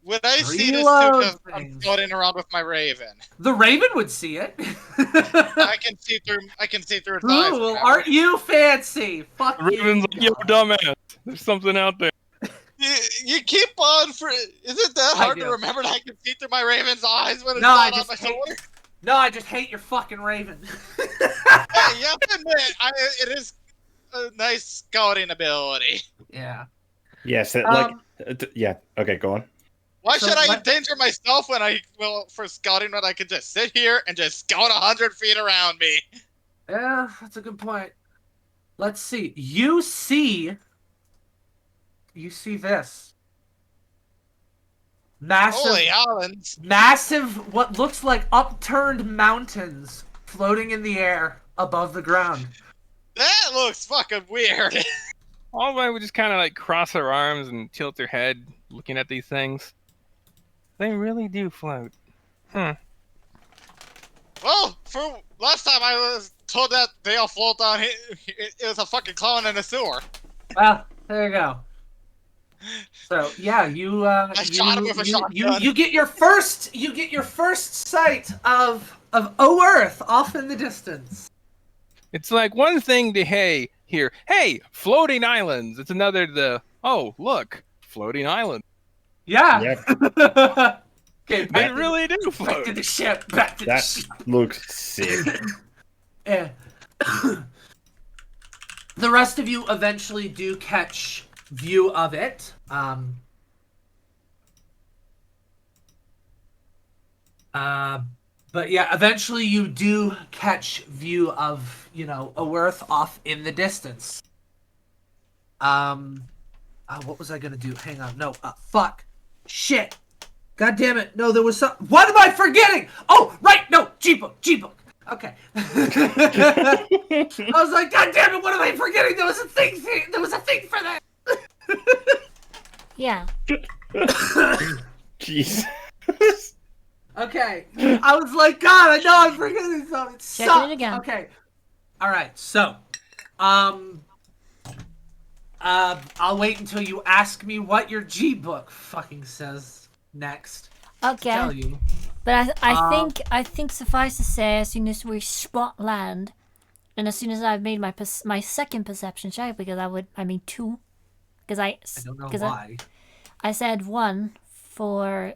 Would I see this too? Reload Because I'm things. floating around with my Raven. The Raven would see it. I can see through its eyes. Ooh, whatever. aren't you fancy? Fuck Raven's you. like, yo, dumbass. There's something out there. You keep on for. Is it that hard to do. remember that I can see through my Raven's eyes when it's No, I not on just my hate. shoulder? No, I just hate your fucking Raven. Hey, you have to admit, it is a nice scouting ability. Yeah. Yes, yeah. Okay, go on. Why So should I let- endanger myself for scouting when I can just sit here and just scout 100 feet around me? Yeah, that's a good point. Let's see. You see this. Holy Allens. Massive, what looks like upturned mountains floating in the air above the ground. That looks fucking weird. Olive would just kind of cross her arms and tilt her head, looking at these things. They really do float. Well, for last time I was told that they all float down here. It was a fucking clown in a sewer. Well, there you go. So yeah, you shot him with a shotgun. you get your first sight of Earth off in the distance. It's like one thing to hey, floating islands. It's another to look, floating islands. Yeah. Yep. Okay, They really do back float. to the ship. Back to the That ship. looks sick. Yeah. The rest of you eventually do catch view of it. But yeah, eventually you do catch view of, a Worth off in the distance. What was I gonna do? Hang on. No, fuck. Shit. God damn it. No, there was some. What am I forgetting? Oh, right. No, G-Book. Okay. I was like, God damn it, what am I forgetting? There was a thing for that. Yeah. Jeez. Okay. I was like, God, I know I'm forgetting something. Check it again. Okay. All right. So, I'll wait until you ask me what your G-Book fucking says next. Okay. To tell you. But I think suffice to say, as soon as we spot land, and as soon as I've made my second perception check, because two, because I don't know why. I said one for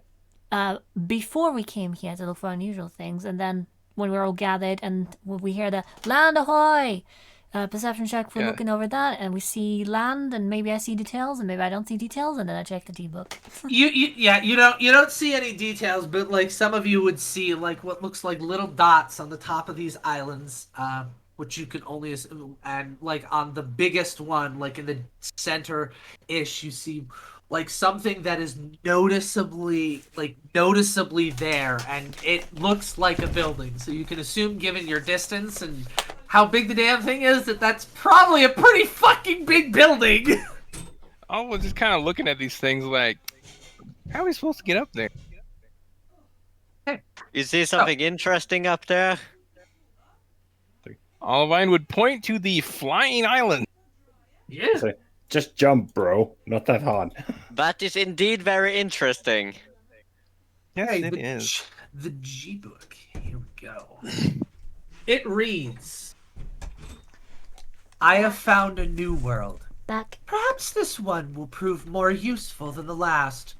before we came here to look for unusual things, and then when we're all gathered and when we hear the land ahoy, perception check for looking over that, and we see land, and maybe I see details, and maybe I don't see details, and then I check the D-book. You don't see any details, but like some of you would see like what looks like little dots on the top of these islands, which you can only assume, and like on the biggest one, like in the center-ish, you see like something that is noticeably there, and it looks like a building. So you can assume, given your distance and how big the damn thing is, that's probably a pretty fucking big building. I was just kind of looking at these things like, how are we supposed to get up there? You see something interesting up there? Olivine would point to the flying island. Yeah. So, just jump, bro. Not that hard. That is indeed very interesting. Yes, Hey, it is. The G-Book. Here we go. It reads, I have found a new world. Back. Perhaps this one will prove more useful than the last.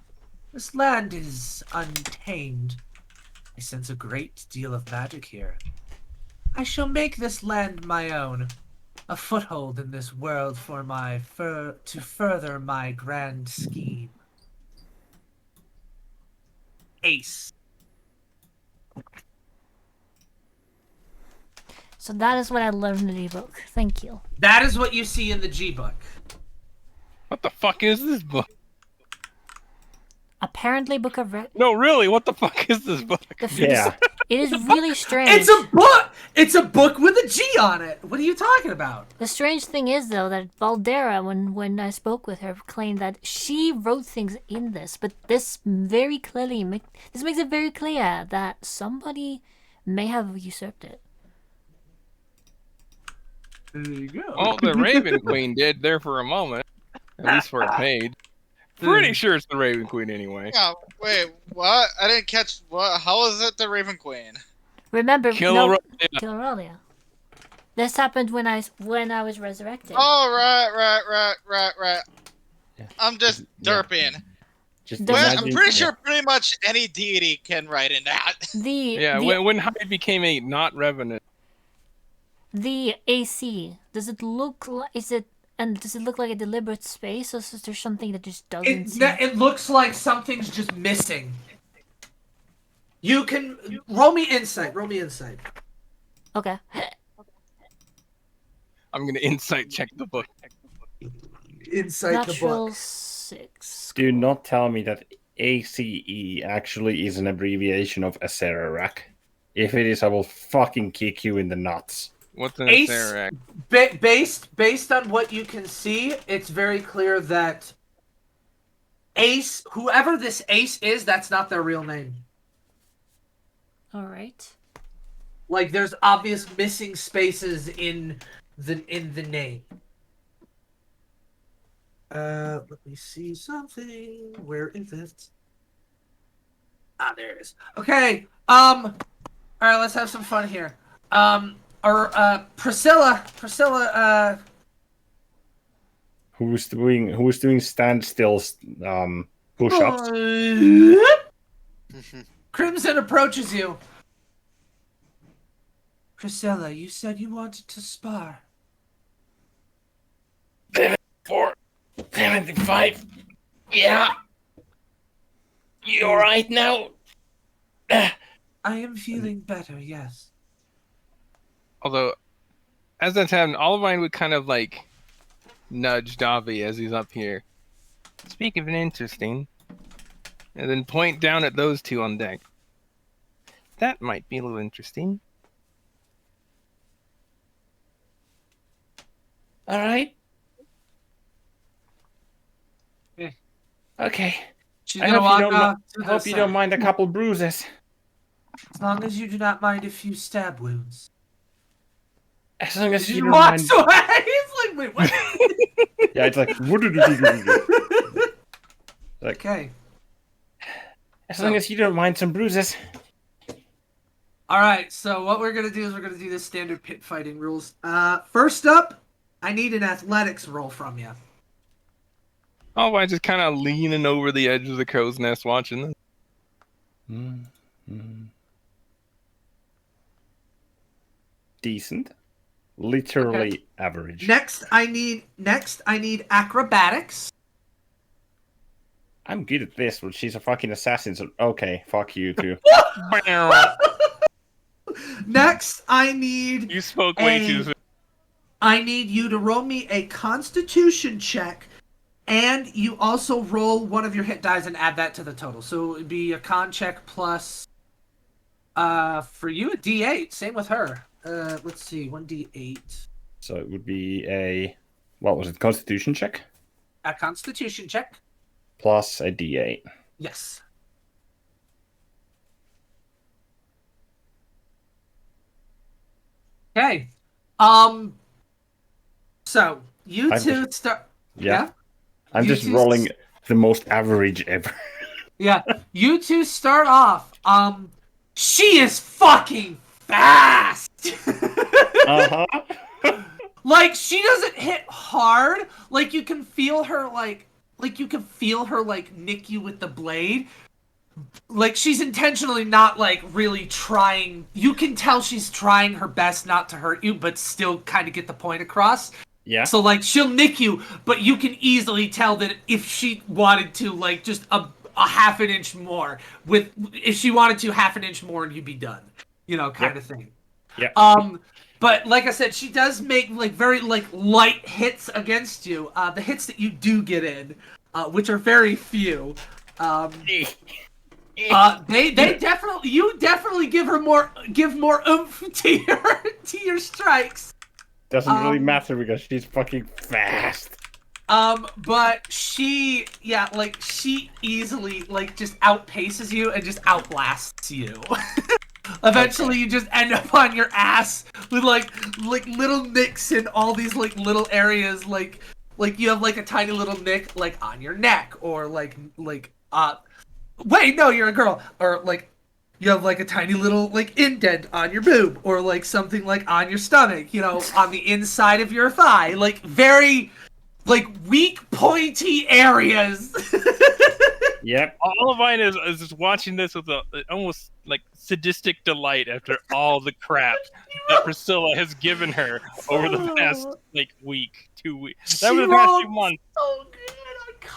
This land is untamed. I sense a great deal of magic here. I shall make this land my own, a foothold in this world for to further my grand scheme. Ace. So that is what I learned in the D-book. Thank you. That is what you see in the G-Book. What the fuck is this book? Apparently, book of No, really, what the fuck is this book? Yeah. It is really strange. It's a book! It's a book with a G on it! What are you talking about? The strange thing is, though, that Valdera, when I spoke with her, claimed that she wrote things in this, but this very clearly makes it very clear that somebody may have usurped it. There you go. Oh, the Raven Queen did there for a moment. At least for a page. Pretty sure it's the Raven Queen anyway. Yeah, wait, what? I didn't catch what? How is it the Raven Queen? Remember, Kill Aurelia. This happened when I was resurrected. Oh, right. Yeah. I'm just derping. Just Well, I'm imagine- pretty sure pretty much any deity can write in that. When Hyde became a not revenant. The AC, does it look like a deliberate space, or is there something that just doesn't seem... It looks like something's just missing. You can roll me insight. Okay. I'm gonna insight check the book. Insight Natural the book. 6. Do not tell me that ACE actually is an abbreviation of Acererak. If it is, I will fucking kick you in the nuts. What's an Ace- Acererak? Based on what you can see, it's very clear that Ace, whoever this Ace is, that's not their real name. All right. Like, there's obvious missing spaces in the name. Let me see something. Where is it? Ah, there it is. Okay. All right, let's have some fun here. Priscilla, Who's doing standstills, push-ups? Crimson approaches you. Priscilla, you said you wanted to spar. 74, 75. Yeah. You alright now? I am feeling better, yes. Although, as that's happening, Olivine would kind of like nudge Davi as he's up here. Speak of an interesting, and then point down at those two on deck. That might be a little interesting. All right. Yeah. Okay. She's I gonna hope you walk don't, off to I the hope you side. don't mind a couple bruises. As long as you do not mind a few stab wounds. As long as She you don't walks mind. away. He's like, wait, what? Yeah, it's like. Like, Okay. as long as you don't mind some bruises. All right. So what we're gonna do is we're gonna do the standard pit fighting rules. First up, I need an athletics roll from you. Olivine just kind of leaning over the edge of the crow's nest watching this. Decent. Literally average. Next, I need acrobatics. I'm good at this, but she's a fucking assassin, so okay, fuck you too. Next, I need You spoke way too soon. I need you to roll me a Constitution check, and you also roll one of your hit dice and add that to the total. So it'd be a con check plus, for you a D8. Same with her. Let's see, 1d8. So it would be a, what was it, Constitution check? A Constitution check. Plus a D8. Yes. Okay. So you I'm two start. Yeah. I'm You just two rolling the most average ever. Yeah. You two start off. She is fucking fast. Uh-huh. Like she doesn't hit hard. Like you can feel her like you can feel her like nick you with the blade. Like she's intentionally not like really trying. You can tell she's trying her best not to hurt you, but still kind of get the point across. Yeah. So like she'll nick you, but you can easily tell that if she wanted to, like just a half an inch more, if she wanted to half an inch more, and you'd be done. You know, kind of thing. Yeah. But like I said, she does make like very like light hits against you. The hits that you do get in, which are very few. They definitely, you definitely give more oomph to your strikes. Doesn't really matter because she's fucking fast. But she easily like just outpaces you and just outlasts you. Eventually, you just end up on your ass with like little nicks in all these like little areas, like you have like a tiny little nick like on your neck, or wait, no, you're a girl, or like you have like a tiny little like indent on your boob, or like something like on your stomach, you know, on the inside of your thigh, like very like weak pointy areas. Yep. Olivine is just watching this with a almost like sadistic delight after all the crap that Priscilla has given her over the past like week, 2 weeks. That was the past 2 months. So good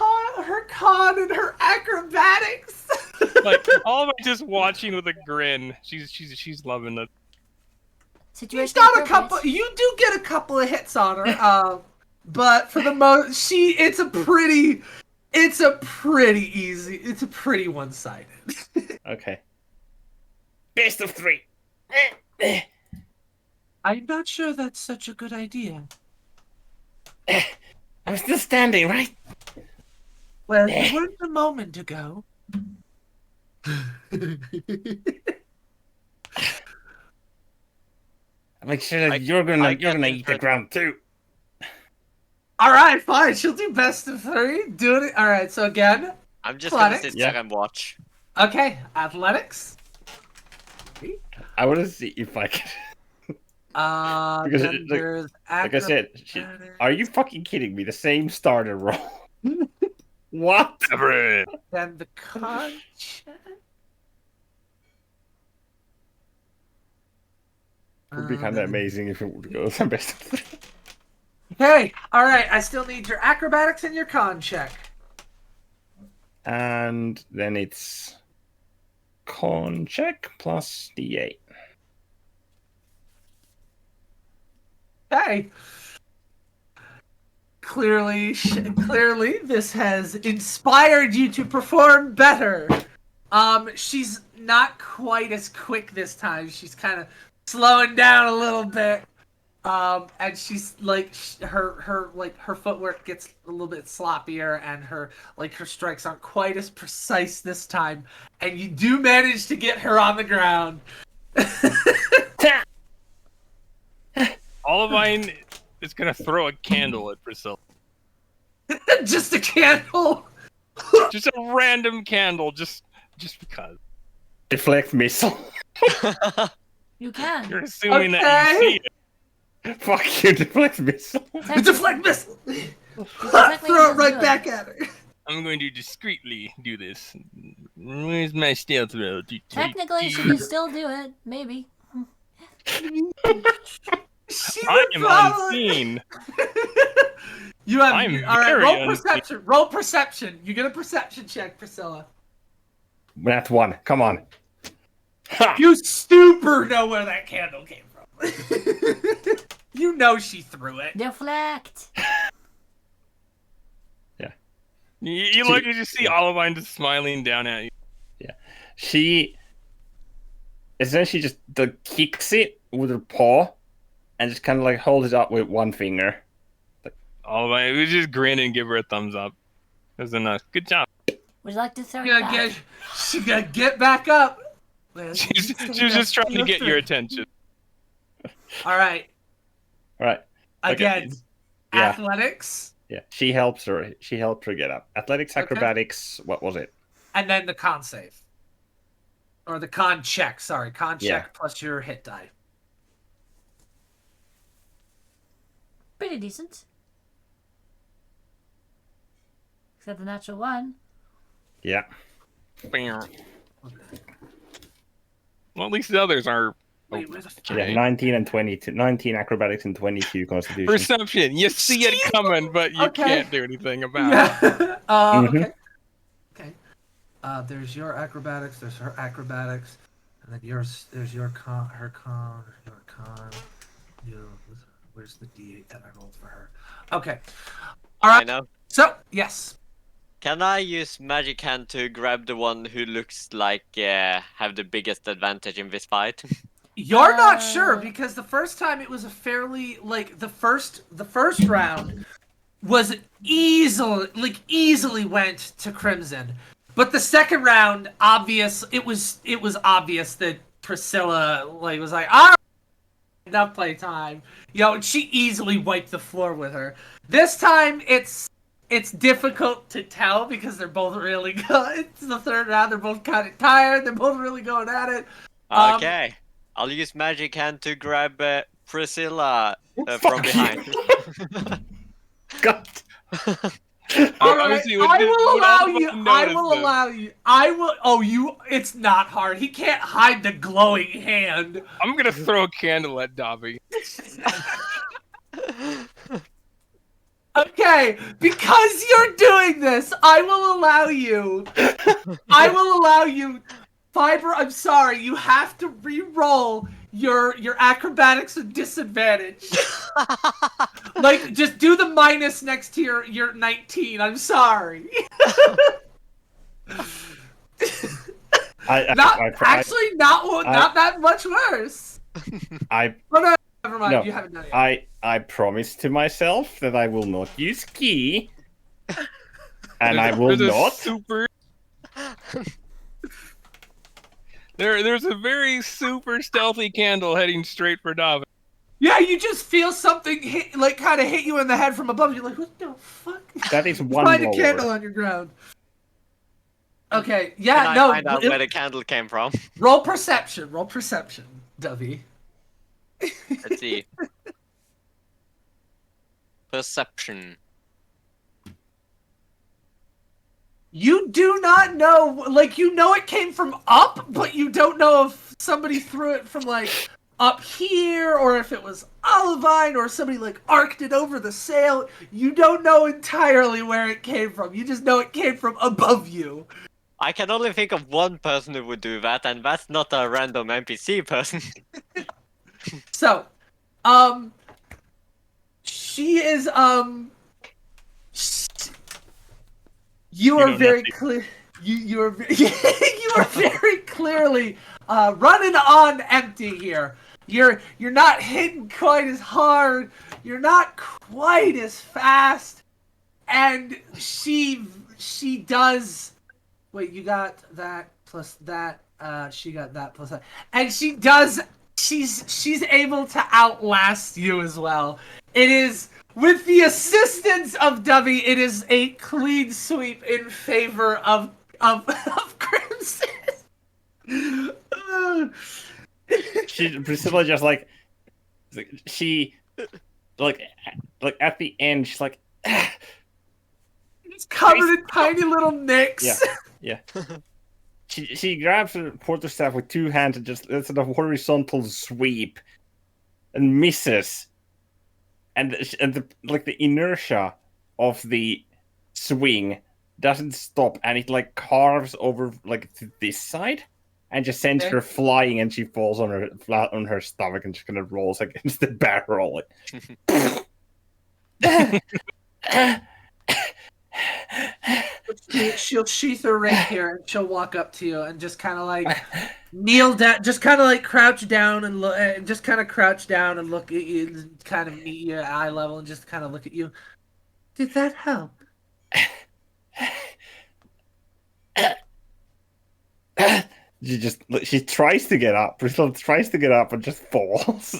on her con and her acrobatics. Like Olivine just watching with a grin. She's loving it. Situation Got a appropriate. couple. You do get a couple of hits on her. But for the most, it's a pretty easy. It's a pretty one-sided. Okay. Best of 3. I'm not sure that's such a good idea. I'm still standing, right? Well, you weren't a moment ago. Make sure that you're gonna eat the ground too. All right, fine. She'll do best of 3. Do it. All right. So again, I'm just gonna Athletics? sit there and watch. okay. Athletics. I want to see if I can. Because Then there's like I said, acrobatics. are you fucking kidding me? The same starter roll. What? Everett. Then the con check. Would be kind of amazing if it would go the best of 3. Hey, all right. I still need your acrobatics and your con check. And then it's con check plus D8. Hey. Clearly, this has inspired you to perform better. She's not quite as quick this time. She's kind of slowing down a little bit. And she's like her footwork gets a little bit sloppier, and her strikes aren't quite as precise this time. And you do manage to get her on the ground. Olivine is gonna throw a candle at Priscilla. Just a candle. Just a random candle, just because. Deflect missile. You can. You're assuming that you see it. Fuck you, deflect missile. The deflect missile. Technically Throw it you can right do back at her. I'm going to discreetly do this. Where's my stealth roll? Technically, she can still do it. Maybe. She I would am probably- unseen. You have I'm all right. very Roll unseen. perception. Roll perception. You get a perception check, Priscilla. That's 1. Come on. Ha! You super know where that candle came from. You know she threw it. Deflect. You look and you see Olivine just smiling down at you. She essentially just kicks it with her paw and just kind of like holds it up with one finger. Olivine, we just grin and give her a thumbs up. That's enough. Good job. Would you like to throw She it gotta back? she gotta get back up. She was just trying to get your attention. All right. All right. Again, Yeah. athletics, Yeah. She helps her. She helped her get up. Athletics, Okay. acrobatics. What was it? and then the con save. Or the con check, sorry. Con check Yeah. plus your hit die. Pretty decent. Except the natural 1. Yeah. Well, at least the others are. Wait, where the fuck? Okay. Yeah. 19 and 22. 19 acrobatics and 22 constitution. Perception. You see it coming, but you Okay. can't do anything about it. Yeah. Mhm. Okay. Okay. There's your acrobatics. There's her acrobatics, and then yours. There's your con. Her con. Your con. Where's the D8 that I rolled for her? Okay. All I right. know. So yes. Can I use magic hand to grab the one who looks like have the biggest advantage in this fight? You're not sure because the first time it was a fairly the first round was easily went to Crimson. But the second round, it was obvious that Priscilla was like, "Ah, enough playtime." She easily wiped the floor with her. This time it's difficult to tell because they're both really good. It's the third round, they're both kind of tired, they're both really going at it. Okay. I'll use magic hand to grab Priscilla from behind. God. All right, Obviously, I will allow Olivine you. I noticed will them. allow you. I will. Oh, you. It's not hard. He can't hide the glowing hand. I'm gonna throw a candle at Dobby. Okay, because you're doing this, I will allow you. I will allow you. Fiber, I'm sorry. You have to re-roll your acrobatics with disadvantage. Just do the minus next to your 19. I'm sorry. Not that much worse. I Oh, no, never mind. No, You haven't done it. I promised to myself that I will not use key, and I will There's a not. super. There's a very super stealthy candle heading straight for Dobby. Yeah, you just feel something kind of hit you in the head from above. You're like, what the fuck? That is one Find a lower. candle on your ground. Okay, Can yeah, I no. find out where the candle came from? Roll perception, Dovey. Let's see. Perception. You do not know, like, you know it came from up, but you don't know if somebody threw it from, like, up here, or if it was Olivine, or somebody, like, arced it over the sail. You don't know entirely where it came from. You just know it came from above you. I can only think of one person who would do that, and that's not a random NPC person. So, she is, you are know very nothing. clear. You are you are very clearly running on empty here. You're not hitting quite as hard. You're not quite as fast. And she does. Wait, you got that plus that. She got that plus that, and she does. She's able to outlast you as well. It is. With the assistance of Dubby, it is a clean sweep in favor of Crimson. Priscilla just like she like at the end she's like It's covered in tiny little nicks. yeah. She grabs her quarterstaff with two hands and just does a horizontal sweep and misses. And the inertia of the swing doesn't stop, and it like carves over like to this side, and just sends her flying, and she falls on her flat on her stomach, and just kind of rolls against the barrel. She'll sheath her rapier and she'll walk up to you and just kind of like kneel down, just kind of like crouch down and look, and just kind of crouch down and look at you, and kind of meet you at eye level and just kind of look at you. Did that help? She tries to get up. Priscilla tries to get up and just falls.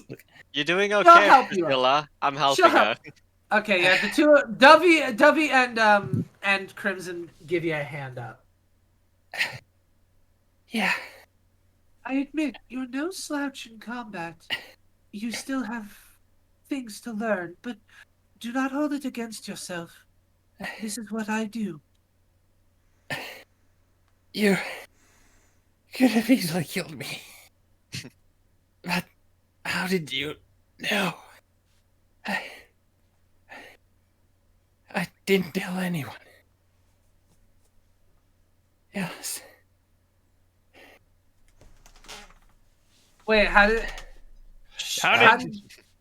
You're doing She'll okay, help you Priscilla. I'm helping She'll her. help. Okay, yeah, the two Dovey and Crimson give you a hand up. Yeah. I admit, you're no slouch in combat. You still have things to learn, but do not hold it against yourself. This is what I do. You could have easily killed me. But how did you know? I didn't tell anyone. Yes. Wait, how did How did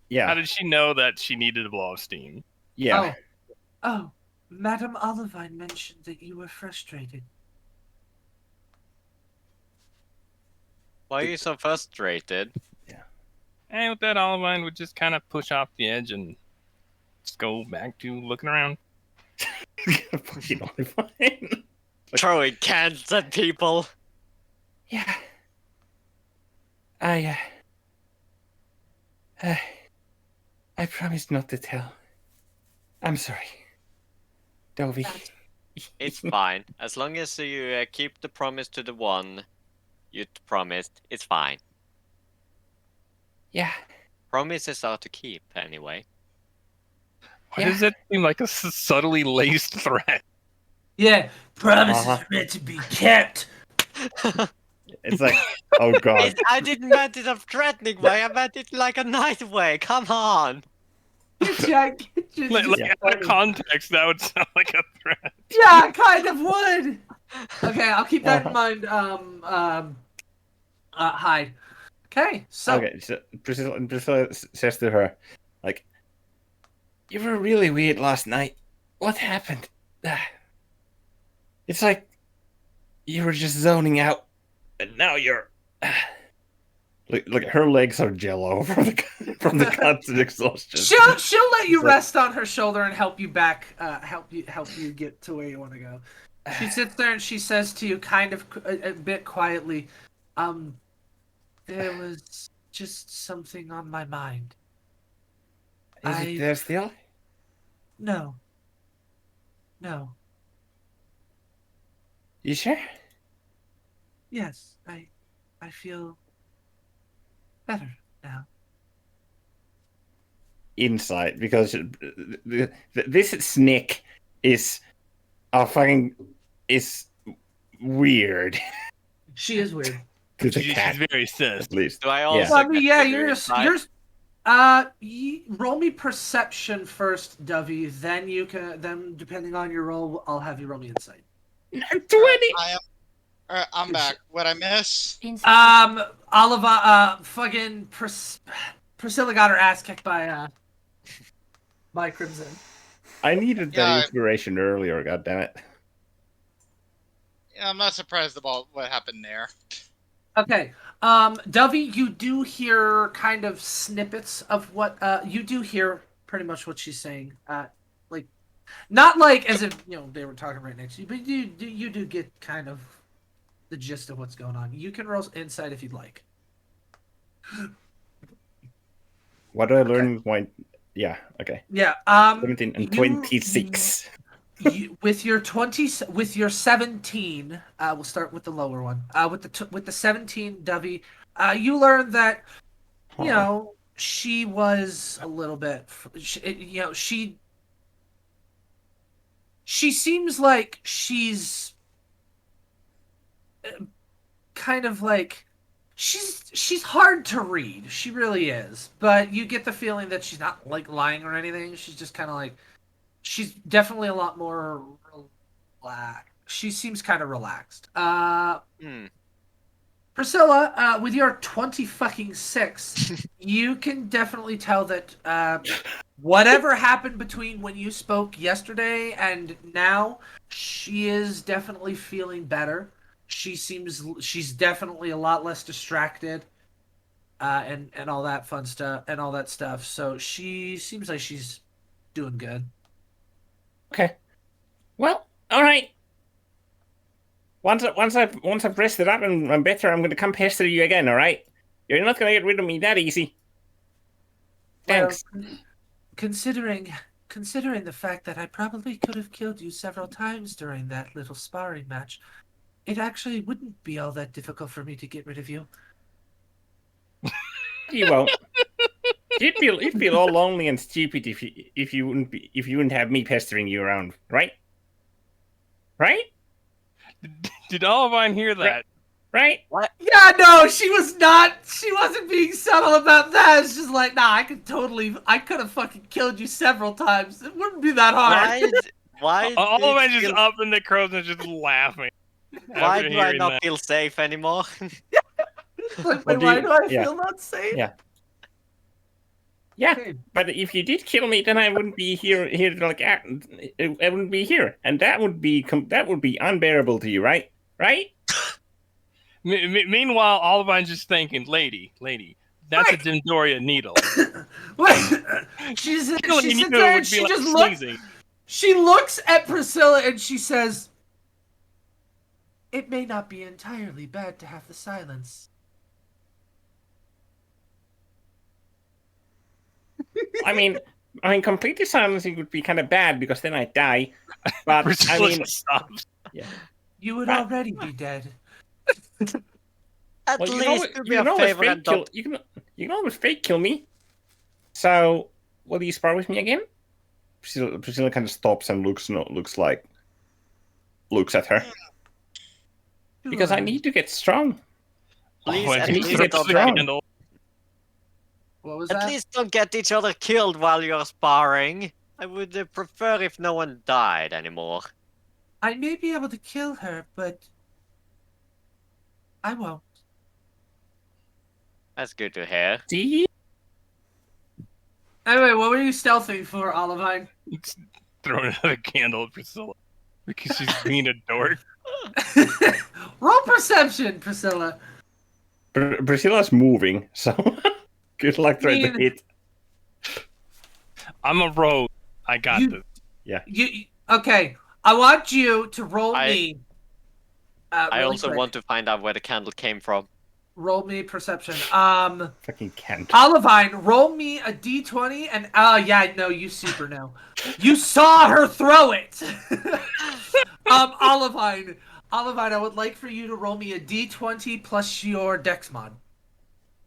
Yeah. she know that she needed to blow off steam? Yeah. Oh, Madame Olivine mentioned that you were frustrated. Why are you so frustrated? And with that, Olivine would just kind of push off the edge and just go back to looking around. Fucking Olivine. Throwing cans at people. Yeah. I promised not to tell. I'm sorry. Dovey. It's fine. As long as you keep the promise to the one you promised, it's fine. Yeah. Promises are to keep, anyway. Why does that seem like a subtly laced threat? Yeah, promises are meant to be kept. It's like, oh god. I didn't meant it a threatening way, I meant it like a nice way, come on! Jack, Out of context, that would sound like a threat. yeah, kind of would. Okay, I'll keep that in mind. Hide. Okay, so Okay, so Priscilla says to her, like, you were really weird last night. What happened? It's like you were just zoning out, and now you're. Look, her legs are jello from the constant exhaustion. she'll let you rest on her shoulder and help you back. Help you get to where you want to go. She sits there and she says to you, kind of a bit quietly, there was just something on my mind. Is it there still? No. You sure? Yes, I feel better now. insight because this snake is is weird She is weird. to the She's cat, very sus. at least. Do I Yeah. also Well, I mean, get yeah, bigger you're inside? roll me perception first, Dovey. Then you can. Then depending on your roll, I'll have you roll me insight. 20. I'm back. What I miss? Oliva, fucking Priscilla got her ass kicked by Crimson. I needed Yeah, that inspiration earlier. God damn it. Yeah, I'm not surprised about what happened there. Okay. Dovey, you do hear kind of snippets of what you do hear pretty much what she's saying. Like not like as if they were talking right next to you, but you do get kind of the gist of what's going on. You can roll insight if you'd like. What do I learn? Yeah, okay. Yeah. 17 and 26. With your 17, we'll start with the lower one. With the 17, Dovey, you learn that she was a little bit. She seems like she's kind of like she's hard to read. She really is, but you get the feeling that she's not like lying or anything. She's just kind of like. She's definitely a lot more relaxed. She seems kind of relaxed. Priscilla, with your 26, you can definitely tell that whatever happened between when you spoke yesterday and now, she is definitely feeling better. She's definitely a lot less distracted, and all that fun stuff and all that stuff. So she seems like she's doing good. Okay. Well, all right. Once I've rested up and I'm better, I'm going to come pester you again. All right. You're not going to get rid of me that easy. Thanks. Well, considering the fact that I probably could have killed you several times during that little sparring match, it actually wouldn't be all that difficult for me to get rid of you. You won't. You'd feel all lonely and stupid if you wouldn't have me pestering you around, right? Right? Did Olivine hear that? Right? What? Yeah, no, she was not. She wasn't being subtle about that. It's just like, nah, I could have fucking killed you several times. It wouldn't be that hard. Why? Olivine's just up in the crows and just laughing. Why after do I hearing not that. feel safe anymore? Like, Well, why do I yeah. feel not safe? Yeah. Yeah, Okay. but if you did kill me, then I wouldn't be here like I wouldn't be here, and that would be unbearable to you, right? Right? Meanwhile, Olivine's just thinking, lady, that's a Dendoria needle. Wait, she sits You there and would be she like just looks. sneezing. She looks at Priscilla and she says, "It may not be entirely bad to have the silence." I mean, completely silencing would be kind of bad because then I'd die. But Priscilla I mean, just stops. yeah. You would already be dead. At Well, least do me you a can always favor and fake kill. don't. You can always fake kill me. So, will you spar with me again? Priscilla kind of stops and looks at her because I need to get strong. Please, Olivine at need just to least get throws don't the strong. candle. What was At that? least don't get each other killed while you're sparring. I would prefer if no one died anymore. I may be able to kill her, but I won't. That's good to hear. See? Anyway, what were you stealthing for, Olivine? Throwing another candle at Priscilla because she's being a dork. Roll perception, Priscilla. Priscilla's moving, so good luck trying to hit. I'm a rogue. I got this. You okay? I want you to roll me. I really also quick. want to find out where the candle came from. Roll me perception. Fucking can't. Olivine, roll me a d20 and yeah, no, you super know. You saw her throw it. Olivine, I would like for you to roll me a d20 plus your dex mod.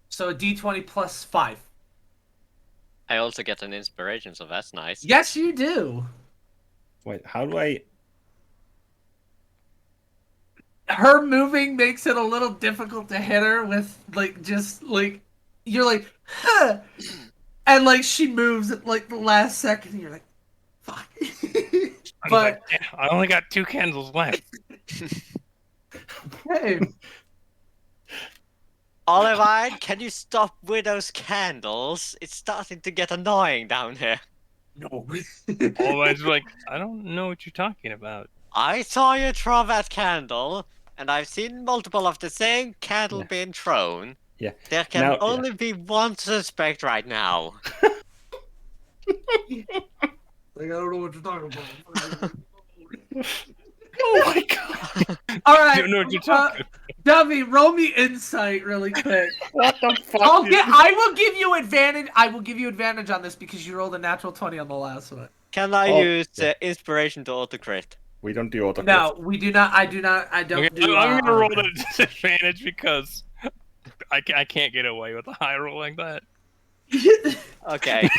So a d20 plus 5. I also get an inspiration, so that's nice. Yes, you do. Wait, how do I? Her moving makes it a little difficult to hit her with, like, just, like, you're like, huh. And, like, she moves at, like, the last second, and you're like, fuck. I was But, like, "Yeah, I only got 2 candles left. hey, Olivine, can you stop with those candles? It's starting to get annoying down here. no. Always like, I don't know what you're talking about. I saw you throw that candle, and I've seen multiple of the same candle Yeah. being thrown. Yeah. There can Now- only be one suspect right now. Like, I don't know what you're talking about. Oh my god! All I right, don't know what you're talking about. Dovey, roll me insight really quick. What the fuck? I will give you advantage. I will give you advantage on this because you rolled a natural 20 on the last one. Can I Oh, use yeah. inspiration to auto crit? We don't do auto. No, we do not. I do not. I don't Okay, do. I'm gonna roll at a disadvantage because I can't get away with a high roll like that. Okay.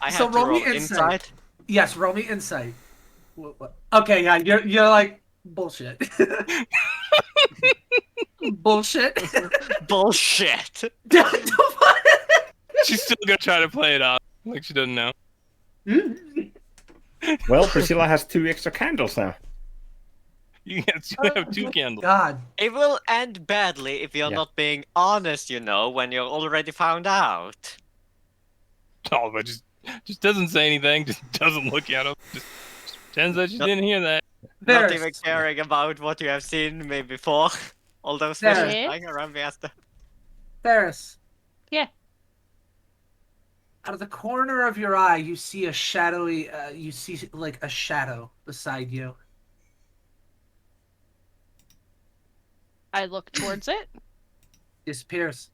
I So have to roll me roll insight. insight. Yes, roll me insight. Okay, yeah, you're like bullshit. Bullshit. Bullshit. She's still gonna try to play it off like she doesn't know. Well, Priscilla has 2 extra candles now. You have 2 candles. God. It will end badly if you're Yeah. not being honest, you know, when you're already found out. Oh, but just doesn't say anything. Just doesn't look at him. Just pretends that she didn't hear that. Not Varys. even caring about what you have seen me before. All those There. fishes Yeah. flying around me after. Ferris. Yeah. Out of the corner of your eye, you see a shadowy. You see like a shadow beside you. I look towards it. Disappears.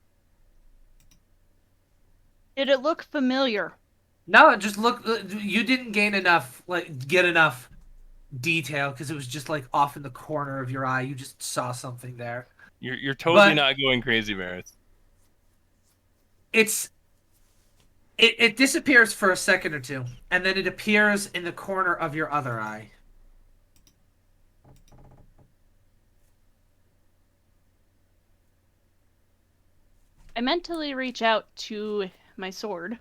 Did it look familiar? No, just look. You didn't gain enough, get enough detail because it was just like off in the corner of your eye. You just saw something there. You're totally But- not going crazy, Varys. It disappears for a second or two, and then it appears in the corner of your other eye. I mentally reach out to my sword.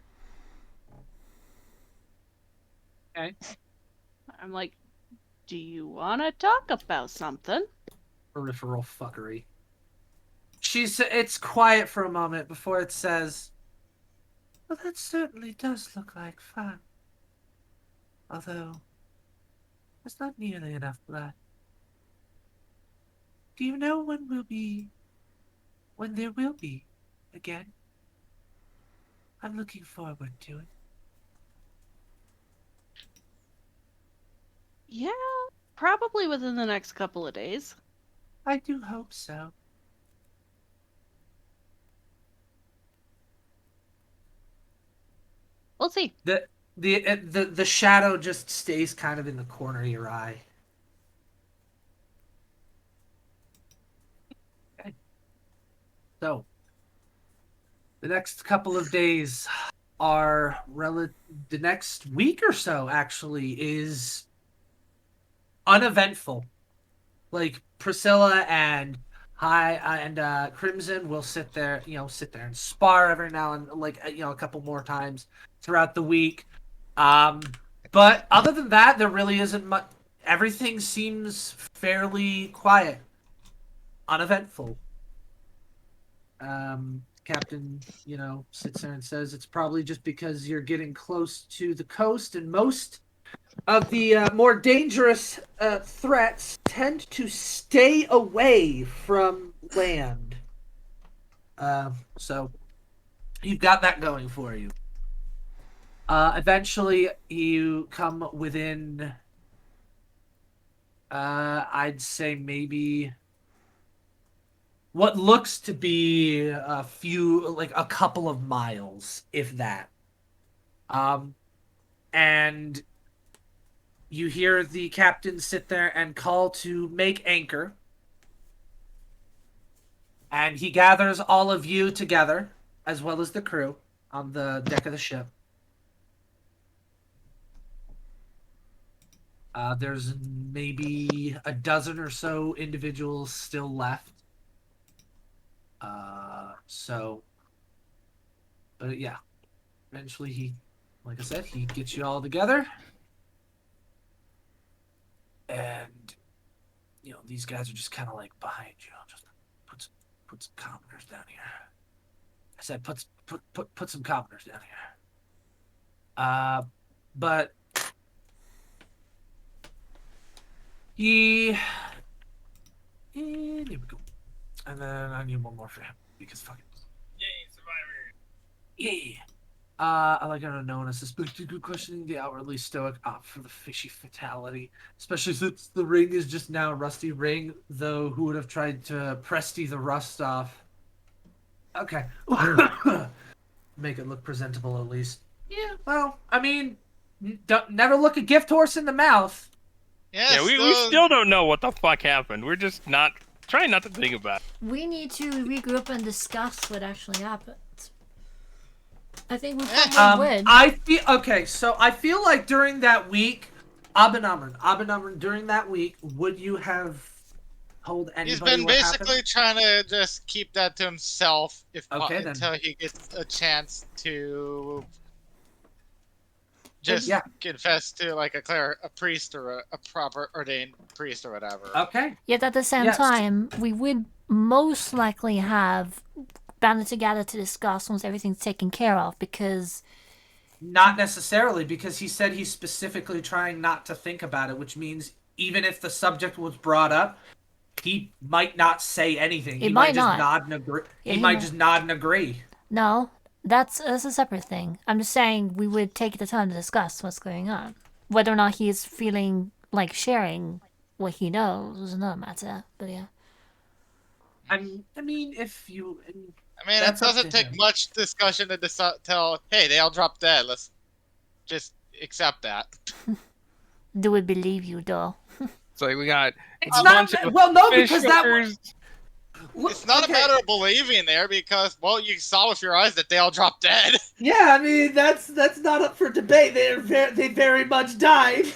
Okay. I'm like, do you want to talk about something? Peripheral fuckery. It's quiet for a moment before it says, well, that certainly does look like fun. Although, there's not nearly enough blood. Do you know when there will be again? I'm looking forward to it. Yeah, probably within the next couple of days. I do hope so. We'll see. The shadow just stays kind of in the corner of your eye. Okay. So, the next couple of days are the next week or so actually is uneventful. Like Priscilla and Crimson will sit there and spar every now and a couple more times throughout the week. But other than that, there really isn't much. Everything seems fairly quiet, uneventful. Captain, sits there and says it's probably just because you're getting close to the coast, and most of the more dangerous threats tend to stay away from land. So you've got that going for you. Eventually, you come within, I'd say maybe what looks to be a couple of miles, if that. And you hear the captain sit there and call to make anchor. And he gathers all of you together, as well as the crew. on the deck of the ship. There's maybe a dozen or so individuals still left. But yeah, eventually he, like I said, he gets you all together. And, you know, these guys are just kind of like behind you. I'll just put some commoners down here. I said put some commoners down here. But there we go. And then I need one more for him because fucking Yay, survivor! yeah. I like how known as suspected good questioning the outwardly stoic opt for the fishy fatality, especially since the ring is just now a rusty ring. Though who would have tried to Presti the rust off? Okay, make it look presentable at least. Yeah, well, I mean, never look a gift horse in the mouth. Yeah, we still don't know what the fuck happened. We're just trying not to think about it. We need to regroup and discuss what actually happened. I think we probably would. So I feel like during that week, Abenamran, during that week, would you have told anybody? He's been what basically happened? trying to just keep that to himself Okay, until he gets a chance to just confess to like a priest or a proper ordained priest or whatever. Okay. Yet at the same time, we would most likely have banded together to discuss once everything's taken care of, because... Not necessarily, because he said he's specifically trying not to think about it, which means even if the subject was brought up, he might not say anything. He might just nod and agree. He might just nod and agree. No, that's a separate thing. I'm just saying we would take the time to discuss what's going on. Whether or not he's feeling like sharing what he knows is another matter, but yeah. I mean, if you... it doesn't take much discussion to tell, hey, they all dropped dead. Let's just accept that. Do we believe you, though? So we got because that... It's not a matter of believing there because, well, you saw with your eyes that they all dropped dead. Yeah, I mean, that's not up for debate. They very much died.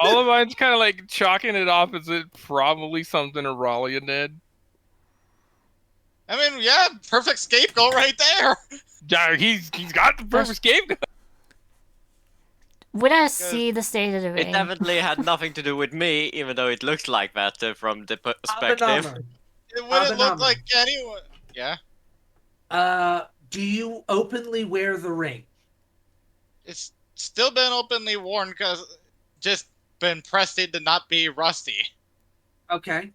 All of mine's kind of like chalking it off as it probably something Auralia did. I mean, yeah, perfect scapegoat right there. Yeah, he's got the perfect scapegoat. Would I see the state of the ring? It definitely had nothing to do with me, even though it looks like that from the perspective. It wouldn't look like anyone. Yeah. Do you openly wear the ring? It's still been openly worn because just been pressed to not be rusty. Okay.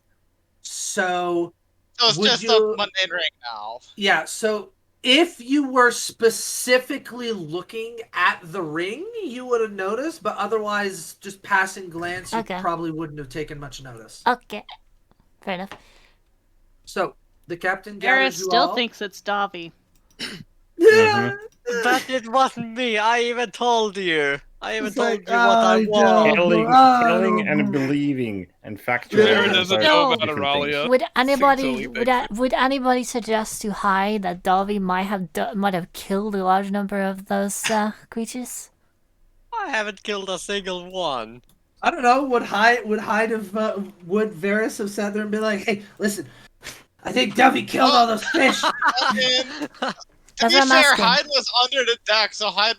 So it's just a mundane ring now. Yeah, so if you were specifically looking at the ring, you would have noticed, but otherwise, just passing glance, you probably wouldn't have taken much notice. Okay. Fair enough. So, the captain gathers you all. Still thinks it's Davi. But it wasn't me. I even told you. I even told you what I was. Killing and believing and factual. Would anybody suggest to Hyde that Davi might have killed a large number of those creatures? I haven't killed a single one. I don't know. Would Varys have sat there and be like, "Hey, listen, I think Davi killed all those fish." To be fair, Hyde was under the deck, so Hyde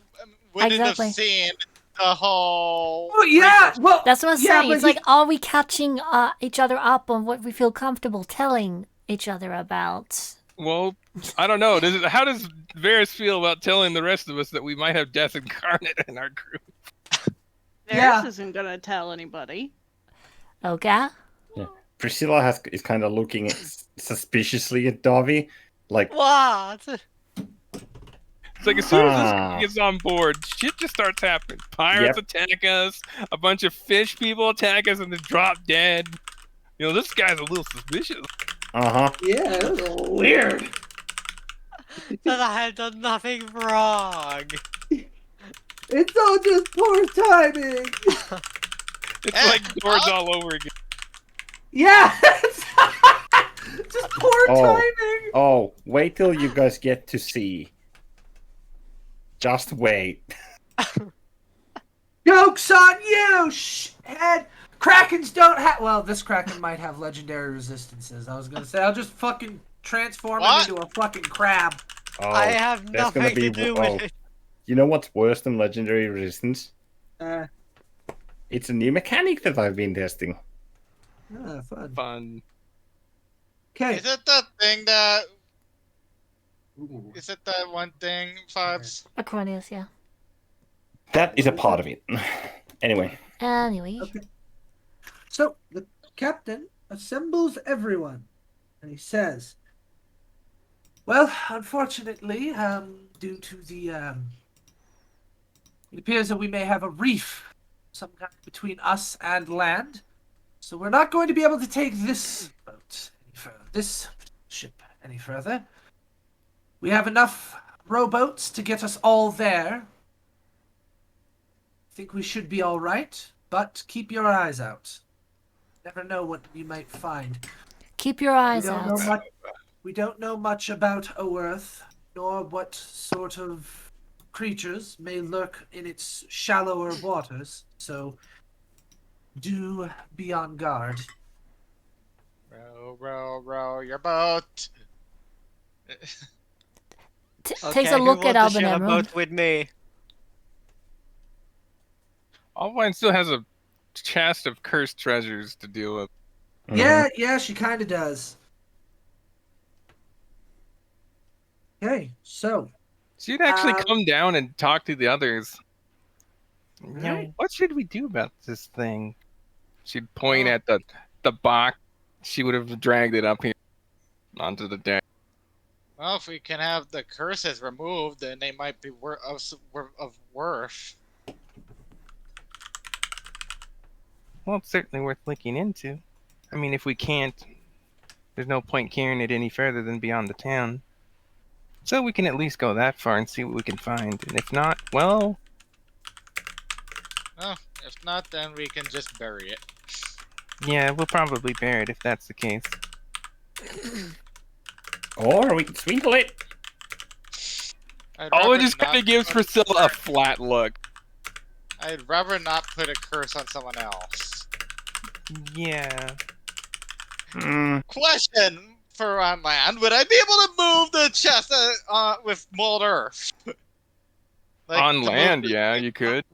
wouldn't have seen the whole... Well, yeah, well... That's what I'm saying. It's like, are we catching each other up on what we feel comfortable telling each other about? Well, I don't know. How does Varys feel about telling the rest of us that we might have Death Incarnate in our group? Varys isn't going to tell anybody. Okay. Yeah. Priscilla is kind of looking suspiciously at Davi, like... What? It's like as soon as this gets on board, shit just starts happening. Pirates attack us, a bunch of fish people attack us, and they drop dead. You know, this guy's a little suspicious. Yeah, it was a little weird. But I had done nothing wrong. It's all just poor timing. It's like doors all over again. Yeah, just poor timing. Oh, wait till you guys get to sea. Just wait. Joke's on you, head. Krakens don't have. Well, this Kraken might have legendary resistances. I was gonna say, I'll just fucking transform What? him into a fucking crab. Oh, I have that's gonna nothing be to do oh. with it. You know what's worse than legendary resistance? It's a new mechanic that I've been testing. Fun. Fun. Okay. Is it the thing that? Is it that one thing, Fabs? Acronius, yeah. That is a part of it. Anyway. Anyway. Okay. So the captain assembles everyone, and he says, "Well, unfortunately, due to the it appears that we may have a reef, some kind between us and land. So we're not going to be able to take this boat any further, this ship any further. We have enough rowboats to get us all there. I think we should be all right, but keep your eyes out. Never know what you might find. Keep your eyes out. We don't know much about Oearth, nor what sort of creatures may lurk in its shallower waters, so do be on guard." Row, row, row your boat. Takes a look at Alban Alban Emerald. boat with me. Alvine still has a chest of cursed treasures to deal with. Yeah, she kind of does. Okay, so She'd actually come down and talk to the others. Right. What should we do about this thing? She'd point at the box. She would have dragged it up here onto the deck. Well, if we can have the curses removed, then they might be of worth. Well, it's certainly worth looking into. I mean, if we can't, there's no point carrying it any further than beyond the town. So we can at least go that far and see what we can find. And if not, well... Oh, if not, then we can just bury it. Yeah, we'll probably bear it if that's the case. Or we can swindle it. Oh, it just kind of gives Priscilla a flat look. I'd rather not put a curse on someone else. Yeah. Question for on land: would I be able to move the chest with mold earth? On land, yeah, you could.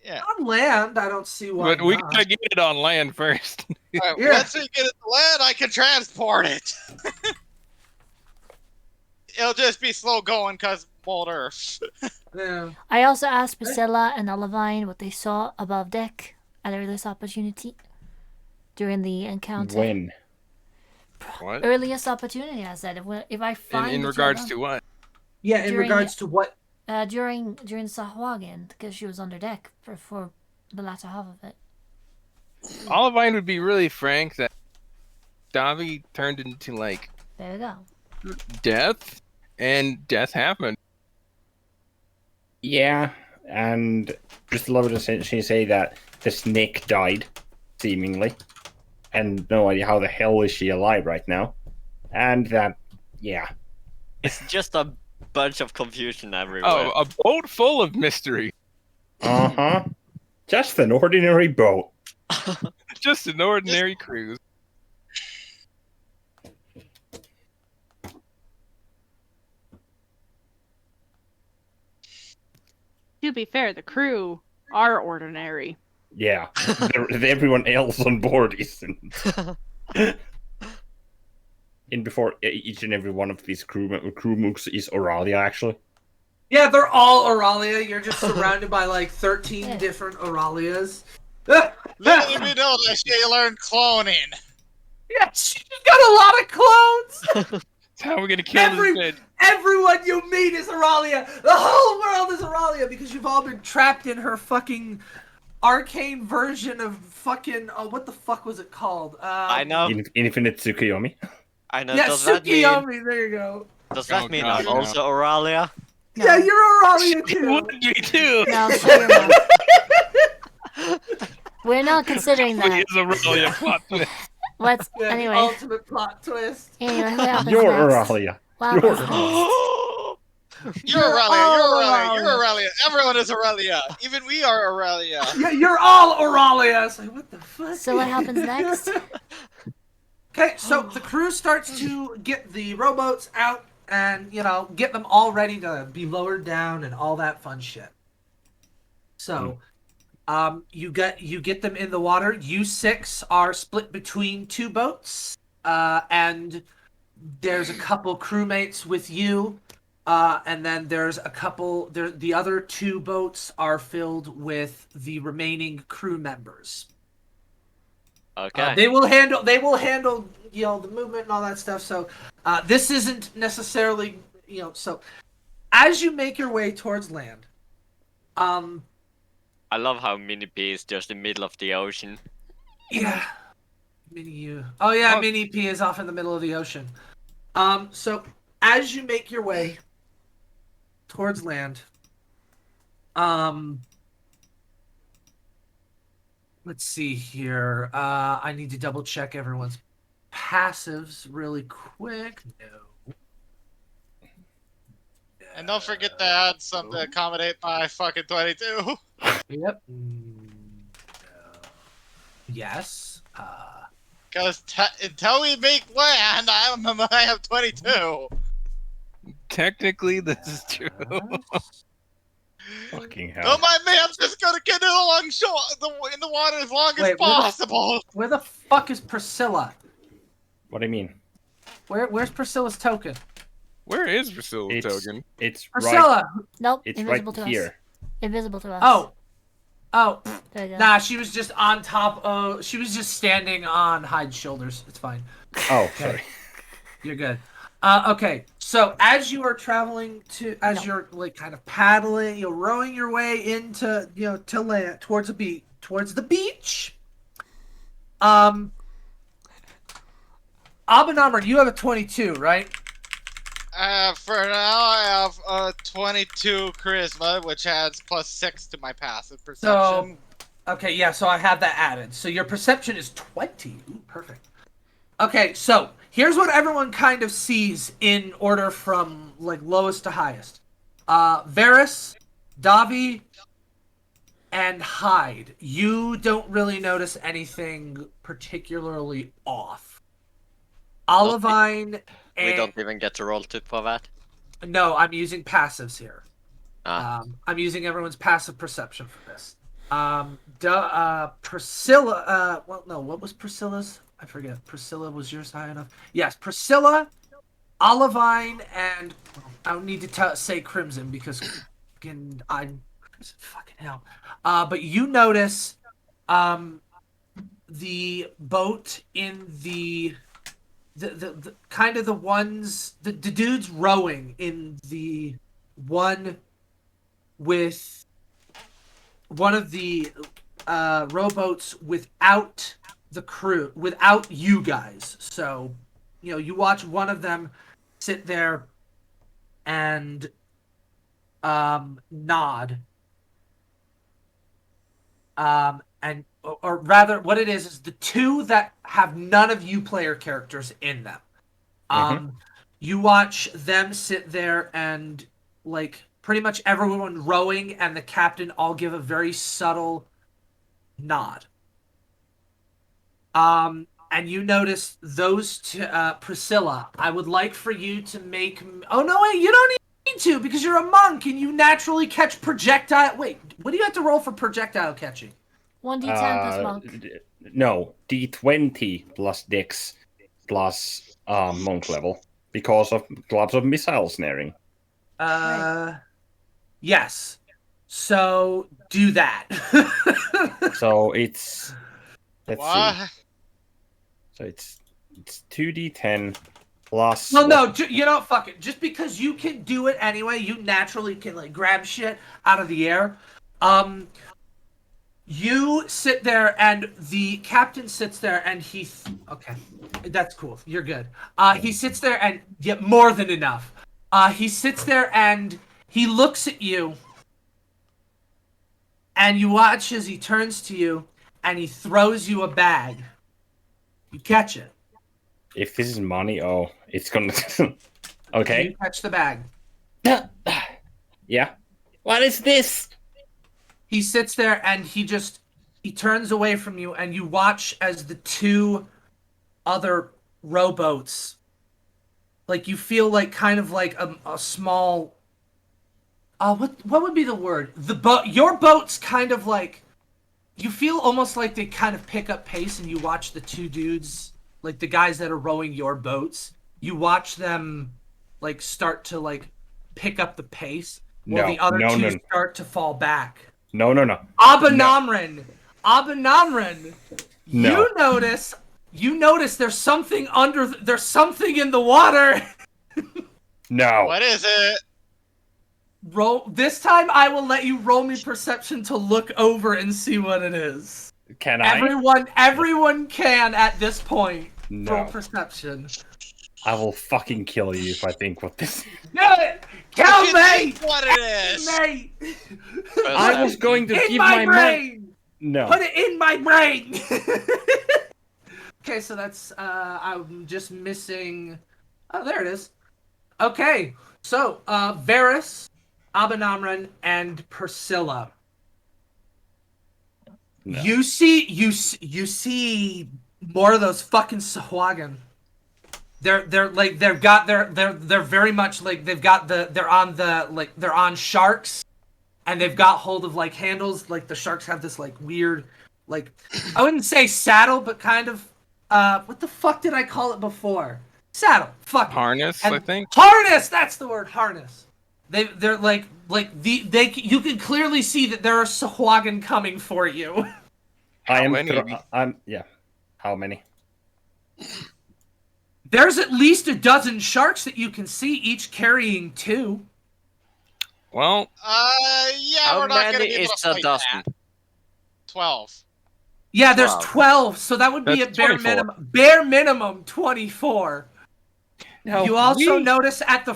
Yeah. On land, I don't see why But we not. gotta get it on land first. Right, Yeah. Once we get it to land, I can transport it. It'll just be slow going because mold earth. Yeah. I also asked Priscilla and Olivine what they saw above deck at earliest opportunity during the encounter. When? What? Earliest opportunity, I said. If I find In the regards children- to what? Yeah, in During- regards to what? during Sahuagin, because she was under deck for the latter half of it. Olivine would be really frank that Davi turned into, like, There you go. death, and death happened. Yeah, and Priscilla would essentially say that the snake died, seemingly, and no idea how the hell is she alive right now, and that, yeah. It's just a bunch of confusion everywhere. Oh, a boat full of mystery. Uh-huh. Just an ordinary boat. Just an ordinary cruise. To be fair, the crew are ordinary. Yeah. Everyone else on board isn't. And before each and every one of these crew mooks is Auralia, actually. Yeah, they're all Auralia. You're just surrounded by like 13 Yeah. different Auralias. Little we know that she learned cloning. Yeah, she's got a lot of clones. That's how we're gonna kill this bitch. Everyone you meet is Auralia. The whole world is Auralia because you've all been trapped in her fucking arcane version of fucking what the fuck was it called? I know. Infinite Tsukuyomi. I know. Yeah, Does that mean? Tsukiyomi. There you go. Does that Oh, mean God, I'm no. also Auralia? No. Yeah, you're Auralia too. Would be too. No, sure not. We're not considering that. Is a really plot twist. Let's Yeah, the anyway. ultimate plot twist. Anyway, what happens You're next? Auralia. What You're happens next? You're You're Aurelia. all You're Aurelia. You're Aurelia. Aurelia. Everyone is Aurelia. Even we are Aurelia. Yeah, you're all Aurelia. It's like, what the fuck? So what happens next? Okay, so the crew starts to get the rowboats out and, get them all ready to be lowered down and all that fun shit. So, you get them in the water. You six are split between two boats, and there's a couple crewmates with you, and then there's a couple. The other two boats are filled with the remaining crew members. Okay. They will handle the movement and all that stuff. So this isn't necessarily So as you make your way towards land, I love how Mini P is just in the middle of the ocean. yeah, Mini U. Oh yeah, Oh. Mini P is off in the middle of the ocean. So as you make your way towards land, let's see here. I need to double check everyone's passives really quick. No. And don't forget to add some to accommodate my fucking 22. Yep. Yes. Because until we make land, I have 22. Technically, this is true. Fucking hell. Don't mind me, I'm just gonna get in along shore, in the water as long as Wait, possible. Where the fuck is Priscilla? What do you mean? Where's Priscilla's token? Where is Priscilla's It's token? it's right. Priscilla. Nope, It's invisible right to here. us. Invisible to us. Oh, There you go. nah. She was just on top of. She was just standing on Hyde's shoulders. It's fine. Oh, sorry. You're good. Okay, so as you are traveling you're like kind of paddling, you're rowing your way into, to land towards the beach. Abenamar, you have a 22, right? For now, I have 22 charisma, which adds +6 to my passive perception. Okay, yeah, so I have that added. So your perception is 20. Ooh, perfect. Okay, so here's what everyone kind of sees in order from like lowest to highest. Varys, Davi, and Hyde. You don't really notice anything particularly off. Olivine and... We don't even get to roll to for that. No, I'm using passives here. Ah. I'm using everyone's passive perception for this. Priscilla, what was Priscilla's? I forget. Priscilla, was yours high enough? Yes, Priscilla, Olivine, and I don't need to say Crimson because fucking hell. But you notice the boat in the kind of the ones the dudes rowing in the one with one of the rowboats without the crew, without you guys. So, you watch one of them sit there and nod. And or rather, what it is the two that have none of you player characters in them. You watch them sit there and like pretty much everyone rowing and the captain all give a very subtle nod. And you notice those two, Priscilla, I would like for you to make... Oh, no, wait, you don't need to because you're a monk and you naturally catch projectile... Wait, what do you have to roll for projectile catching? 1d10 plus monk. No, D20 plus Dex plus monk level because of gloves of missile snaring. Yes. So do that. So it's... Let's What? see. So it's 2d10 plus... Well, no, fuck it. Just because you can do it anyway, you naturally can like grab shit out of the air. You sit there and the captain sits there and okay, that's cool. You're good. He sits there and more than enough. He sits there and he looks at you and you watch as he turns to you and he throws you a bag. You catch it. If this is money, it's gonna... Okay. You catch the bag. Yeah. What is this? He sits there and he turns away from you, and you watch as the two other rowboats, like you feel like kind of like a small. What would be the word? Your boat's kind of like. You feel almost like they kind of pick up pace, and you watch the two dudes, like the guys that are rowing your boats. You watch them, like, start to like pick up the pace, while the other two start to fall back. No. Abanamrin, No. you notice there's something in the water. No. What is it? This time I will let you roll me perception to look over and see what it is. Can I? Everyone can at this point. No. Roll perception. I will fucking kill you if I think what this is. Do it! Kill me! What it is? Me! I was going to In give my my brain! No. Put it in my brain! Okay, so that's, I'm just missing... Oh, there it is. Okay, so, Varys, Abanamran, and Priscilla. No. You see more of those fucking Sahuagin. They're very much like they're on sharks, and they've got hold of like handles, like the sharks have this like weird, like, I wouldn't say saddle, but kind of what the fuck did I call it before? Saddle. Fuck. Harness, I think. Harness. That's the word. Harness. They're like you can clearly see that there are Sahuagin coming for you. How many? Yeah. How many? There's at least a dozen sharks that you can see, each carrying 2. Well, Yeah, How we're not gonna many be able is to a fight dozen? that. 12. Yeah, there's 12. 12, so that would be That's a bare 24. minimum 24. No, You also notice at the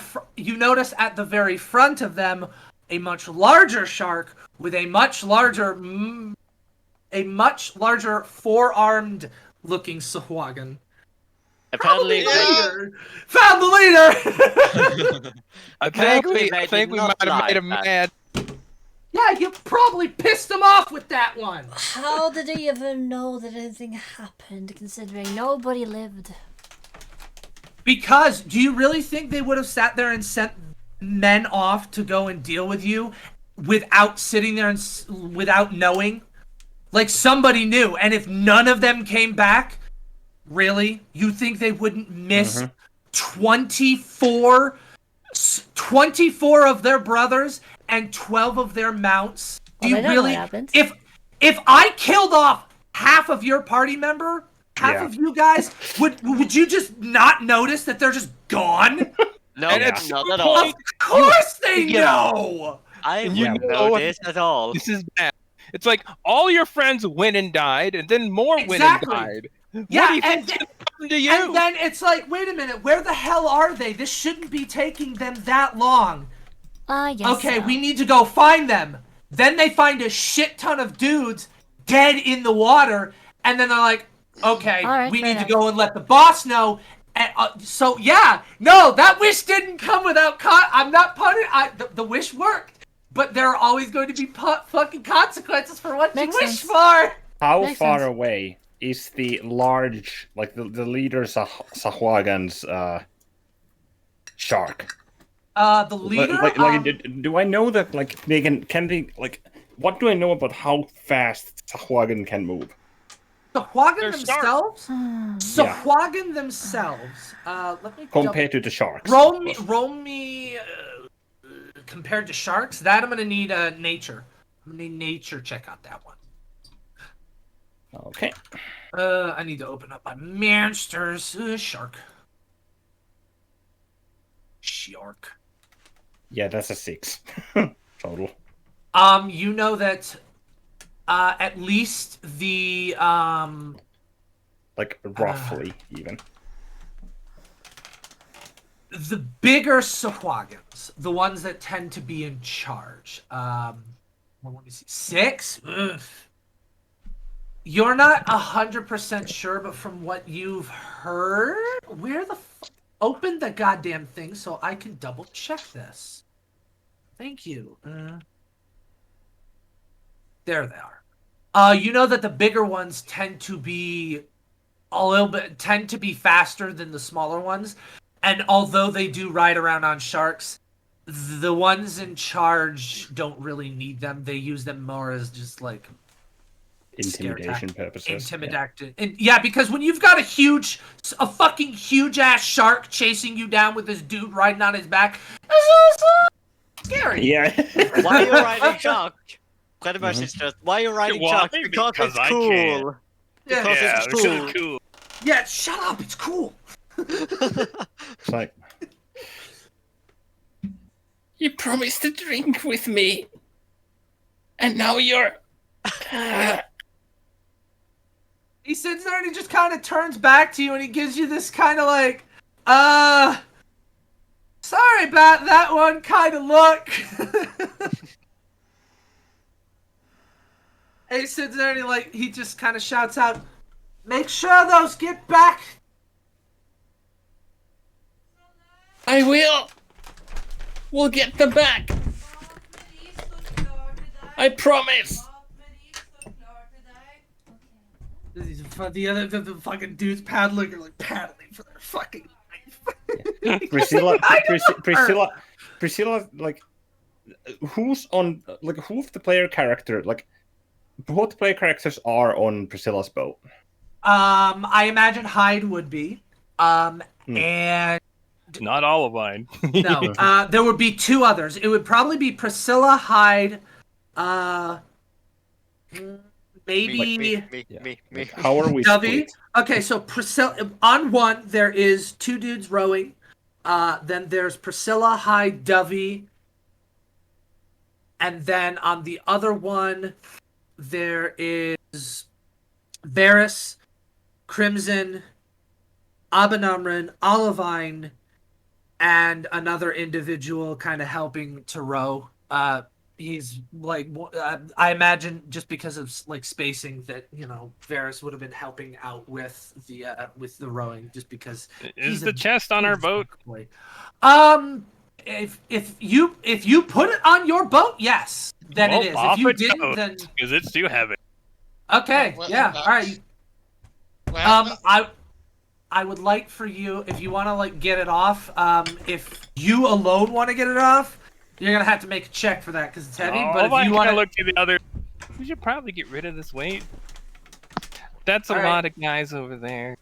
very front of them a much larger shark with a much larger four-armed looking Sahuagin. Apparently, Found the leader! I think we they did might not have made him lie. mad. Yeah, you probably pissed him off with that one. How did he even know that anything happened, considering nobody lived? Because, do you really think they would have sat there and sent men off to go and deal with you without sitting there and without knowing? Like, somebody knew, and if none of them came back, really? You think they wouldn't miss 24 of their brothers and 12 of their mounts? Do Well, you they don't know really? what happens. If I killed off half of your party member, half of you guys, would you just not notice that they're just gone? No, And not it's at all. Of course they know! I And you wouldn't know know what- this at all. This is bad. It's like all your friends went and died, and then more went Exactly. and died. Yeah, what do you and think's gonna happen to you? And then it's like, wait a minute, where the hell are they? This shouldn't be taking them that long. Yes. Okay, we need to go find them. Then they find a shit ton of dudes dead in the water, and then they're like, okay, All right, we fair need to enough. go and let the boss know. And, so yeah, no, that wish didn't come without I'm not putting. The wish worked, but there are always going to be fucking consequences for what Makes you wish sense. for. How Makes far sense. away is the large, like the leader Sahuagan's shark? The leader. Do I know that like they can they like what do I know about how fast Sahuagin can move? Sahuagin They're themselves. Sahuagin themselves. Let me Compared to the sharks. roll me. Compared to sharks, that I'm gonna need nature. I'm gonna need nature check out that one. Okay. I need to open up my monsters. Shark. Yeah, that's a 6 total. You know that at least the Like roughly even. the bigger Sahuagins, the ones that tend to be in charge. Well, let me see. 6? Ugh. You're not 100% sure, but from what you've heard, where the open the goddamn thing so I can double check this. Thank you. There they are. You know that the bigger ones tend to be faster than the smaller ones, and although they do ride around on sharks, the ones in charge don't really need them. They use them more as just like Intimidation purposes. Yeah, because when you've got a fucking huge ass shark chasing you down with this dude riding on his back, it's scary. Yeah. Why are you riding shark? Pretty much it's just, why are you riding Why? shark? Because it's I cool. can. Yeah, Because Yeah, it's it's cool. really cool. yeah, shut up. It's cool. It's like, you promised to drink with me, and now you're. He sits there and he just kind of turns back to you and he gives you this kind of like, sorry about that one kind of look. And he sits there and he just kind of shouts out, make sure those get back. I will. We'll get them back. I promise. The fucking dudes paddling are like paddling for their fucking life. Priscilla, like, who's on, like, who of the player character, like, both player characters are on Priscilla's boat? I imagine Hyde would be, and Not all of mine. no, there would be two others. It would probably be Priscilla, Hyde, maybe Me. Like, how are we Dovey. split? Okay, so Priscilla on one there is two dudes rowing. Then there's Priscilla, Hyde, Dovey, and then on the other one there is Varys, Crimson, Abenamrin, Olivine, and another individual kind of helping to row. He's like, I imagine just because of like spacing that, you know, Varys would have been helping out with the rowing just because. Is the chest on our boat? Boy. If you put it on your boat, yes, then it is. If you didn't, then because it's too heavy. okay, What yeah, about- all right. What happened? I would like for you, if you want to like get it off, if you alone want to get it off, you're gonna have to make a check for that because it's heavy. Oh, but if you want to look to the other, we should probably get rid of this weight. That's a All right. lot of guys over there.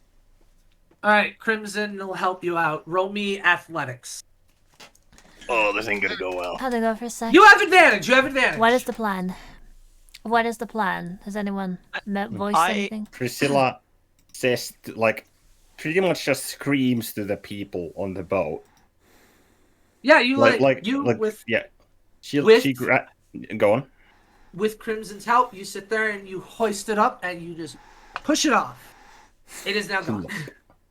all right, Crimson will help you out. Roll me athletics. Oh, this ain't gonna go well. How'd it go for a sec? You have advantage. You have advantage. What is the plan? What is the plan? Has anyone voiced anything? Priscilla says, like, pretty much just screams to the people on the boat. Yeah, you Like, with yeah. She go on. with Crimson's help, you sit there and you hoist it up and you just push it off. It is now gone.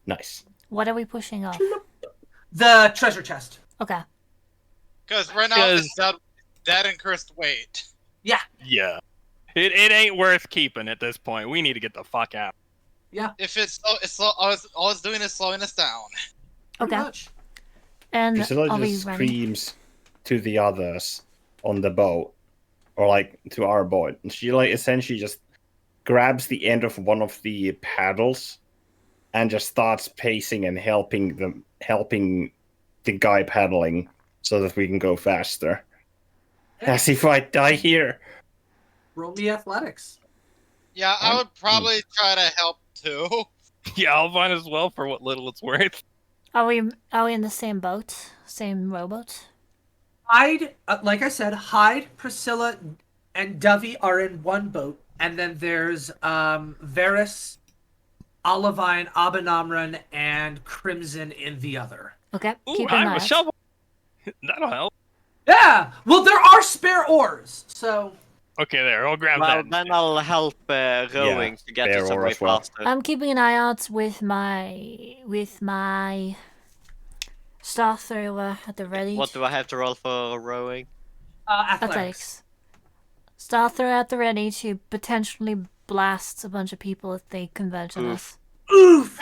Nice. What are we pushing off? The treasure chest. Okay. Because right now it's dead and cursed weight. Yeah. It ain't worth keeping at this point. We need to get the fuck out. If it's slow, all it's doing is slowing us down. Pretty Okay. much. And Priscilla are we just running? screams to the others on the boat, or like to our boat, and she like essentially just grabs the end of one of the paddles and just starts pacing and helping the guy paddling so that we can go faster. As if I die here. Roll me athletics. Yeah, I would probably try to help too. Yeah, I'll find as well for what little it's worth. Are we in the same boat? Same rowboat? Hyde, like I said, Hyde, Priscilla, and Dovey are in one boat, and then there's Varys, Olivine, Abenamrin, and Crimson in the other. Okay. Ooh, Keep I in have a mind. shovel. That'll help. Yeah. Well, there are spare oars, so. Okay, there. I'll grab Well, that. then I'll help rowing to get fair to somewhere as well. faster. I'm keeping an eye out with my star thrower at the ready. What do I have to roll for rowing? Athletics. Star thrower at the ready to potentially blast a bunch of people if they converge on us. Oof.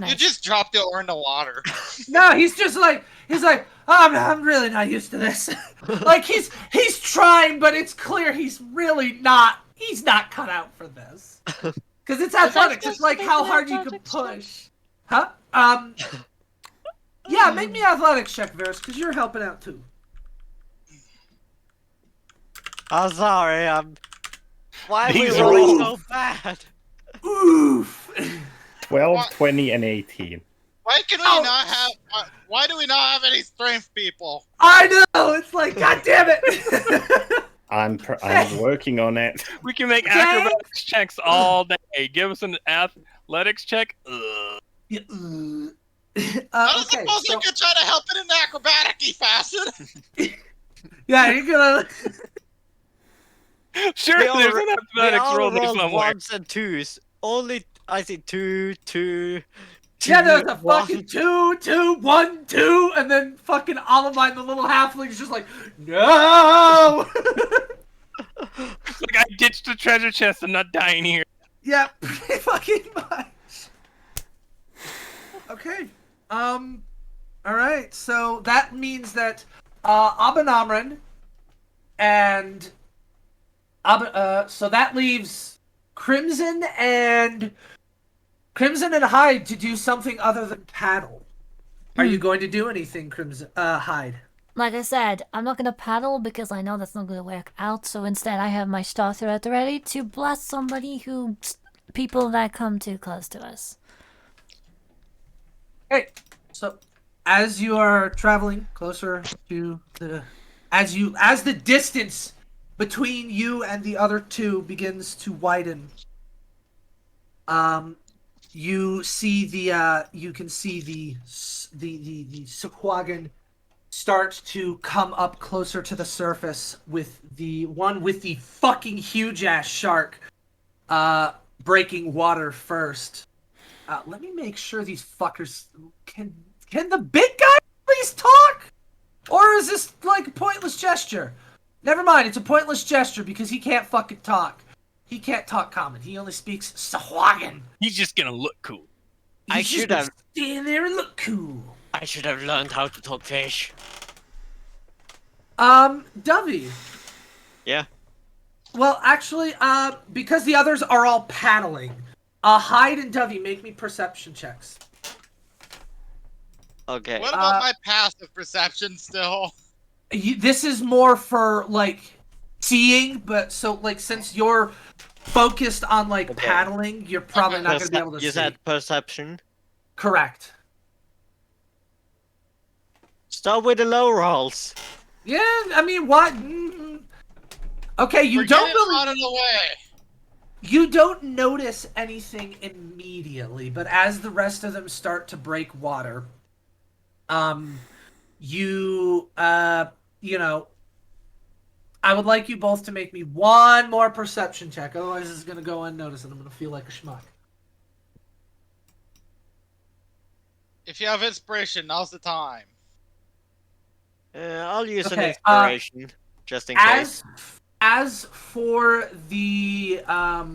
You Nice. just dropped the ore in the water. No, he's like, oh, I'm really not used to this. Like he's trying, but it's clear he's not cut out for this. Because it's athletics. It's like how hard you can push. Huh? Yeah, make me athletics check, Varus, because you're helping out too. I'm sorry, Why are we These rolling rolls. so bad? Oof. 12, What? 20, and 18. Why can we not have? Why do we not have any strength people? I know. It's like, god damn it. I'm working on it. We can make Okay. acrobatics checks all day. Give us an athletics check. Ugh. Yeah, I was okay, supposed so, to try to help it in acrobatic fashion. yeah, you're gonna. Sure, We all there's ro- an we athletics all roll there rolled somewhere. ones and twos. Only, I see two. Yeah, there's a one. fucking 2, 2, 1, 2, and then fucking Olimine, the little halfling, is just like, no! It's like I ditched the treasure chest. I'm not dying here. Yeah, pretty fucking much. Okay. Alright, so that means that, Abanamran and, so that leaves Crimson and Hyde to do something other than paddle. Are you going to do anything, Crimson, Hyde? Like I said, I'm not gonna paddle because I know that's not gonna work out. So instead, I have my star thread ready to blast people that come too close to us. Okay, so as you are traveling closer to as the distance between you and the other two begins to widen, you see you can see the Sequagan start to come up closer to the surface, with the one with the fucking huge ass shark breaking water first. Let me make sure these fuckers can the big guy please talk? Or is this like a pointless gesture? Never mind, it's a pointless gesture because he can't fucking talk. He can't talk common. He only speaks Sahuagin. He's just gonna look cool. I He's just should gonna have. stand there and look cool. I should have learned how to talk fish. Dovey. Yeah. Well, actually, because the others are all paddling, Hyde and Dovey, make me perception checks. Okay. What about my passive perception still? This is more for, like, seeing, but so, like, since you're focused on, like, Okay. paddling, you're probably not going to be able to You see. said perception. Correct. Start with the low rolls. Yeah, I mean, what? Okay, you We're don't getting really... out of the way. You don't notice anything immediately, but as the rest of them start to break water, you know, I would like you both to make me one more perception check. Otherwise, it's going to go unnoticed and I'm going to feel like a schmuck. If you have inspiration, now's the time. I'll use an Okay, inspiration, just in case. As for the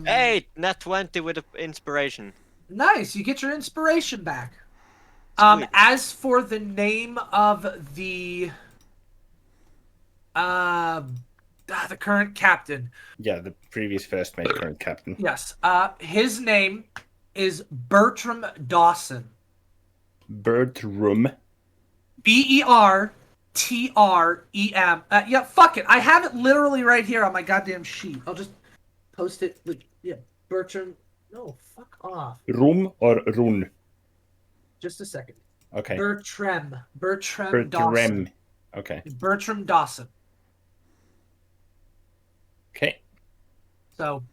Hey, net 20 with an inspiration. nice, you get your inspiration back. Sweet. As for the name of the current captain, Yeah, the previous first mate, current captain. yes, his name is Bertram Dawson. Bertram. Bertrem. Yeah, fuck it. I have it literally right here on my goddamn sheet. I'll just post it. Yeah, Bertram. No, fuck off. Rum or Run? Just a second. Okay. Bertram Dawson. Bertram. Okay. Bertram Dawson. Okay. So,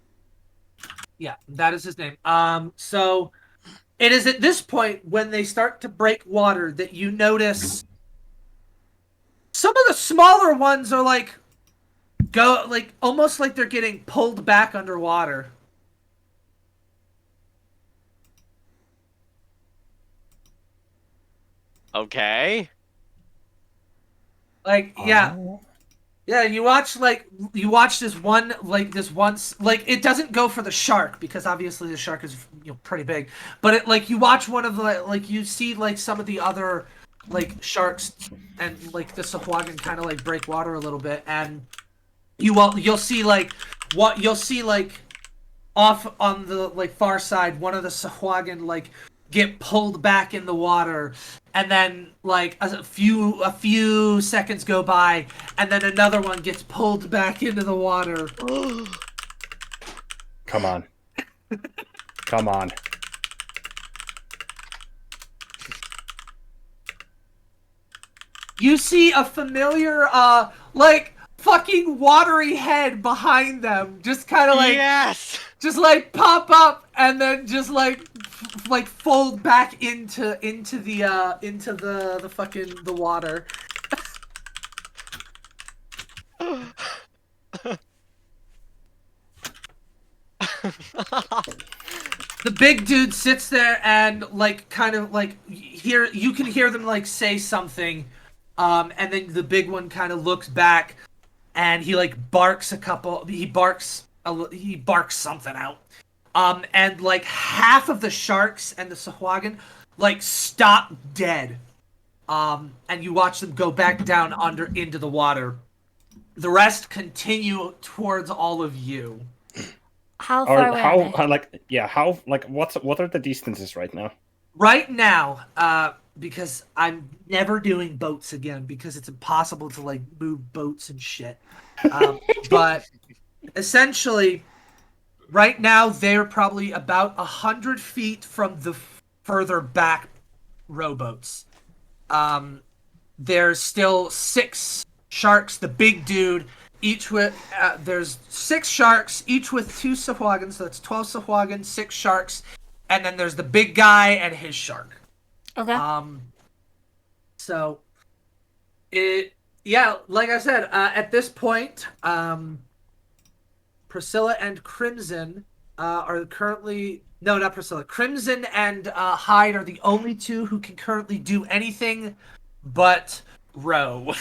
yeah, that is his name. So it is at this point when they start to break water that you notice some of the smaller ones are like almost like they're getting pulled back underwater. Okay. Like, yeah. Yeah, you watch this one it doesn't go for the shark because obviously the shark is pretty big, but it like you watch one of the you see like some of the other sharks and like the Sahuagin kind of like break water a little bit, and you'll see off on the far side one of the Sahuagin get pulled back in the water, and then a few seconds go by, and then another one gets pulled back into the water. Come on. Come on. You see a familiar fucking watery head behind them, just kind of Yes! just pop up and then just fold back into the fucking the water. The big dude sits there and you can hear them say something, and then the big one kind of looks back and he barks something out. And half of the sharks and the Sahuagin stop dead. And you watch them go back down into the water. The rest continue towards all of you. How far away are they? What are the distances right now? Right now, because I'm never doing boats again because it's impossible to move boats and shit. But essentially, right now they're probably about 100 feet from the further back rowboats. There's still 6 sharks. The big dude, each with there's 6 sharks, each with 2 Sahuagins. So that's 12 Sahuagins, 6 sharks, and then there's the big guy and his shark. Okay. So like I said, at this point, Priscilla and Crimson are currently not Priscilla. Crimson and Hyde are the only 2 who can currently do anything but row.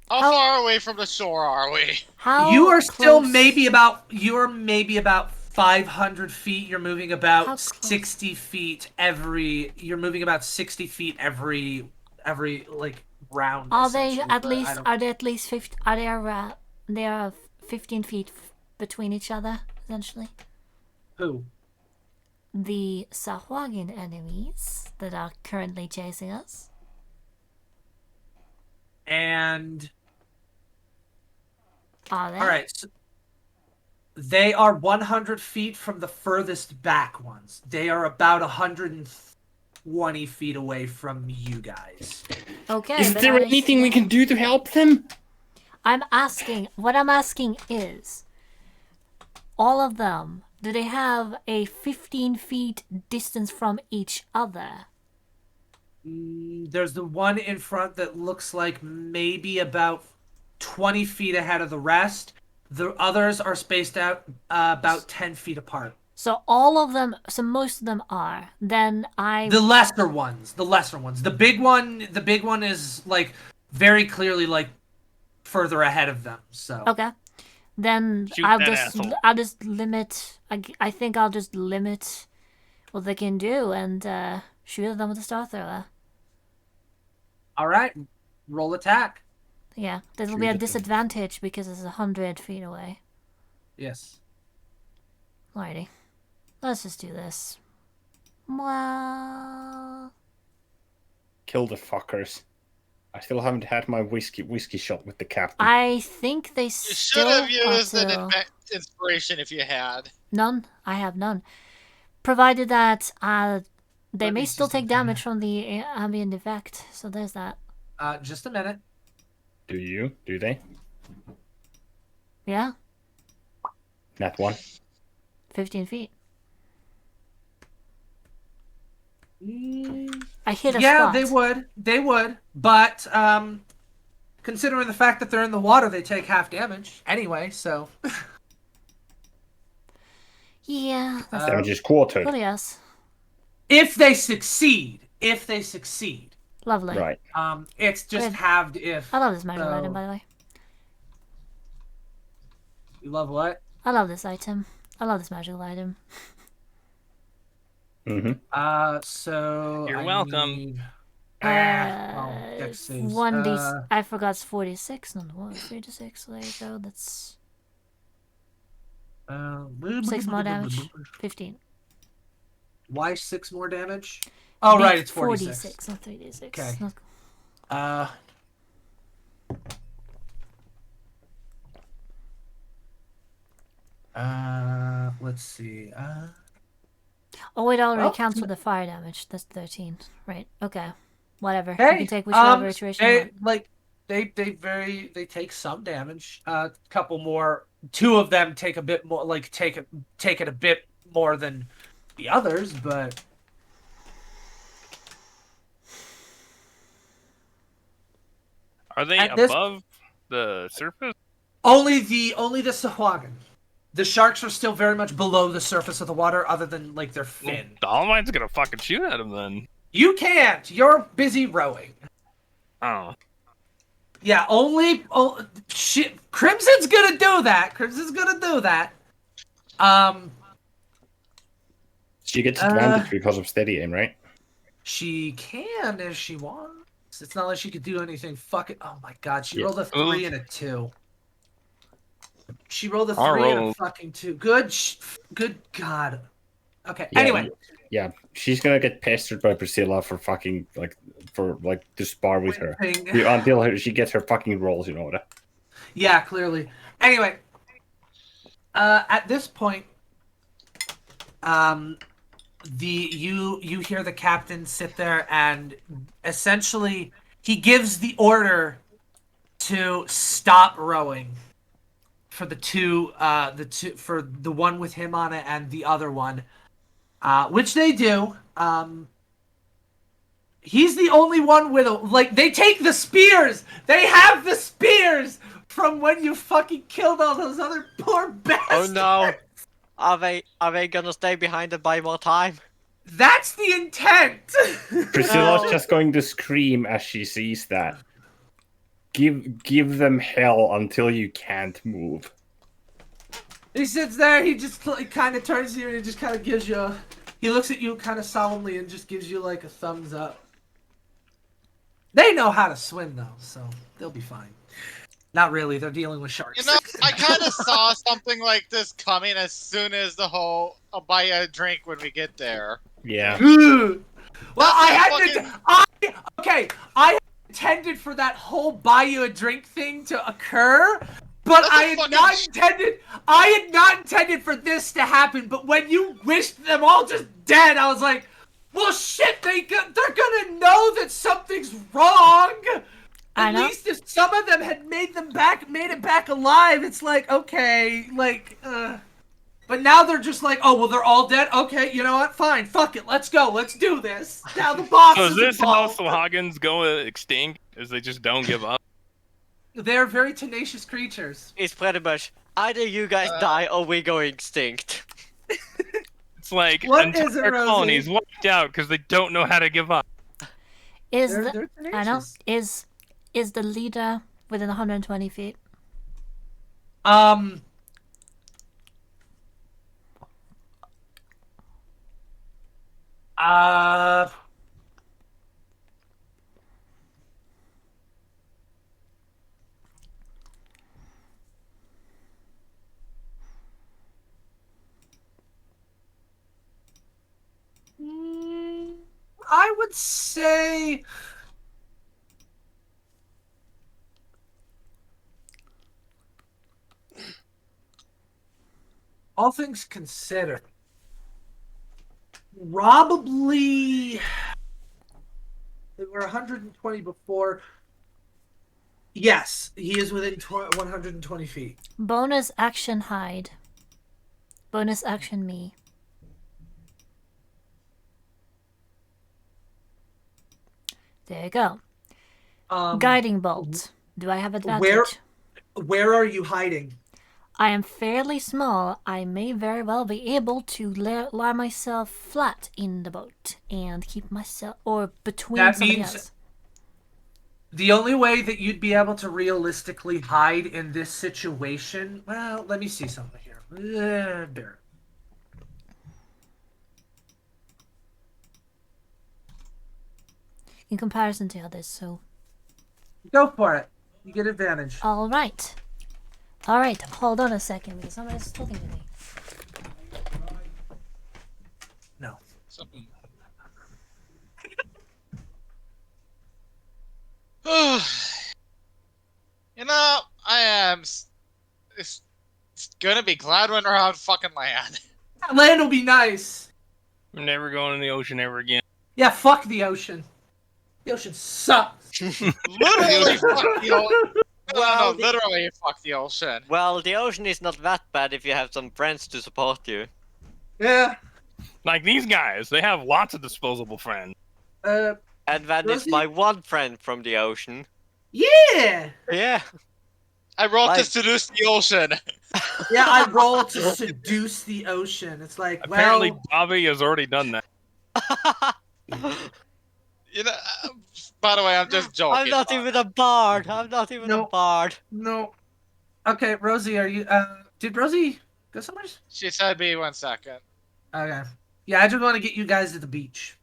How far away from the shore are we? You are still maybe about 500 feet. You're moving about 60 feet every. You're moving about 60 feet every round. Are they at least? Are they at least 50? They are 15 feet between each other essentially. Who? The Sahuagin enemies that are currently chasing us. And are they? All right. So they are 100 feet from the furthest back ones. They are about 120 feet away from you guys. Okay. Is there anything we can do to help them? What I'm asking is, all of them, do they have a 15 feet distance from each other? There's the one in front that looks like maybe about 20 feet ahead of the rest. The others are spaced out about 10 feet apart. So most of them are. Then the lesser ones. The big one is very clearly further ahead of them. So okay. Then I'll just limit. I think I'll just limit what they can do and shoot them with a star thrower. All right, roll attack. Yeah, there'll be a disadvantage because it's 100 feet away. Yes. Alrighty, let's just do this. Well, kill the fuckers. I still haven't had my whiskey shot with the captain. I think they still You should have used an inspiration if you had. None. I have none. Provided that they may still take damage from the ambient effect. So there's that. Just a minute. Do they? Yeah. Nat 1. 15 feet. I hit a spot. Yeah, they would. But considering the fact that they're in the water, they take half damage anyway. So. Yeah, that's Damage is quartered. well, yes. If they succeed. Lovely. Right. It's just Good. halved if. I love this magical so- item, by the way. You love what? I love this item. I love this magical item. So You're I welcome. need- dex saves. 1d. I forgot it's 46, not what? 36. There you go. That's 6 more damage. 15. Why 6 more damage? Oh, right, it's 46. 46, not 36. Okay. Not... Let's see. Oh, it already Oh. counts with the fire damage. That's 13. Right. Okay. Whatever. Hey, you can take whichever iteration you want. they take some damage. Couple more. 2 of them take a bit more. Like take it a bit more than the others, but Are they At this- above the surface? only the Sahuagin. The sharks are still very much below the surface of the water, other than like their fin. Dolomite's gonna fucking shoot at him then. You can't. You're busy rowing. Oh. Yeah, only. Oh, shit. Crimson's gonna do that. She gets advantage because of steady aim, right? She can if she wants. It's not like she could do anything. Fuck it. Oh my god, she Yeah. rolled a 3 and a 2. She rolled a 3 I'll and a roll. fucking 2. Good god. Okay. Yeah, Anyway, Yeah, she's gonna get pestered by Priscilla for fucking to spar with her Wimping. until she gets her fucking rolls in order. Yeah, clearly. Anyway, at this point, you hear the captain sit there and essentially he gives the order to stop rowing for the two for the one with him on it and the other one, which they do. He's the only one with they take the spears. They have the spears from when you fucking killed all those other poor Oh bastards. no! Are they gonna stay behind and buy more time? That's the intent. Priscilla's No. just going to scream as she sees that. Give them hell until you can't move. He sits there. He just kind of turns to you and he just kind of gives you. He looks at you kind of solemnly and just gives you like a thumbs up. They know how to swim though, so they'll be fine. Not really. They're dealing with sharks. You know, I kind of saw something like this coming as soon as the whole "I'll buy you a drink when we get there." Yeah. Well, I Fucking- had intended for that whole buy you a drink thing to occur, but That's I a had fucking not intended for this to happen. But when you wished them all just dead, I was like, well, shit, they're gonna know that something's wrong. I At know. least if some of them had made it back alive, it's like, okay, but now they're just like, oh, well, they're all dead? Okay, you know what? Fine, fuck it, let's go, let's do this. Now the boss So is is this how involved. Swaggins go extinct? Is they just don't give up? They're very tenacious creatures. It's pretty much either you guys die or we go extinct. It's like What is it, entire Rosie? colonies wiped out because they don't know how to give up. Is They're the I know tenacious. is the leader within 120 feet? I would say all things considered, probably they were 120 before. Yes, he is within 120 feet. Bonus action hide. Bonus action me. There you go. Guiding bolt. Do I have advantage? Where are you hiding? I am fairly small. I may very well be able to lie myself flat in the boat and keep myself, or between That somebody means- else. The only way that you'd be able to realistically hide in this situation, well, let me see something here. Bear. In comparison to others, so. Go for it. You get advantage. Alright. Alright, hold on a second because somebody's talking to me. No. You know, I am it's gonna be glad when we're on fucking land. Land will be nice. I'm never going in the ocean ever again. Yeah, fuck the ocean. The ocean sucks. Literally fuck the ocean. Well, No, literally fuck the ocean. Well, the ocean is not that bad if you have some friends to support you. Yeah. Like these guys, they have lots of disposable friends. And that is Rosie? my one friend from the ocean. Yeah. Yeah. I rolled to Like- seduce the ocean. Yeah, I roll to seduce the ocean. It's like, Apparently, well, Bobby has already done that. You know, by the way, I'm just joking. I'm not even a bard. I'm not even No. a bard. no. Okay, Rosie, are you, did Rosie go somewhere? She said be 1 second. Okay. Yeah, I just want to get you guys to the beach.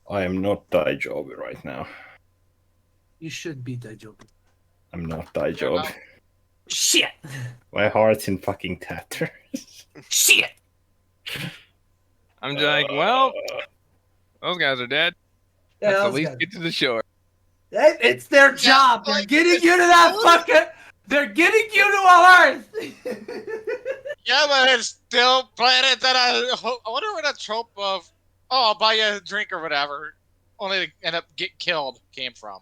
I am not Daijobi right now. You should be Daijobu. I'm not Daijobi. Shit! My heart's in fucking tatters. Shit! I'm just like, well, those guys are dead. Yeah, Let's those at least guys- get to the shore. It's their job. They're like, getting you to that fucking. They're getting you to a Earth. Yeah, but it's still planet that I wonder where that trope of, oh, I'll buy you a drink or whatever, only to end up get killed came from.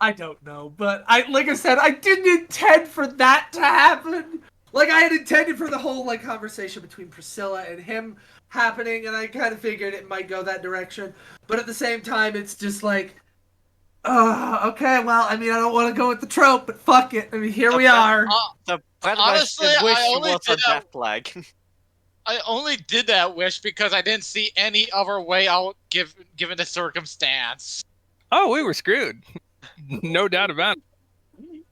I don't know, but like I said, I didn't intend for that to happen. Like I had intended for the whole like conversation between Priscilla and him happening, and I kind of figured it might go that direction. But at the same time, it's just like, okay, well, I mean, I don't want to go with the trope, but fuck it. I mean, here we are. The pretty Honestly, much the wish I only was a did that- death flag. I only did that wish because I didn't see any other way out given the circumstance. Oh, we were screwed. No doubt about it.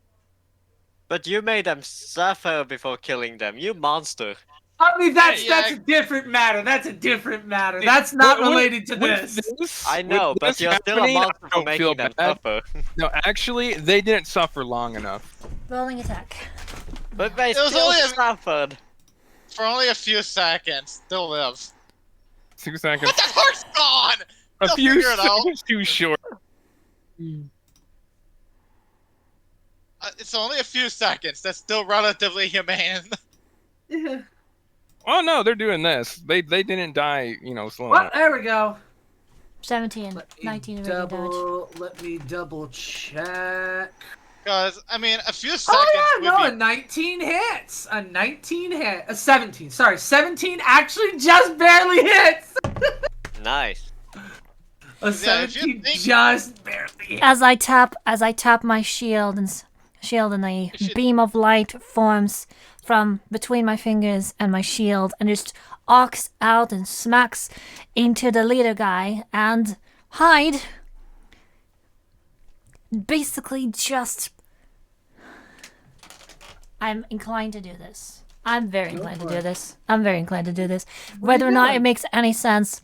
But you made them suffer before killing them. You monster. I mean, that's Yeah, a different matter. That's a different matter. That's not With- related to with this. I know, with but this you're still a happening, I monster for don't feel making them bad. suffer. No, actually, they didn't suffer long enough. Rolling attack. But they It was still only a- suffered. For only a few seconds, still lives. 2 seconds. What the heart's gone? A They'll few figure it out. seconds too short. It's only a few seconds. That's still relatively humane. Yeah. Oh no, they're doing this. They didn't die, you know, slow Well, enough. there we go. 17, 19 already dodge. Let me double check. Because, I mean, a few seconds Oh yeah, no, would a be... 19 hits. A 19 hit. A 17. Sorry, 17 actually just barely hits. Nice. A Yeah, if you 17 think- just barely hits. As I tap my shield and a If you- beam of light forms from between my fingers and my shield and just arcs out and smacks into the leader guy and hide. Basically just I'm inclined to do this. I'm very inclined to do this. Whether or not it makes any sense.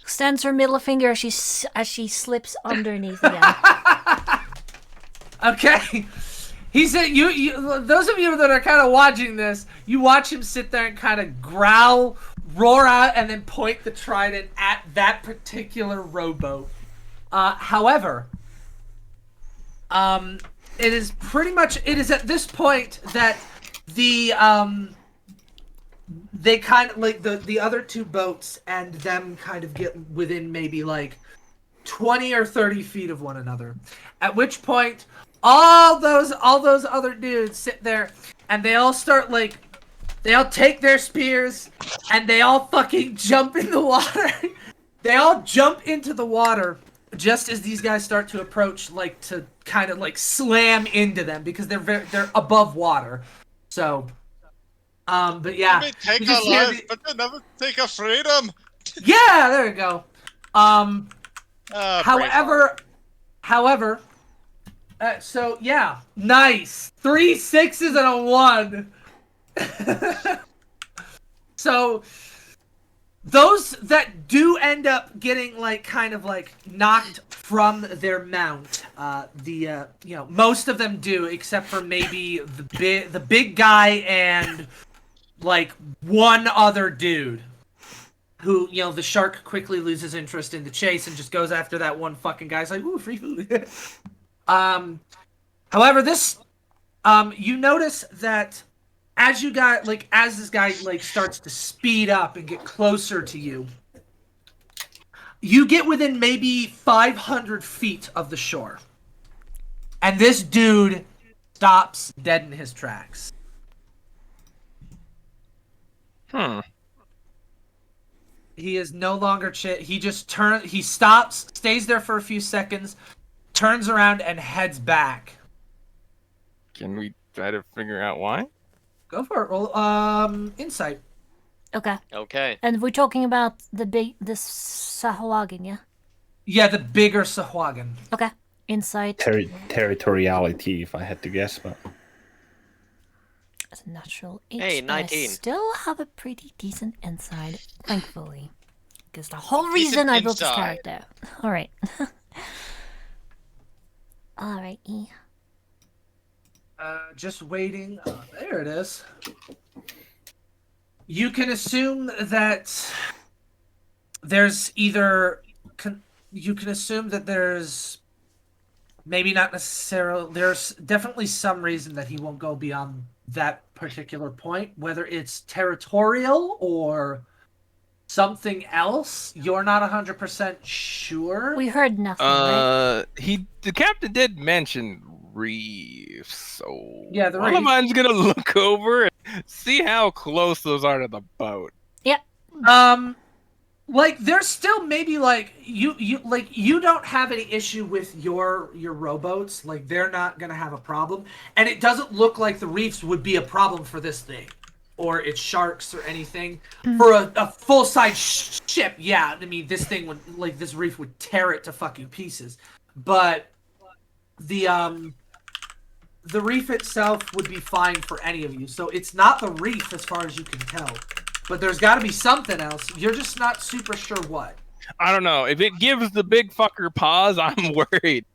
Extends her middle finger as she slips underneath again. Okay. He said, you, those of you that are kind of watching this, you watch him sit there and kind of growl, roar out, and then point the trident at that particular rowboat. However, it is at this point that they kind of, like, the other two boats and them kind of get within maybe, like, 20 or 30 feet of one another. At which point, all those other dudes sit there and they all start, like, they all take their spears and they all fucking jump in the water They all jump into the water just as these guys start to approach, like to kind of like slam into them because they're above water. So, but yeah, Let me take you our just hear lives, but they never take our freedom. yeah, there you go. Braveheart. However, so yeah, nice 3 6s and a 1. So those that do end up getting like kind of like knocked from their mount, most of them do, except for maybe the big guy and like one other dude. Who, the shark quickly loses interest in the chase and just goes after that one fucking guy. He's like, ooh, free food. However, you notice that as this guy like starts to speed up and get closer to you, you get within maybe 500 feet of the shore. And this dude stops dead in his tracks. He is no longer he just he stops, stays there for a few seconds, turns around and heads back. Can we try to figure out why? Go for it. Roll insight. Okay. Okay. And we're talking about the Sahuagin, yeah? Yeah, the bigger Sahuagin. Okay. Insight. Territoriality, if I had to guess, but It's a natural 8. Hey, but I 19. still have a pretty decent insight, thankfully. Because the whole Decent reason I built this inside. character. Alright. Alright, E. Just waiting. There it is. You can assume that there's either... you can assume that there's... Maybe not necessarily... There's definitely some reason that he won't go beyond that particular point. Whether it's territorial or something else, you're not 100% sure. We heard nothing, right? The captain did mention reefs, so Yeah, the one of reef. mine's gonna look over and see how close those are to the boat. Yep. Like there's still maybe like you don't have any issue with your rowboats, like they're not gonna have a problem, and it doesn't look like the reefs would be a problem for this thing, or its sharks or anything. For a full size ship, yeah, I mean this thing would this reef would tear it to fucking pieces, but the reef itself would be fine for any of you. So it's not the reef as far as you can tell. But there's got to be something else. You're just not super sure what. I don't know. If it gives the big fucker pause, I'm worried.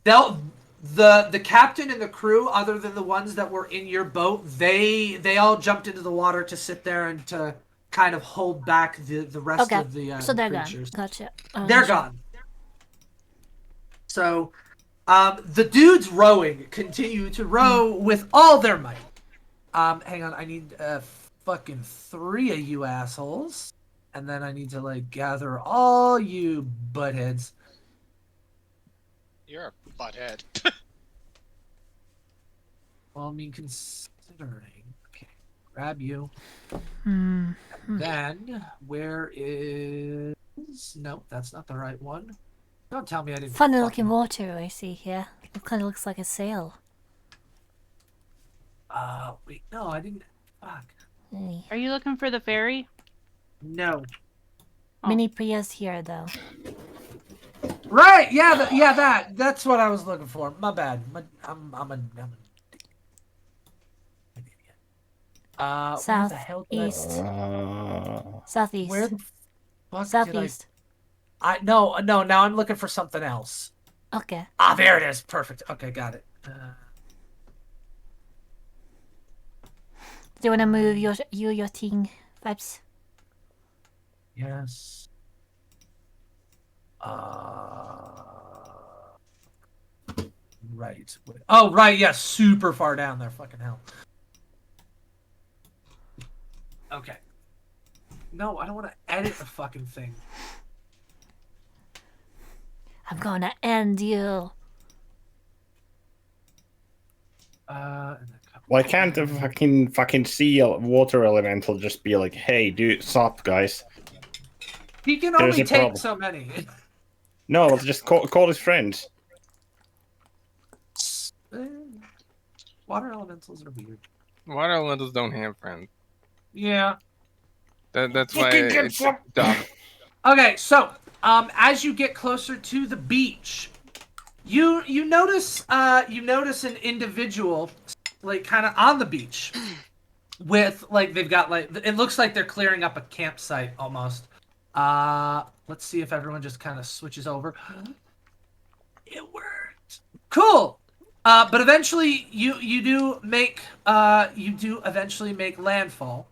The captain and the crew, other than the ones that were in your boat, they all jumped into the water to sit there and to kind of hold back the rest Okay. of the So they're creatures. gone. Gotcha. They're gone. So, the dudes rowing continue to row with all their might. Hang on, I need fucking 3 of you assholes, and then I need to gather all you buttheads. You're a butthead. Well, I mean, considering. Okay, grab you. Hmm. Then where is? Nope, that's not the right one. Don't tell me I didn't. Funny looking water I see here. It kind of looks like a sail. Wait, no, I didn't. Fuck. Hey. Are you looking for the ferry? No. Oh. Mini Priya's here though. Right, yeah, that's what I was looking for. My bad. I'm an idiot. Where the hell did I- Southeast. Southeast. Where the fuck Southeast. No, now I'm looking for something else. Okay. Ah, there it is. Perfect. Okay, got it. Do you wanna move your thing, Vibes? Yes. Right. Oh, right, yeah, super far down there. Fucking hell. Okay. No, I don't want to edit the fucking thing. I'm gonna end you. why can't the fucking sea water elemental just be like, hey, dude, stop, guys? He can There's only a take problem. so many. No, let's just call his friends. Water elementals are weird. Water elementals don't have friends. Yeah. That's why Fucking get it's some- dumb. Okay, so as you get closer to the beach, you notice an individual like kind of on the beach with like they've got like it looks like they're clearing up a campsite almost. Let's see if everyone just kind of switches over. It worked. Cool. But eventually you do eventually make landfall.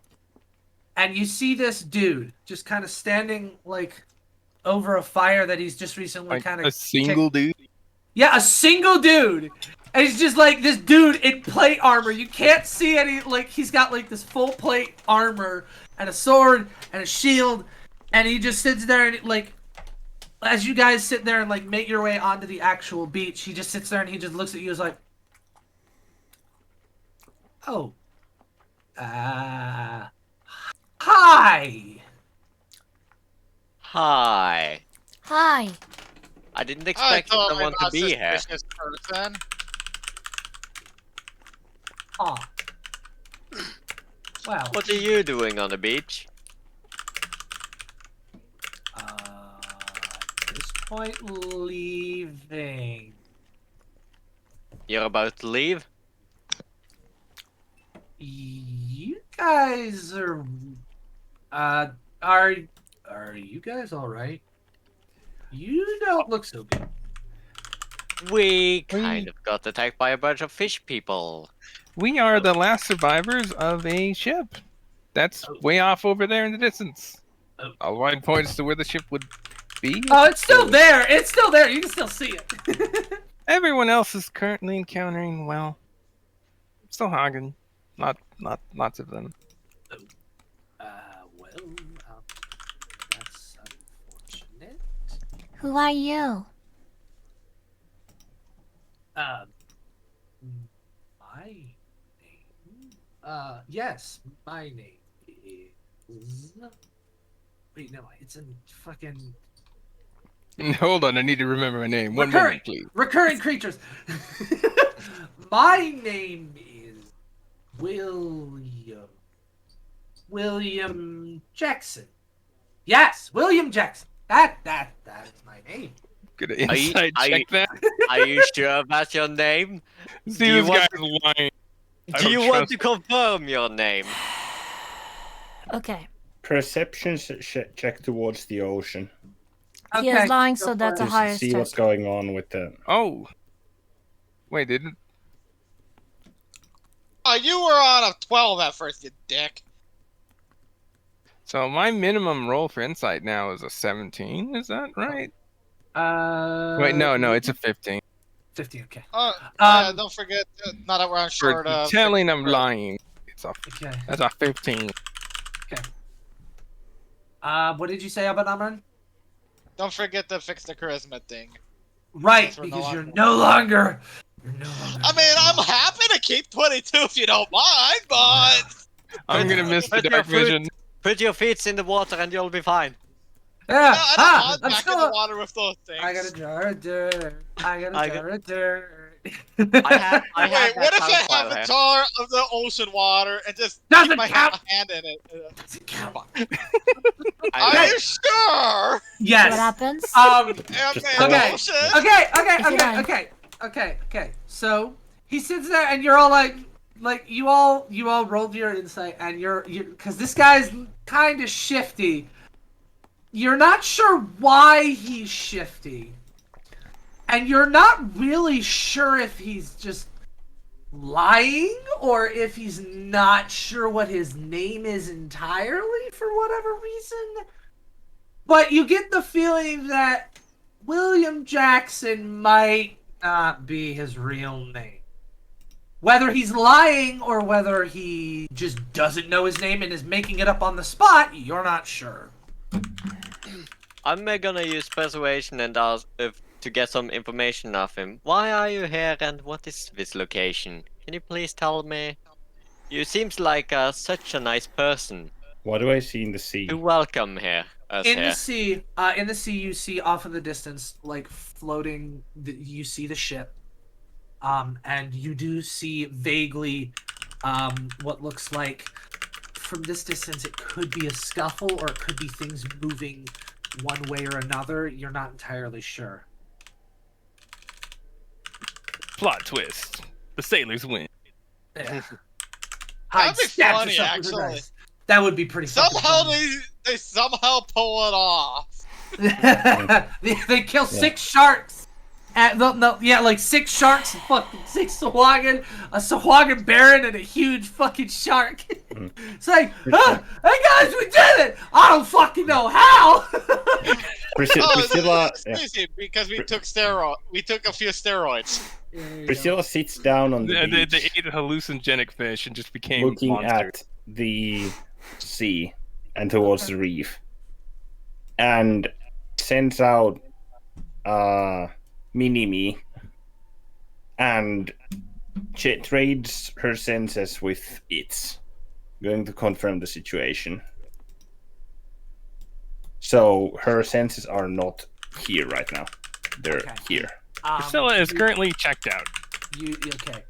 And you see this dude just kind of standing like over a fire that he's just recently Like kind of a single dude. Yeah, a single dude. And he's just like this dude in plate armor. You can't see any like he's got like this full plate armor and a sword and a shield, and he just sits there and like as you guys sit there and like make your way onto the actual beach, he just sits there and he just looks at you as like, oh, hi. Hi. Hi. I didn't I expect thought someone to be here. suspicious person. Oh. Well, What are you doing on the beach? at this point, leaving. You're about to leave? You guys are you guys all right? You don't look so good. We kind of got attacked by a bunch of fish people. We are the last survivors of a ship. That's way off over there in the distance. Oh. All line points to where the ship would be. Oh, it's still there. It's still there. You can still see it. Everyone else is currently encountering, well, still Hagen. Not lots of them. Well, that's unfortunate. Who are you? My name. Yes, my name is. Wait, no, it's in fucking Hold on, I need to remember my name. One recurring, moment, please. recurring creatures. My name is William Jackson. Yes, William Jackson. That is my name. Gonna Are you- inside are check you- that. Are you sure that's your name? See, do you this want guy's lying. I Do you don't want trust to confirm your name? Okay. Perception check towards the ocean. He is lying, go so for that's it. a To higher see check. what's going on with the. Oh. Wait, didn't. Oh, you were on a 12 at first, you dick. So my minimum roll for insight now is a 17. Is that right? Wait, no, it's a 15. 15. Okay. Oh, yeah, Um, don't forget, now that we're on For short of... telling I'm lying. It's a Okay. that's a 15. What did you say about Amran? Don't forget to fix the charisma thing. Right, Since we're no because you're longer- no longer. You're no longer. I mean, I'm happy to keep 22 if you don't mind, but... I'm gonna miss the Put your dark foot- vision. Put your feet in the water and you'll be fine. Yeah. No, I don't I'm mind back in still. the water with those things. I got a jar of dirt. I got I a got- jar of dirt. I have Wait, that what if sound I have file a here. jar of the ocean water and just Doesn't keep my count. hand in it? I Are you sure? What Yes. happens? Am Just I in the okay. ocean? Okay. So he sits there, and you're all like you all rolled your insight, and you're because this guy's kind of shifty. You're not sure why he's shifty, and you're not really sure if he's just lying or if he's not sure what his name is entirely for whatever reason. But you get the feeling that William Jackson might not be his real name. Whether he's lying or whether he just doesn't know his name and is making it up on the spot, you're not sure. I'm gonna use persuasion and ask to get some information of him. Why are you here and what is this location? Can you please tell me? You seems like such a nice person. What do I see in the sea? You're welcome here. us In here. the sea, you see off in the distance, like floating. You see the ship, and you do see vaguely, what looks like, from this distance, it could be a scuffle or it could be things moving one way or another. You're not entirely sure. Plot twist: the sailors win. Yeah. That'd be Stabs funny, yourself with a actually. knife. That would be pretty fucking Somehow funny. they somehow pull it off. they kill 6 sharks. Like 6 sharks, fucking 6 Sahuagin, a Sahuagin Baron, and a huge fucking shark. It's like, hey guys, we did it! I don't fucking know how! Priscilla, it's easy because we took a few steroids. Priscilla sits down on the They beach, ate hallucinogenic fish and just became looking monsters. at the sea and towards the reef, and sends out Mini-Me, and trades her senses with it, going to confirm the situation. So her senses are not here right now; they're Okay. here. Priscilla is currently checked out. Okay.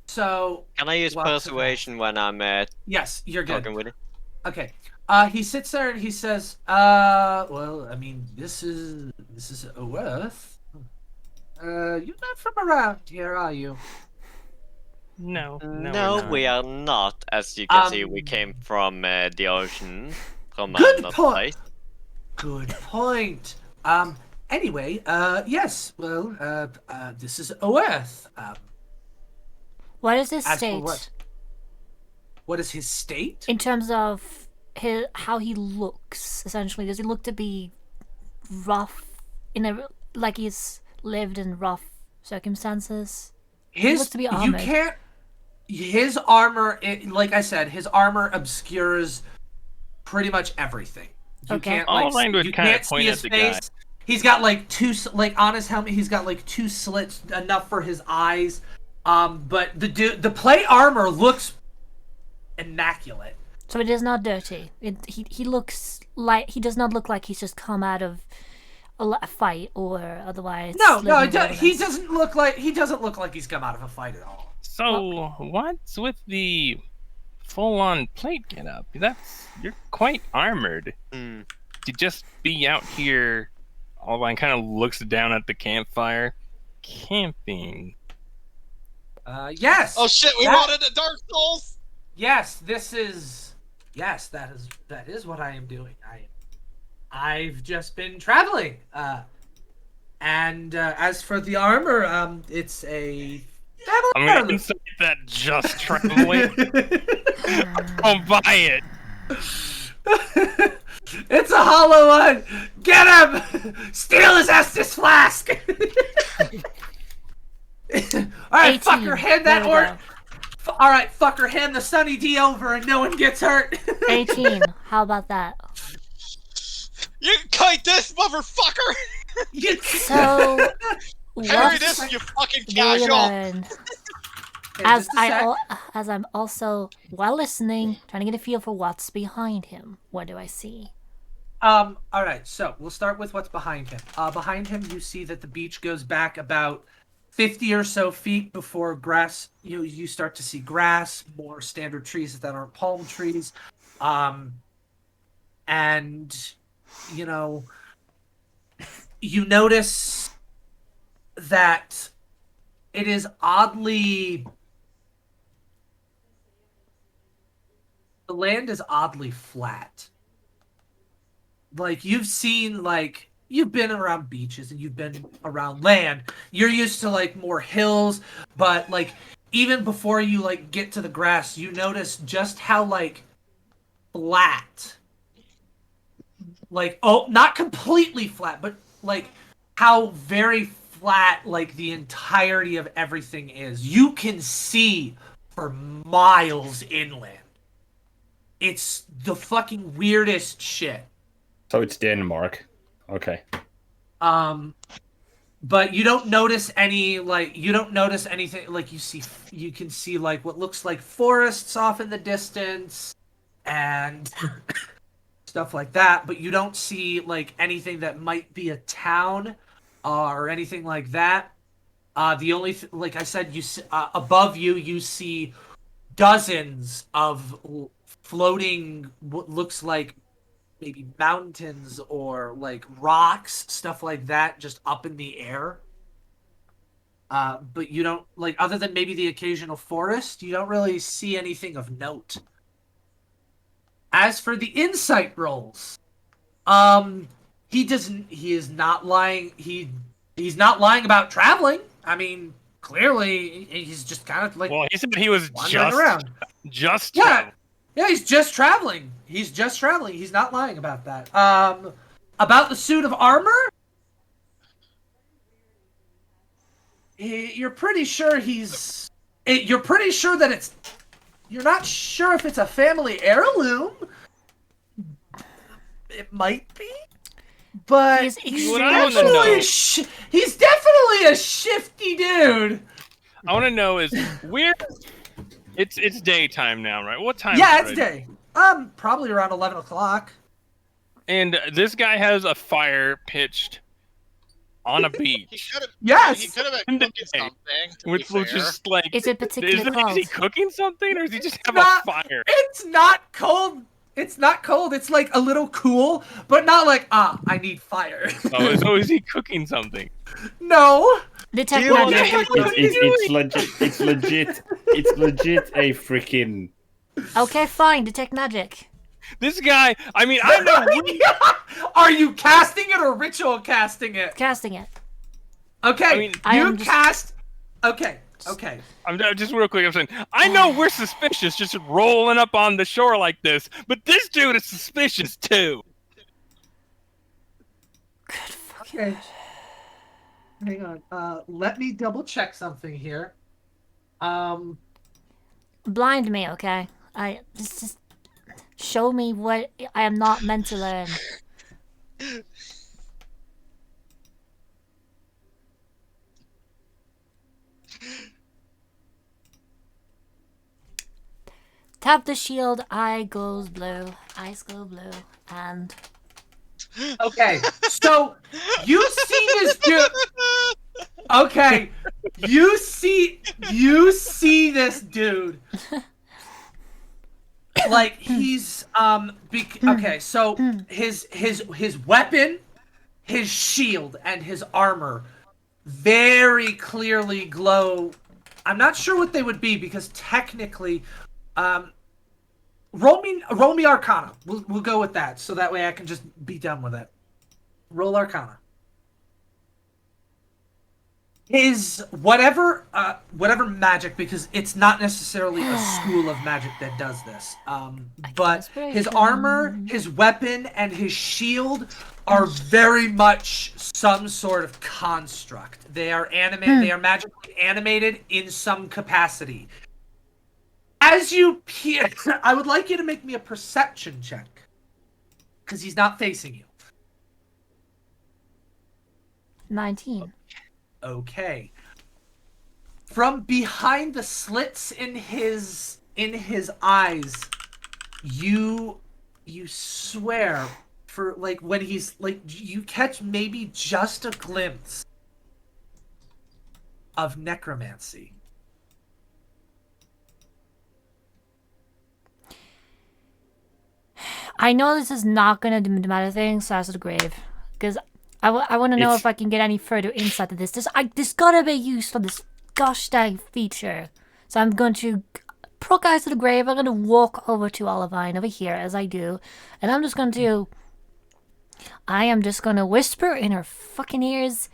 So Can I use Lots of persuasion when I'm yes, you're good. talking with it? Okay. He sits there and he says, well, I mean, this is a worth. You're not from around here, are you? No, No, we're we not. are not. As you can see, we Um, came from the ocean, from Good another point. place. Good point. Anyway, yes, well, this is a worth. What is his As for state what is his state? in terms of how he looks? Essentially, does he look to be rough like he's lived in rough circumstances? looks to be You armored. can't. His armor, like I said, his armor obscures pretty much everything. You Okay. can't All like language you kinda can't point see at his the guy. face. He's got like on his helmet. He's got like 2 slits, enough for his eyes. But the plate armor looks immaculate. So it is not dirty. He looks like he does not look like he's just come out of a fight or otherwise. No, living in he wilderness. doesn't look like he's come out of a fight at all. So what's with the full-on plate getup? You're quite armored. Hmm. To just be out here, Alvine kind of looks down at the campfire, camping. Yes. Oh shit, we That- wanted a Dark Souls! Yes, that is what I am doing. I've just been traveling. And as for the armor, it's a I'm gonna insert that just traveling. I'll buy it. It's a hollow one. Get him! Steal his Estus flask. All right, 18. fucker, hand that There we or. All right, fucker, hand the Sunny D over, and no one gets hurt. 18. How about that? You can kite this, motherfucker! So Carry what this, you fucking will you casual! learn? Okay, As just a sec. as I'm also while listening, trying to get a feel for what's behind him. What do I see? All right, so we'll start with what's behind him. Behind him, you see that the beach goes back about 50 or so feet before grass. You start to see grass, more standard trees that aren't palm trees, and you notice that it is oddly. The land is oddly flat. Like you've been around beaches and you've been around land. You're used to like more hills, but like even before you like get to the grass, you notice just how like flat. Like not completely flat, but like how very flat like the entirety of everything is. You can see for miles inland. It's the fucking weirdest shit. So it's Denmark. Okay. But you don't notice anything like you can see like what looks like forests off in the distance and stuff like that, but you don't see like anything that might be a town or anything like that. The only like I said, above you, you see dozens of floating what looks like maybe mountains or like rocks, stuff like that, just up in the air. But you don't like, other than maybe the occasional forest, you don't really see anything of note. As for the insight rolls, he is not lying. He's not lying about traveling. I mean, clearly he's just kind of like, Well, he said he was wandering around. Just Yeah, he's just traveling. He's just traveling. He's not lying about that. About the suit of armor, you're pretty sure you're pretty sure that it's. You're not sure if it's a family heirloom. It might be, but He's he's extremely- definitely a shifty dude. I want to know is where. It's daytime now, right? What time? Yeah, is it's it? day. Probably around 11 o'clock. And this guy has a fire pitched on a He beach, could have. Yes. He could have In been the cooking day. something. To which be was fair. just like. Is it particularly Is he cold? cooking something, or does he just have not- a fire? It's not cold. It's not cold. It's like a little cool, but not like I need fire. Oh, so is he cooking something? No. Detect You want magic. It's legit a freaking. Okay, fine. Detect magic. This guy. I mean, I know. Are you casting it or ritual casting it? Casting it. Okay, I mean, I you am just- cast. Okay, okay. I'm just real quick. I'm saying I know we're suspicious, just rolling up on the shore like this, but this dude is suspicious too. Okay. Hang on. Let me double check something here. Blind me, okay? Just show me what I am not meant to learn. Tap the shield, eye goes blue, eyes go blue, and Okay, so you see this dude. Okay, you see this dude. Like he's okay, so his weapon, his shield, and his armor very clearly glow. I'm not sure what they would be because technically, roll me Arcana. We'll go with that, so that way I can just be done with it. Roll Arcana. His whatever magic, because it's not necessarily a school of magic that does this. But his armor, his weapon, and his shield are very much some sort of construct. They are They are magically animated in some capacity. As you peer, I would like you to make me a perception check, because he's not facing you. 19. Okay. From behind the slits in his eyes, you swear for like when he's like you catch maybe just a glimpse of necromancy. I know this is not gonna do matter things, so to the grave, because I want to know if I can get any further insight to this. This gotta be used for this gosh dang feature. So I'm going to proc eyes to the grave. I'm gonna walk over to Olivine over here as I do, and I'm just going to. I am just gonna whisper in her fucking ears.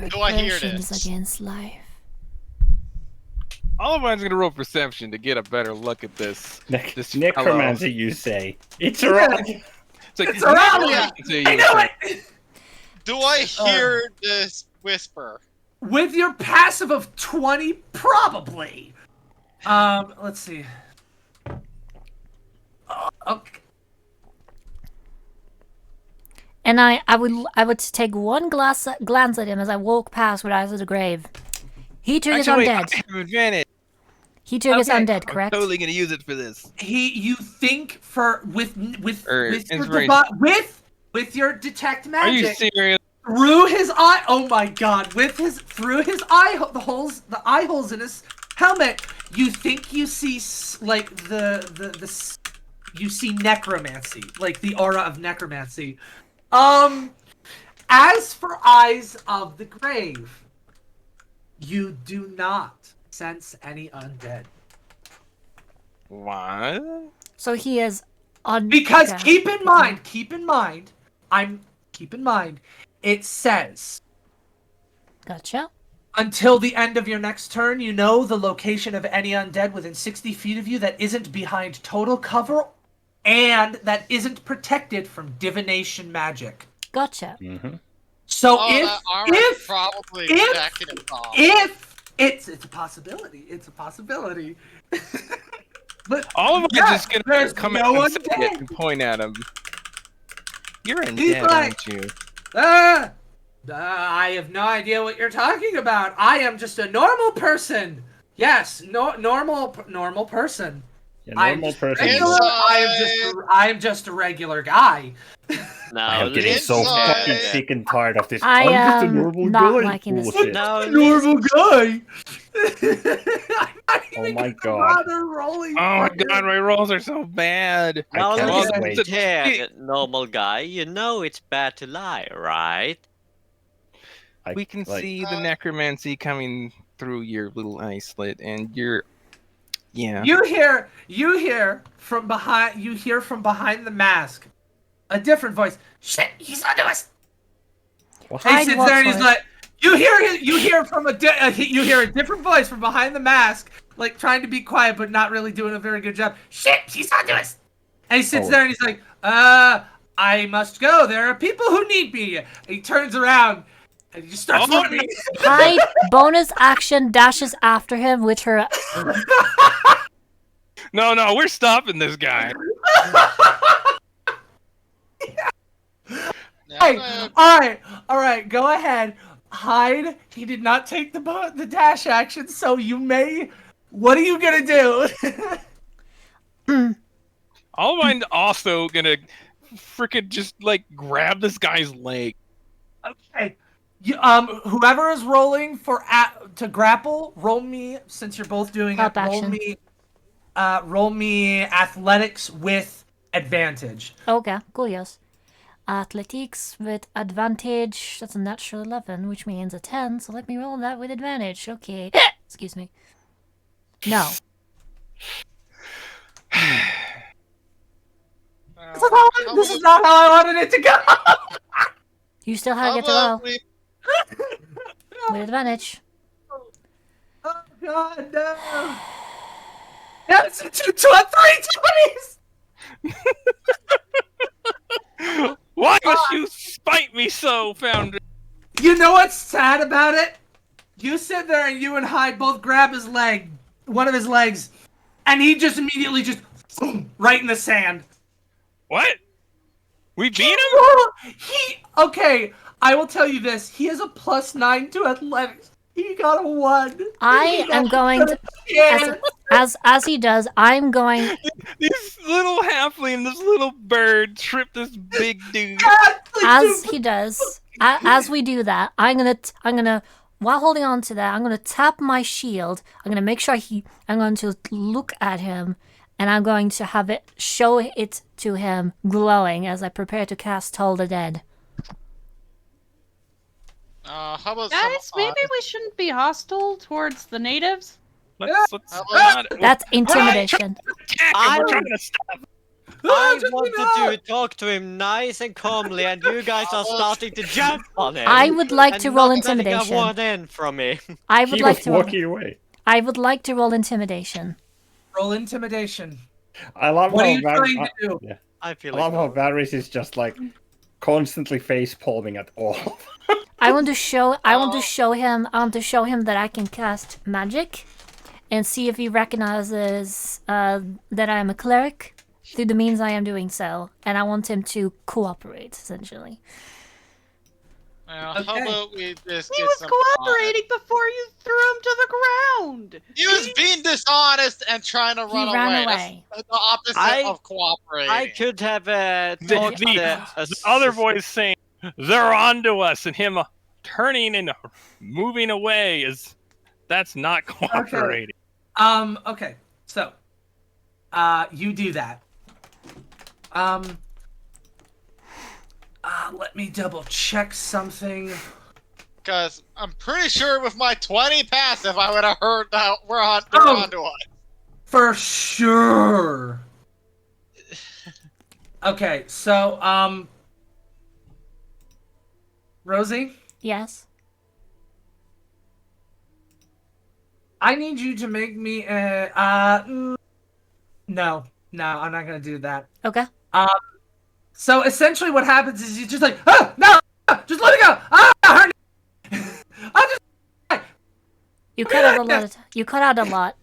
Do I hear Precautions this? against life. Olivine's gonna roll perception to get a better look at this. This Necromancy, you say? It's around. It's like It's around you. necromancy, I you know say. it. Do I hear this whisper? With your passive of 20, probably. Let's see. Okay. And I would take one glance at him as I walk past with eyes of the grave. He turned Actually, undead. I have advantage. He triggers Okay. undead, I'm correct? totally gonna use it for this. You think for with inspiration. with your detect Are you magic serious? through his eye. Oh my god! Through his eye the eye holes in his helmet, you think you see like you see necromancy, like the aura of necromancy. As for Eyes of the Grave, you do not sense any undead. What? So he is on. Because okay. keep in mind, it says Gotcha. until the end of your next turn, you know the location of any undead within 60 feet of you that isn't behind total cover and that isn't protected from divination magic. Gotcha. Mm-hmm. So that armor's probably protecting us all. if it's a possibility, but All of us yeah, just gonna there's come no out one and say dead. it and point at him. You're in He's debt, like- aren't you? I have no idea what you're talking about. I am just a normal person. Yes, normal person. Yeah, I am normal just person. regular. I am just a regular guy. I Now am getting so Inside. fucking sick and tired of this. I I'm just a am normal not guy liking this. bullshit. Now Normal guy. I'm not Oh even my gonna god. bother rolling. Oh my fucking- god, my rolls are so bad. Now can't listen wait. here, normal guy. You know it's bad to lie, right? We can see the necromancy coming through your little eye slit, and you're, yeah. You hear from behind the mask a different voice. Shit, he's onto us. What? And he sits walk there and he's for it. like, you hear a different voice from behind the mask, like trying to be quiet but not really doing a very good job. Shit, he's onto us. And he sits Oh. there and he's like, I must go. There are people who need me. And he turns around and he just starts Oh, running. Hide bonus action dashes after him with her. No, we're stopping this guy. Hey, all right, go ahead. Hide. He did not take the dash action, so you may. What are you gonna do? I'm also gonna freaking just like grab this guy's leg. Okay. Whoever is rolling to grapple, roll me since you're both doing Help it. action. Roll me athletics with advantage. Okay, cool, yes. Athletics with advantage. That's a natural 11, which means a 10. So let me roll that with advantage. Okay. Excuse me. No. This is not how I wanted it to go. You still How have to roll about we with advantage. Oh God, no! That's 3 20s. Why must you spite me so, Founder? You know what's sad about it? You sit there and you and Hyde both grab his leg, one of his legs, and he just immediately just right in the sand. What? We beat him? Okay, I will tell you this. He has a +9 to athletics. He got a 1. I am going to, Yeah. as he does, I'm going. This little halfling, this little bird, tripped this big dude. As he does, as we do that, I'm gonna, while holding on to that, I'm gonna tap my shield. I'm gonna make sure I'm going to look at him, and I'm going to have it show it to him glowing as I prepare to cast Toll the Dead. how about Guys, some maybe we shouldn't be hostile towards the natives. Let's How not. That's intimidation. Attack him. We're trying to stop. I wanted to talk to him nice and calmly, and you guys are starting to jump on him. I would like and to roll not letting a intimidation. word in from me. I would He like was to roll. walking away. I would like to roll intimidation. Roll intimidation. I love What how are you trying to do? Yeah. I feel I love how like Varys is just like constantly face palming at all. I want to show him that I can cast magic and see if he recognizes that I am a cleric through the means I am doing so, and I want him to cooperate essentially. How Okay. about we just He get was some cooperating before you threw him to the ground. He was being dishonest and trying to He run ran away. away. That's the opposite I- of cooperating. I could have The, talked the other voice saying, they're onto us, and him turning and moving away that's not cooperating. Okay. So, you do that. Let me double check something. Because I'm pretty sure with my 20 passive, I would have heard that they're Oh. onto us. For sure. Okay, so, Rosie, Yes. I need you to make me no, I'm not gonna do that. Okay. So essentially what happens is you just like, oh, no, just let it go. Her I'll just, You cut out a lot. You cut out a lot.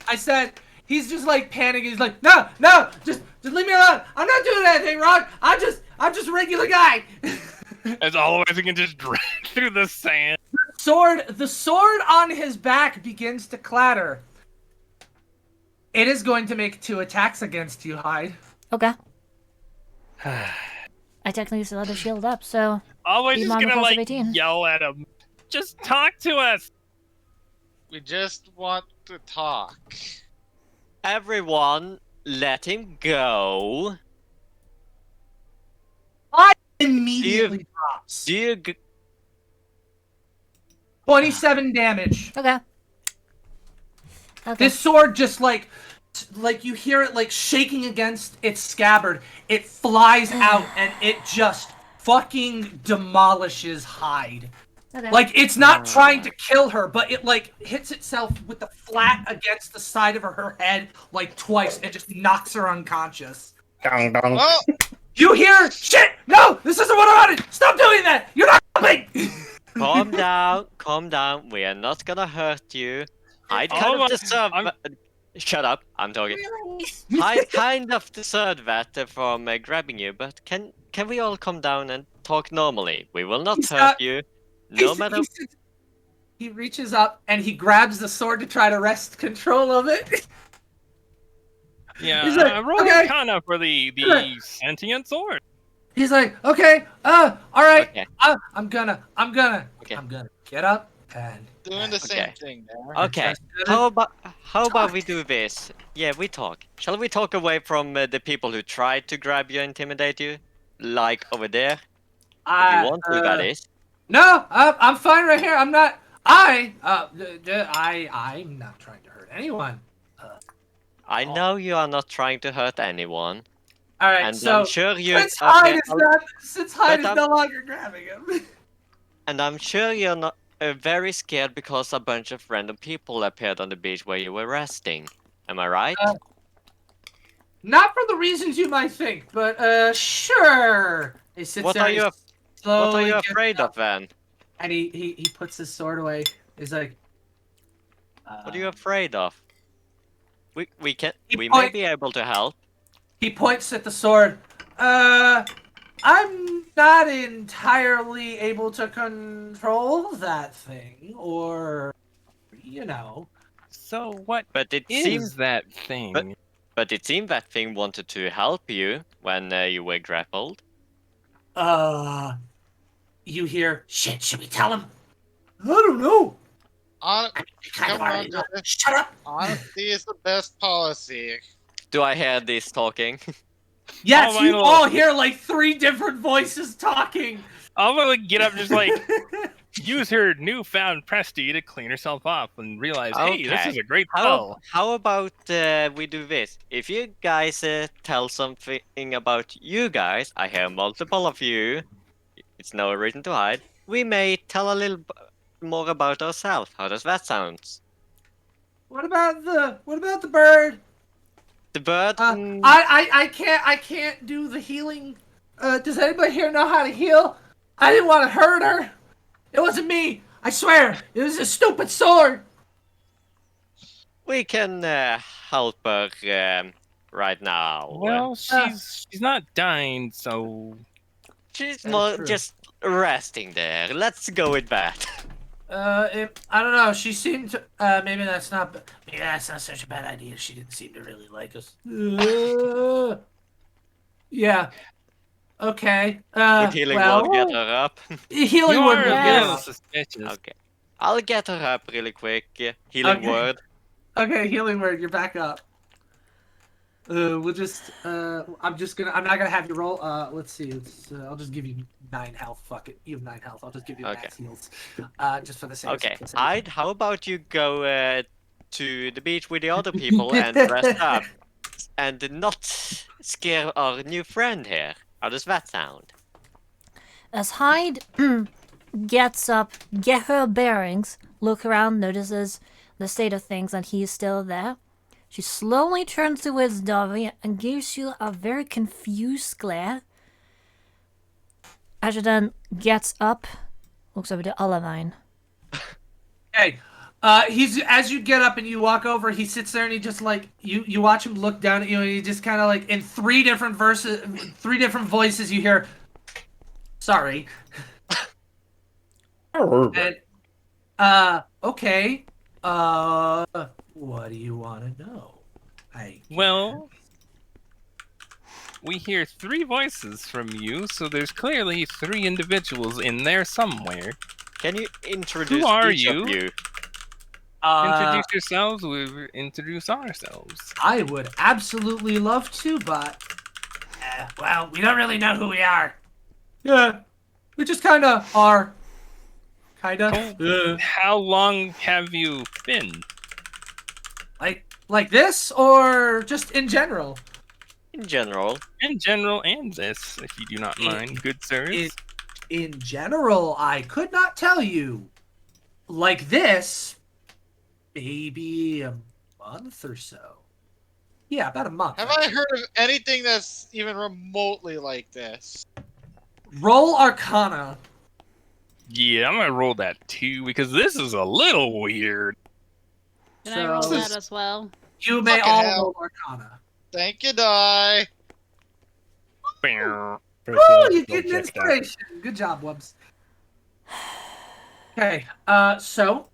I said, he's just like panicking. He's like, no, just leave me alone. I'm not doing anything wrong. I'm just a regular guy. As always, he can just drag through the sand. The sword on his back begins to clatter. It is going to make 2 attacks against you, Hyde. Okay. I technically still had the shield up, so Always Be just Mama gonna plus like 18. yell at him. Just talk to us. We just want to talk. everyone, let him go. Immediately drops. Do you? 27 damage. okay. Okay. This sword just like you hear it like shaking against its scabbard. It flies out and it just fucking demolishes Hyde. Okay. Like it's not trying to kill her, but it like hits itself with the flat against the side of her head like twice and just knocks her unconscious. Dong, dong. Oh, You hear shit! No! This isn't what I wanted! Stop doing that! You're not helping! Calm down. We are not gonna hurt you. I Oh kind my- of deserve. I'm- Shut up! I'm talking. Really? I kind of deserved that from grabbing you, but can we all come down and talk normally? We will not He's hurt not- you, no matter. He reaches up and he grabs the sword to try to wrest control of it. Yeah, He's like, roll okay. Arcana for the sentient sword. He's like, okay, all right, Okay. I'm gonna Okay. get up and doing the same Okay. thing there. Okay. How about we do this? Yeah, we talk. Shall we talk away from the people who tried to grab you, intimidate you, like over there? If you want to, that is. No, I'm fine right here. I'm not. I'm not trying to hurt anyone. I know you are not trying to hurt anyone, All right, and so I'm sure you. since Hyde But is I'm- no longer grabbing him. And I'm sure you're not very scared because a bunch of random people appeared on the beach where you were resting. Am I right? Not for the reasons you might think, but sure. He sits What there. are he you? What slowly are you gets afraid up, of then? And he puts his sword away. He's like, What are you afraid of? We He may point- be able to help. He points at the sword. I'm not entirely able to control that thing, or, you know. So what But it is seems that thing? but it seemed that thing wanted to help you when you were grappled. You hear, shit, should we tell him? I don't know. Hon- I kind of Come on, already know. Dennis. Shut up. Honesty is the best policy. Do I hear this talking? Yes, Oh, you my all lord. hear like 3 different voices talking. I'm gonna get up, just like use her newfound prestige to clean herself up and realize, hey, this Okay. is a great spell. How about we do this? If you guys tell something about you guys, I hear multiple of you. It's no reason to hide. We may tell a little more about ourselves. How does that sound? What about the bird? The bird. I can't do the healing. Does anybody here know how to heal? I didn't want to hurt her. It wasn't me. I swear. It was a stupid sword. We can help her right now. Well, she's not dying, so She's That's more true. just resting there. Let's go with that. I don't know. She seemed to. Maybe that's not. Maybe that's not such a bad idea. She didn't seem to really like us. Yeah. Okay. Would healing Well, word get her up? healing You word are will a get little up. suspicious. Okay. I'll get her up really quick. Healing Okay. word. Okay, healing word. You're back up. We'll just. I'm not gonna have you roll. Let's see. I'll just give you 9 health. Fuck it. You have 9 health. I'll just give you Okay. max heals. Just for the sake. Okay. for the sake. Hyde, how about you go to the beach with the other people and rest up, and not scare our new friend here? How does that sound? As Hyde gets up, get her bearings, look around, notices the state of things, and he's still there. She slowly turns towards Dovey and gives you a very confused glare. As she then gets up, looks over to Olivine. Hey, he's as you get up and you walk over, he sits there and he just like you watch him look down at you and he just kind of like in 3 different voices you hear, sorry. And okay. What do you want to know? Well, we hear 3 voices from you, so there's clearly 3 individuals in there somewhere. Can you introduce are each you? of you? Introduce yourselves, we introduce ourselves. I would absolutely love to, but well, we don't really know who we are. Yeah, we just kind of are. Kinda. How long have you been? Like this, or just in general? In general. In general, and this, if you do not mind, good sirs. In general, I could not tell you. Like this, maybe a month or so. Yeah, about a month. Have I heard of anything that's even remotely like this? Roll Arcana. Yeah, I'm gonna roll that too, because this is a little weird. Can I roll that as well? You may Fucking all hell. roll Arcana. Thank you, Die. Bow. Oh, you get an inspiration. Good job, Wubs. Okay, so,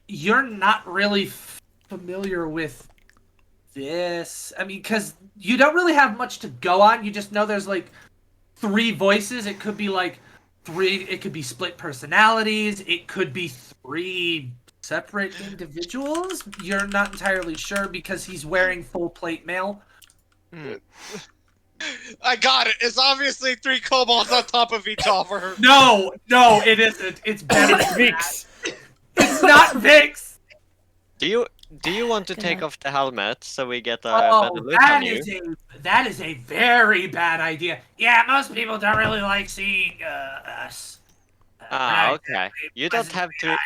you're not really familiar with this. I mean, because you don't really have much to go on. You just know there's like 3 voices. It could be like 3. It could be split personalities. It could be 3 separate individuals. You're not entirely sure because he's wearing full plate mail. I got it. It's obviously 3 kobolds on top of each other. No, it isn't. It's better than Vix. that. It's not Vix. Do you want to take off the helmet so we get a Oh, better look on you? that is a very bad idea. Yeah, most people don't really like seeing us. Okay. You don't have to.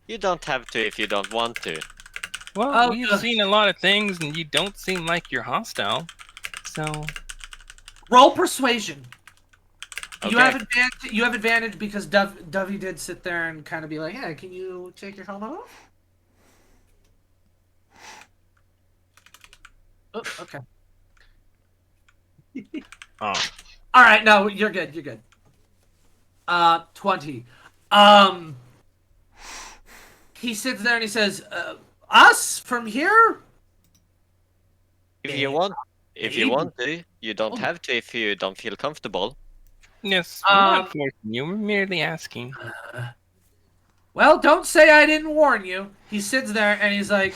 You don't have to if you don't want to. Well, Oh, we've good. seen a lot of things, and you don't seem like you're hostile. So, Roll persuasion. Okay. You have advantage because Dovey did sit there and kind of be like, "Hey, can you take your helmet off?" Oh, okay. oh, All right, no, you're good. You're good. 20. He sits there and he says, "Us from here?" If you want to, you don't have to if you don't feel comfortable. yes, we're not forcing you. We're merely asking. Well, don't say I didn't warn you. He sits there and he's like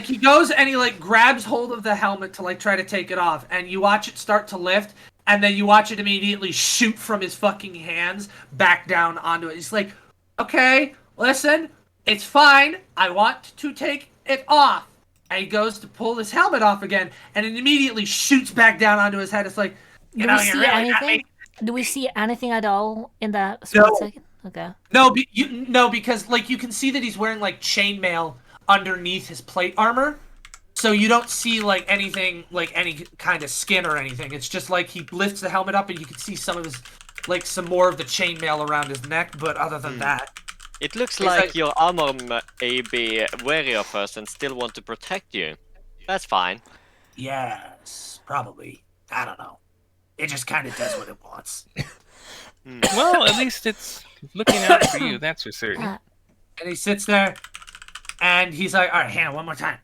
he goes and he like grabs hold of the helmet to like try to take it off, and you watch it start to lift, and then you watch it immediately shoot from his fucking hands back down onto it. He's like, "Okay, listen, it's fine. I want to take it off." And he goes to pull his helmet off again, and it immediately shoots back down onto his head. It's like, Do we see anything? Do we see anything at all in that split second? Okay. No, because like you can see that he's wearing like chainmail underneath his plate armor, so you don't see like anything, like any kind of skin or anything. It's just like he lifts the helmet up, and you can see some of his, like some more of the chainmail around his neck. But other than that, It looks It's like like- your armor may be wary of us and still want to protect you. That's fine. yes, probably. I don't know. It just kind of does what it wants. Well, at least it's looking out for you, that's for certain. Uh, And he sits there, and he's like, all right, Hannah, one more time.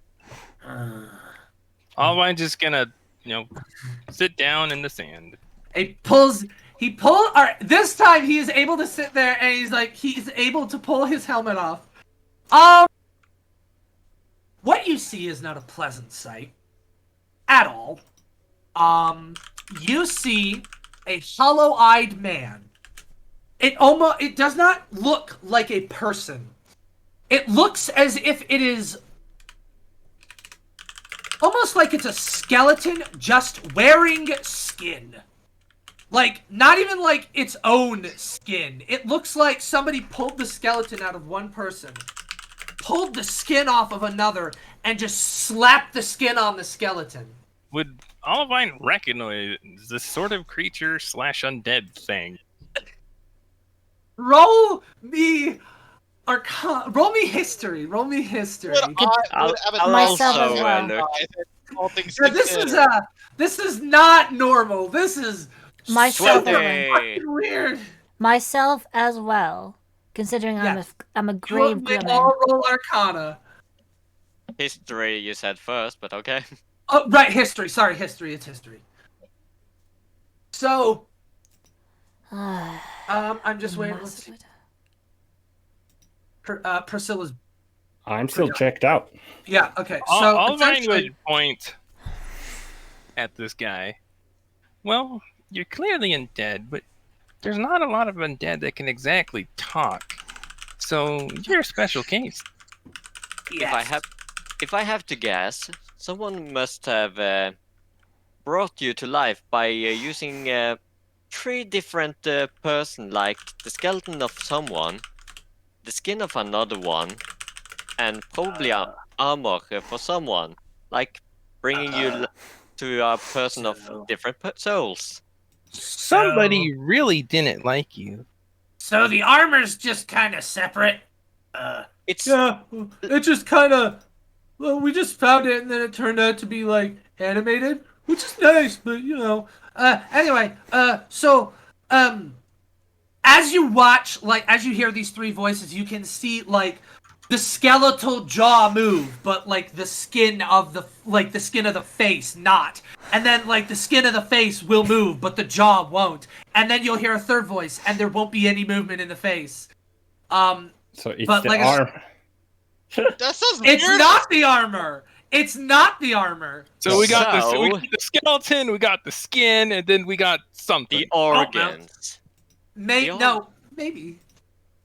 Alvine's just gonna, sit down in the sand. He pulls, all right, this time he is able to sit there, and he's able to pull his helmet off. What you see is not a pleasant sight at all. You see a hollow-eyed man. It does not look like a person. It looks as if it is almost like it's a skeleton just wearing skin. Like, not even like its own skin. It looks like somebody pulled the skeleton out of one person, pulled the skin off of another, and just slapped the skin on the skeleton. Would Olivine recognize this sort of creature / undead thing? Roll me history. Would I'll myself as well. look. All things Yeah, considered. this is not normal. This is Myself, Sweaty. fucking weird. myself as well. Considering Yes. I'm a You grave may gremlin. all roll Arcana. History, you said first, but okay. Oh, right, history. Sorry, history. It's history. So, I'm just waiting. Let's see. Priscilla's. I'm still checked out. Yeah. Okay. So Olivine essentially, would point at this guy. Well, you're clearly undead, but there's not a lot of undead that can exactly talk. So you're a special case. yes. If I have to guess, someone must have brought you to life by using 3 different person, like the skeleton of someone, the skin of another one, and probably armor for someone, like bringing you to a person of different souls. Somebody really didn't like you. So the armor's just kind of separate. It's Yeah, it just kind of. Well, we just found it, and then it turned out to be like animated, which is nice. But anyway, so as you watch, like as you hear these 3 voices, you can see like the skeletal jaw move, but like the skin of the face not, and then like the skin of the face will move, but the jaw won't, and then you'll hear a 3rd voice, and there won't be any movement in the face. So it's But the like arm. That sounds weird. It's not the armor. It's not the armor. So we got So- the skeleton, we got the skin, and then we got something. the organs. No, maybe.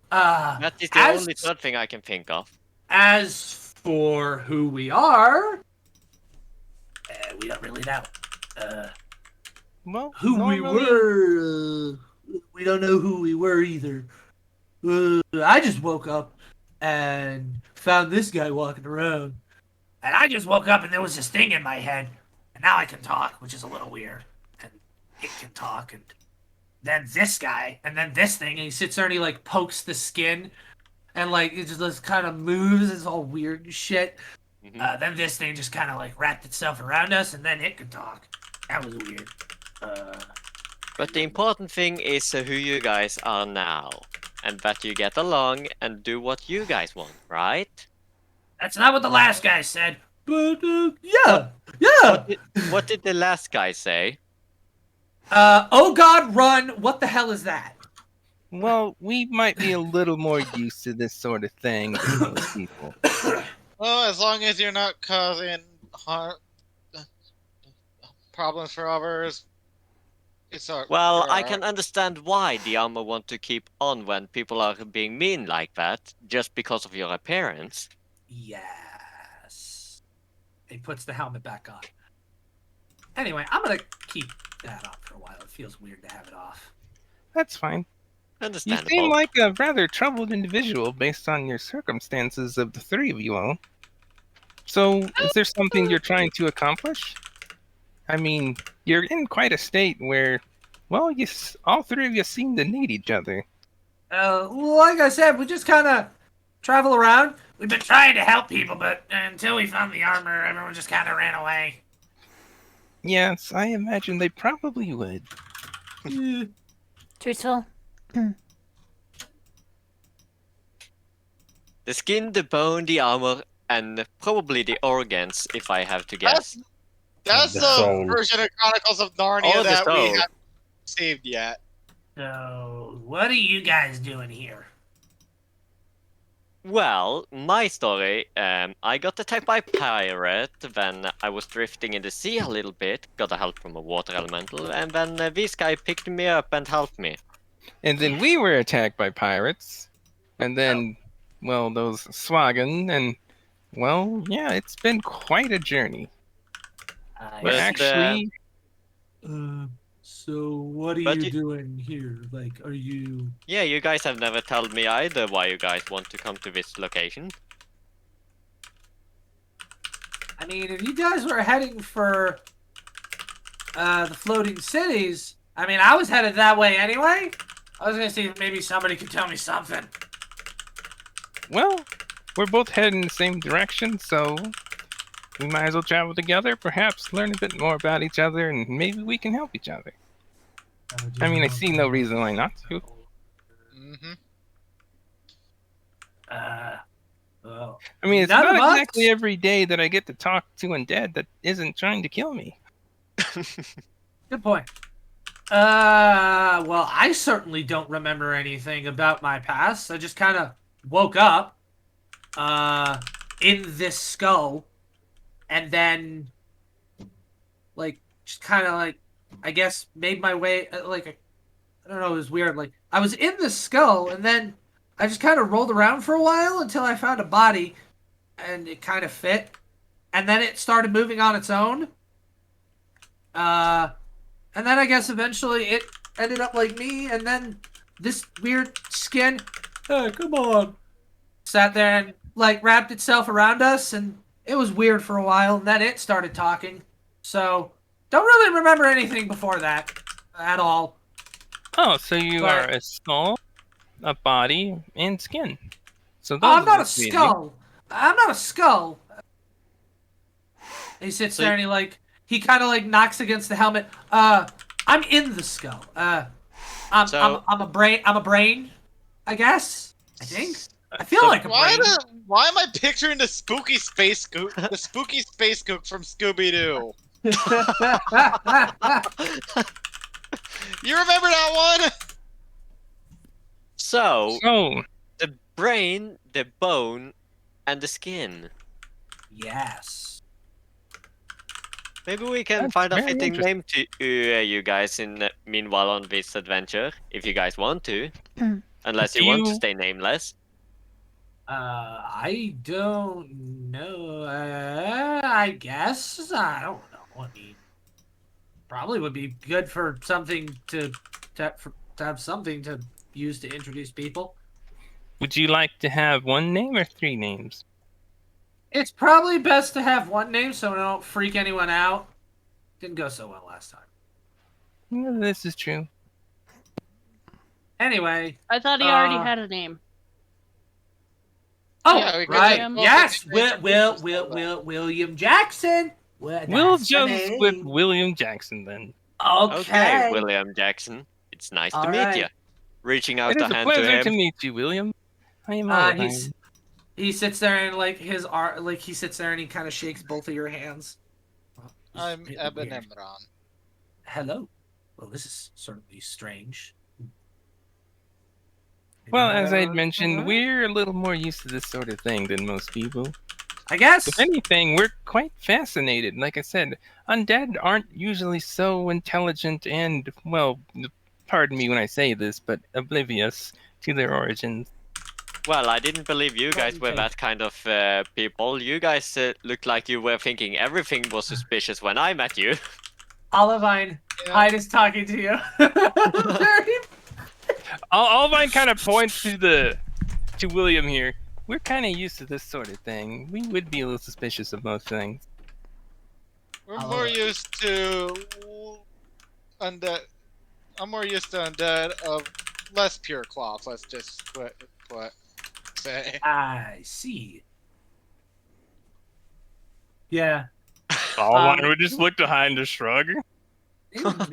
That is the only 3rd thing I can think of. As for who we are, we don't really know. Well, Who we normally- were, we don't know who we were either. I just woke up and found this guy walking around. And I just woke up and there was this thing in my head. And now I can talk, which is a little weird. And it can talk. And then this guy. And then this thing. And he sits there and he like pokes the skin. And like it just kind of moves. It's all weird and shit. Mhm. Then this thing just kind of like wrapped itself around us. And then it could talk. That was weird. But the important thing is who you guys are now. And that you get along and do what you guys want, right? That's not what the last guy said. But, yeah. What did the last guy say? Oh God, run. What the hell is that? Well, we might be a little more used to this sort of thing than most people. Well, as long as you're not causing harm, problems for others, it's all. Well, you're I alright. can understand why the armor want to keep on when people are being mean like that, just because of your appearance. Yes. He puts the helmet back on. Anyway, I'm gonna keep that on for a while. It feels weird to have it off. That's fine. You Understandable. seem like a rather troubled individual based on your circumstances of the 3 of you all. So, is there something you're trying to accomplish? I mean, you're in quite a state where, well, all 3 of you seem to need each other. Like I said, we just kind of travel around. We've been trying to help people, but until we found the armor, everyone just kind of ran away. Yes, I imagine they probably would. Truthful. The skin, the bone, the armor, and probably the organs, if I have to guess. That's The the soul. version of Chronicles of Narnia Oh, the that we soul. haven't received yet. So, what are you guys doing here? Well, my story, I got attacked by a pirate when I was drifting in the sea a little bit, got a help from a water elemental, and then this guy picked me up and helped me. And then we were attacked by pirates. And then, well, those Swagan, and, well, yeah, it's been quite a journey. We're But, actually, So what are But you you- doing here? Like, are you? Yeah, you guys have never told me either why you guys want to come to this location. I mean, if you guys were heading for the floating cities, I mean, I was headed that way anyway. I was gonna see if maybe somebody could tell me something. well, we're both heading in the same direction, so we might as well travel together, perhaps learn a bit more about each other, and maybe we can help each other. I mean, I see no reason why not to. Mm-hmm. Well, I mean, it's none not of us- exactly every day that I get to talk to undead that isn't trying to kill me. Good point. Well, I certainly don't remember anything about my past. I just kind of woke up, in this skull, and then, like, just kind of, like, I guess made my way, like, I don't know, it was weird. Like, I was in the skull, and then I just kind of rolled around for a while until I found a body, and it kind of fit. And then it started moving on its own. And then I guess eventually it ended up like me, and then this weird skin, hey, come on, sat there and, like, wrapped itself around us, and it was weird for a while, and then it started talking. So, don't really remember anything before that at all. Oh, so you But- are a skull, a body, and skin. So those Oh, I'm not are a three of you. skull. I'm not a skull. He sits So there and he kind of like knocks against the helmet. I'm in the skull. I'm a brain. I'm a brain, I guess. I think. I feel like a brain. Why am I picturing the spooky space gook? The spooky space gook from Scooby Doo. You remember that one? So, So, the brain, the bone, and the skin. Yes. Maybe we can That's find a very fitting name to you guys in meanwhile on this adventure, if you guys want to. Unless you want to stay nameless. I don't know. I guess I don't know. I mean, probably would be good for something to have something to use to introduce people. would you like to have one name or three names? It's probably best to have one name so I don't freak anyone out. Didn't go so well last time. Well, this is true. Anyway. I thought he already Uh, had a name. Oh, Yeah, we could right. just- Yes. Will- William Jackson. Well, We'll that's the just with name. William Jackson then. Okay. William Jackson. It's nice All to meet right. you. Reaching out It a is a hand to pleasure him. to meet you, William. I am He's he sits there and like his art, like he sits there and he kind of shakes both of your hands. I'm Really Eben weird. Emron. Hello. Well, this is certainly strange. Well, as I'd mentioned, we're a little more used to this sort of thing than most people. I guess. If anything, we're quite fascinated. Like I said, undead aren't usually so intelligent and, well, pardon me when I say this, but oblivious to their origins. Well, I didn't believe you guys were Okay. that kind of people. You guys looked like you were thinking everything was suspicious when I met you. Olivine, Yeah. Hyde is talking to you. Very Alvine kind of points to William here. We're kind of used to this sort of thing. We would be a little suspicious of most things. We're Oh. more used to undead. I'm more used to undead of less pure cloth. Let's just say. I see. Yeah. Allvine would just look behind and shrug. Fuck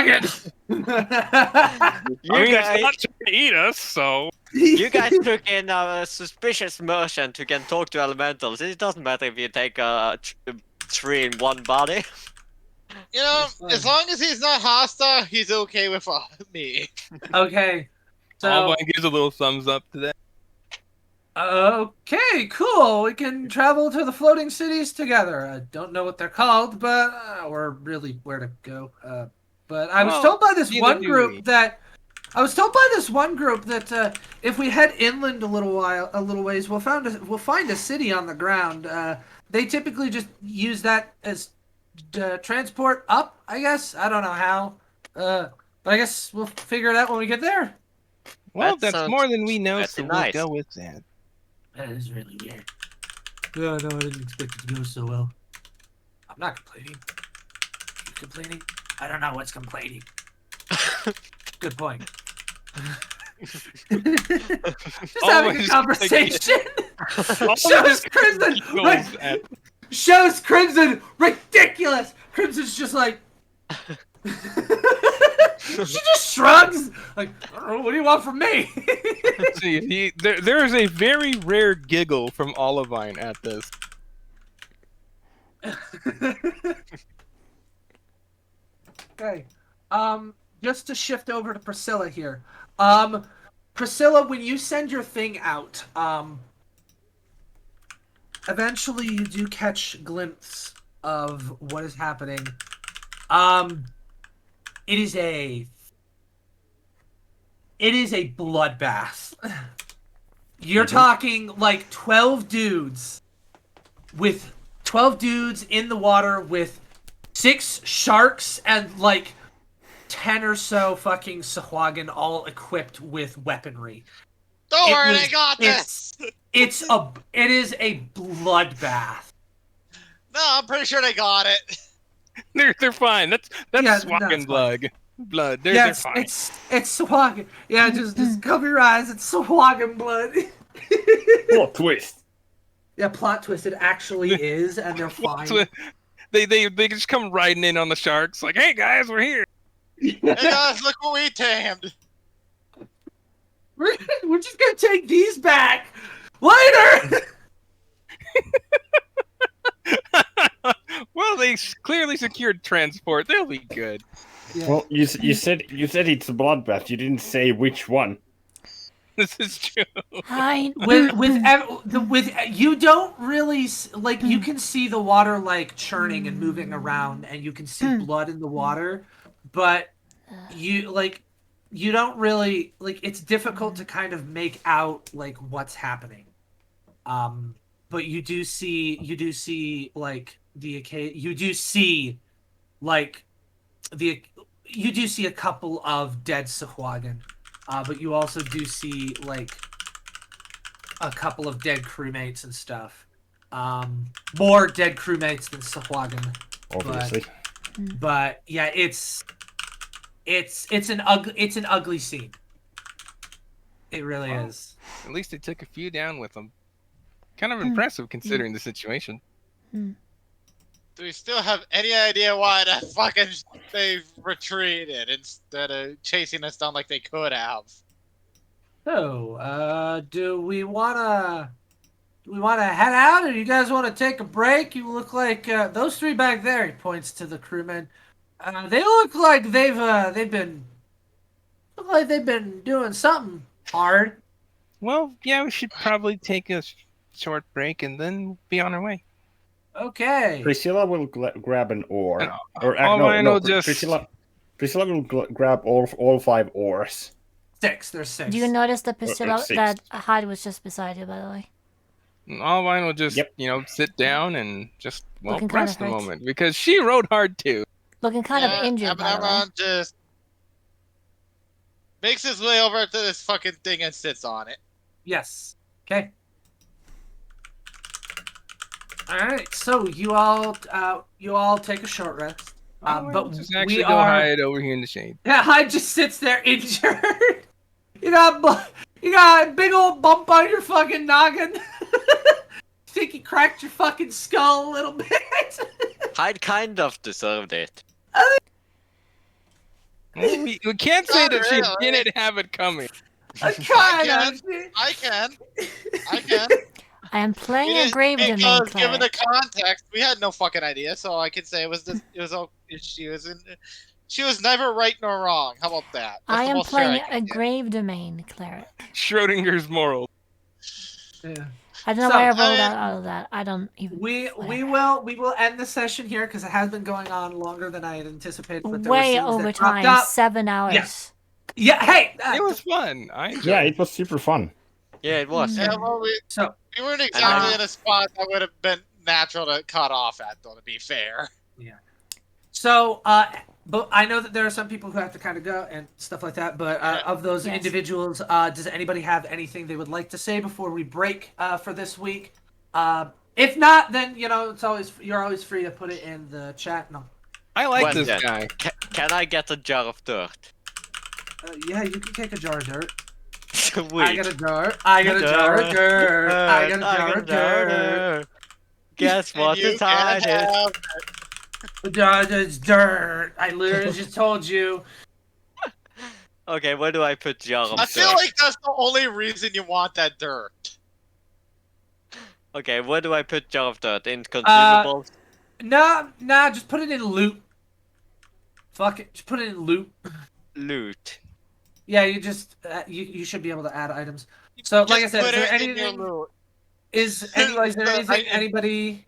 it. You I mean, guys, it's not trying to eat us, so... you guys took in a suspicious merchant who can talk to elementals. It doesn't matter if you take a tree in one body. You know, as long as he's not hostile, he's okay with me. Okay. So Allvine gives a little thumbs up to that. okay, cool. We can travel to the floating cities together. I don't know what they're called, but or really where to go. But I was Well, told by this neither one do group we. that if we head inland a little ways, we'll find a city on the ground. They typically just use that as transport up. I guess I don't know how. But I guess we'll figure it out when we get there. Well, That that's sounds more than we know, pretty so nice. we'll go with that. That is really weird. No, I didn't expect it to go so well. I'm not complaining. You complaining? I don't know what's complaining. Good point. Just having a Always conversation. Always Shows Crimson. giggles Like, at- shows Crimson ridiculous. Crimson's just like. She just shrugs. Like, I don't know, what do you want from me? See, there is a very rare giggle from Olivine at this. Okay. Just to shift over to Priscilla here. Priscilla, when you send your thing out, eventually you do catch a glimpse of what is happening. It is a bloodbath. You're talking like 12 dudes in the water with 6 sharks and like 10 or so fucking Sahuagin all equipped with weaponry. Don't It worry, was- I got this. it is a bloodbath. No, I'm pretty sure they got it. They're fine. That's Yeah, no, Swaggin it's fine. blood. They're Yes, fine. it's Sahuagin. Yeah, just cover your eyes. It's Sahuagin blood. Plot twist. Yeah, plot twist. It actually is, and they're fine. So they just come riding in on the sharks like, hey guys, we're here. Hey guys, look what we tamed. We're just gonna take these back later. Well, they clearly secured transport. They'll be good. Yeah. Well, you said it's a bloodbath. You didn't say which one. This is true. I with you don't really like you can see the water like churning and moving around, and you can see blood in the water, but you don't really like. It's difficult to kind of make out like what's happening. But you do see like you do see a couple of dead Sahuagin. But you also do see like a couple of dead crewmates and stuff. More dead crewmates than Sahuagin. Obviously. But yeah, it's an ugly scene. It really is. At least they took a few down with them. Kind of impressive considering the situation. Do we still have any idea why they retreated instead of chasing us down like they could have? So, do we wanna head out, or you guys want to take a break? You look like those 3 back there. He points to the crewmen. They look like they've been doing something hard. Well, yeah, we should probably take a short break and then be on our way. Okay. Priscilla will grab an oar. And No, will just... Priscilla will grab all 5 oars. 6. There's 6. Do you notice the Priscilla 6. that Hyde was just beside you, by the way? Allvine will just, Yep. sit down and just, Looking kind rest of a hurt. moment. Because she rode hard too. Looking kind of injured, by the way. Abnormal just makes his way over to this fucking thing and sits on it. Yes. Okay. All right. So you all take a short rest. But just actually we go are. hide over here in the shade. Yeah, Hyde just sits there injured. You got a big old bump on your fucking noggin. Think you cracked your fucking skull a little bit. I kind of deserved it. Well, we can't say Not that she really. didn't have it coming. I can. I am playing We a didn't- grave domain because given the cleric. context, we had no fucking idea. So I could say it was just, it was she was never right nor wrong. How about that? That's I the am most fair playing I a can get. grave domain cleric. Schrodinger's moral. Yeah. I don't know So, why I wrote I- out all of that. I don't even. We whatever. will end the session here because it has been going on longer than I had anticipated. But there Way were scenes over that cropped time, up. 7 hours. Yes. Yeah. Hey. It was fun. I enjoyed Yeah, it. it was super fun. Yeah, it was. Yeah, well, So we weren't exactly Uh, in a spot that would have been natural to cut off at, though. To be fair. So, but I know that there are some people who have to kind of go and stuff like that. But of those Yes. individuals, does anybody have anything they would like to say before we break for this week? If not, then you're always free to put it in the chat. No. I like Well, this yeah. guy. Can I get a jar of dirt? Yeah, you can take a jar of dirt. Sweet. I got a jar. I got a jar of dirt. I got a jar of dirt. Guess And what you the time can is? have- It's dirt. I literally just told you. Okay, where do I put jar of I dirt? feel like that's the only reason you want that dirt. Okay, where do I put jar of dirt? In consumables? Nah, just put it in loot. Fuck it, just put it in loot. Loot. Yeah, you just you should be able to add items. So, like I Just said, put is there it in your anything? loot. Is there anything I- anybody?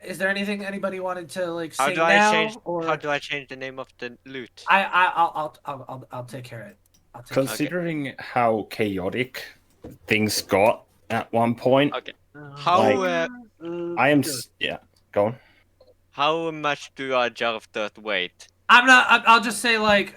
Is there anything anybody wanted to like How say do now? I change? Or How do I change the name of the loot? I'll take care of it. I'll take Considering how chaotic things got at one point, Okay. care of it. How I am. Good. Yeah, go on. how much do a jar of dirt weight? I'm not. I'll just say like